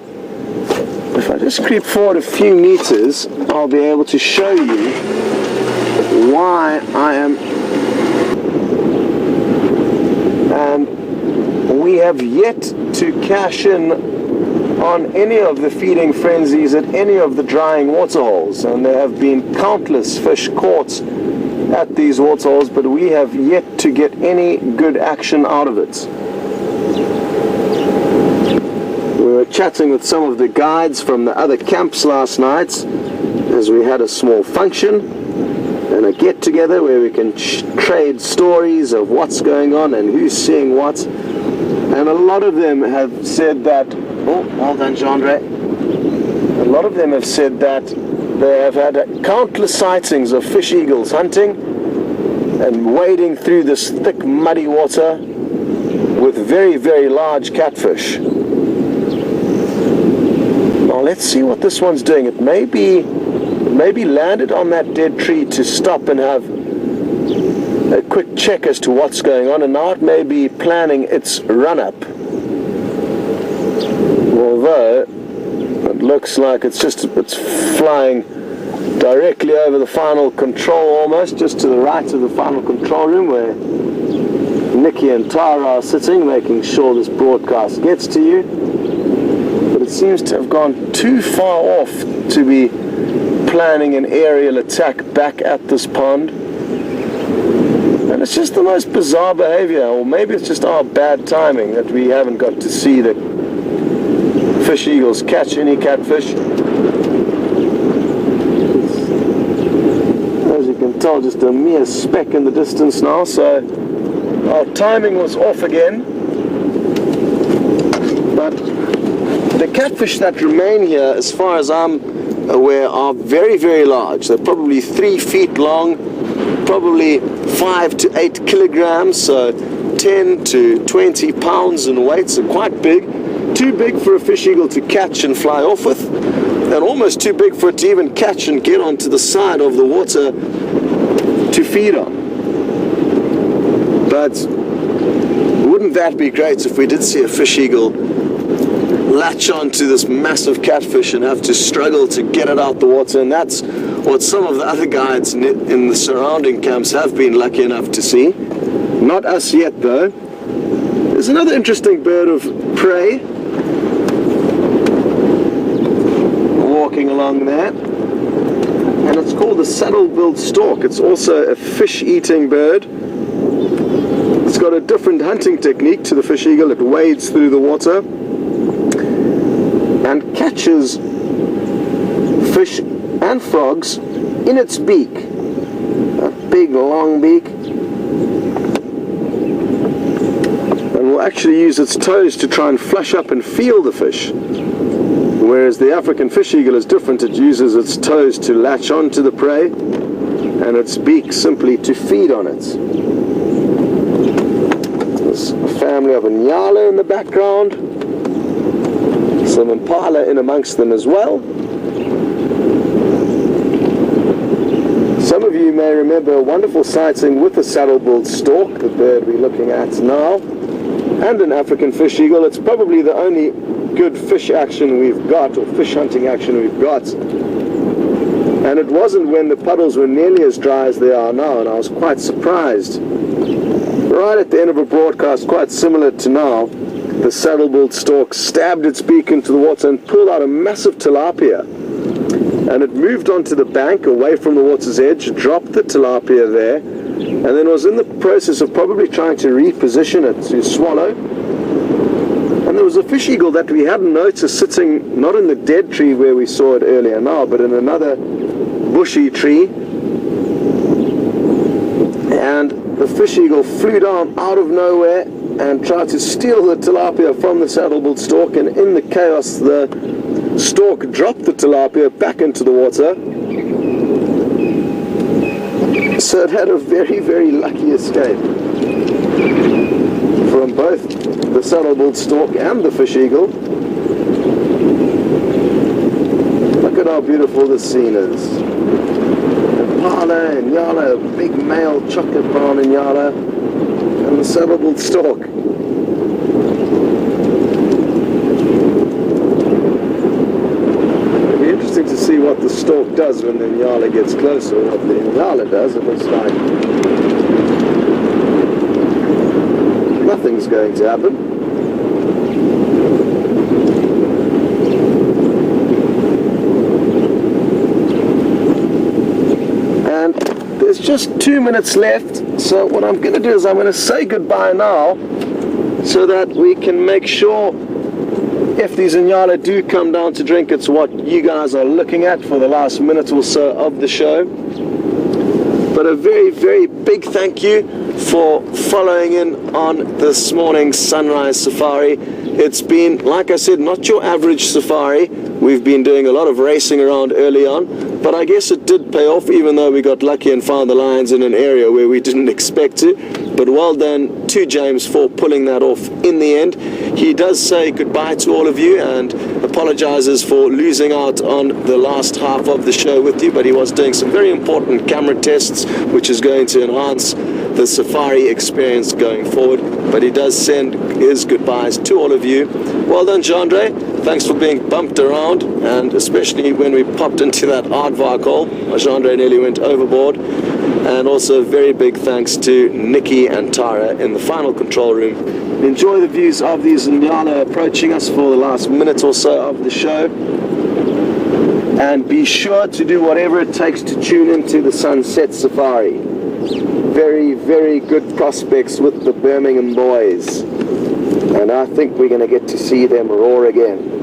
if I just creep forward a few meters, I'll be able to show you why I am. And we have yet to cash in on any of the feeding frenzies at any of the drying waterholes. And there have been countless fish caught at these waterholes, but we have yet to get any good action out of it. We were chatting with some of the guides from the other camps last night as we had a small function, and a get-together where we can trade stories of what's going on and who's seeing what. And a lot of them have said that, oh, well done, Jeandré. A lot of them have said that they have had countless sightings of fish eagles hunting and wading through this thick, muddy water with very, very large catfish. Now let's see what this one's doing. It may be landed on that dead tree to stop and have a quick check as to what's going on, and now it may be planning its run-up. Although it looks like it's flying directly over the final control, almost just to the right of the final control room where Nikki and Tara are sitting, making sure this broadcast gets to you. But it seems to have gone too far off to be planning an aerial attack back at this pond. And it's just the most bizarre behavior, or maybe it's just our bad timing that we haven't got to see the fish eagles catch any catfish. As you can tell, just a mere speck in the distance now, so our timing was off again. But the catfish that remain here, as far as I'm aware, are very, very large. They're probably 3 feet long, probably 5 to 8 kilograms, so 10 to 20 pounds in weight, so quite big. Too big for a fish eagle to catch and fly off with, and almost too big for it to even catch and get onto the side of the water to feed on. But wouldn't that be great if we did see a fish eagle latch onto this massive catfish and have to struggle to get it out the water? And that's what some of the other guides in the surrounding camps have been lucky enough to see. Not us yet, though. There's another interesting bird of prey walking along there, and it's called the saddle-billed stork. It's also a fish-eating bird. It's got a different hunting technique to the fish eagle. It wades through the water and catches fish and frogs in its beak, a big long beak, and will actually use its toes to try and flush up and feel the fish. Whereas the African fish eagle is different. It uses its toes to latch onto the prey and its beak simply to feed on it. There's a family of a nyala in the background, some impala in amongst them as well. Some of you may remember a wonderful sighting with a saddle-billed stork, the bird we're looking at now, and an African fish eagle. It's probably the only good fish action we've got, or fish hunting action we've got. And it wasn't when the puddles were nearly as dry as they are now, and I was quite surprised. Right at the end of a broadcast quite similar to now, the saddle-billed stork stabbed its beak into the water and pulled out a massive tilapia. And it moved onto the bank away from the water's edge, dropped the tilapia there, and then was in the process of probably trying to reposition it to swallow. And there was a fish eagle that we hadn't noticed sitting not in the dead tree where we saw it earlier now, but in another bushy tree. And the fish eagle flew down out of nowhere and tried to steal the tilapia from the saddle-billed stork, and in the chaos the stork dropped the tilapia back into the water. So it had a very, very lucky escape from both the saddle-billed stork and the fish eagle. Look at how beautiful this scene is. Impala and nyala, a big male chocolate brown and nyala, and the saddle-billed stork. It'll be interesting to see what the stork does when the nyala gets closer, or what the nyala does. It looks like nothing's going to happen. And there's just 2 minutes left, so what I'm going to do is I'm going to say goodbye now, so that we can make sure if these nyala do come down to drink, it's what you guys are looking at for the last minute or so of the show. But a very, very big thank you for following in on this morning's sunrise safari. It's been, like I said, not your average safari. We've been doing a lot of racing around early on, but I guess it did pay off, even though we got lucky and found the lions in an area where we didn't expect to. But well done to James for pulling that off in the end. He does say goodbye to all of you and apologizes for losing out on the last half of the show with you, but he was doing some very important camera tests, which is going to enhance the safari experience going forward. But he does send his goodbyes to all of you. Well done, Jeandré. Thanks for being bumped around, and especially when we popped into that aardvark hole. Jeandré nearly went overboard. And also very big thanks to Nikki and Tara in the final control room. Enjoy the views of these nyala approaching us for the last minute or so of the show. And be sure to do whatever it takes to tune into the sunset safari. Very, very good prospects with the Birmingham boys. And I think we're going to get to see them roar again.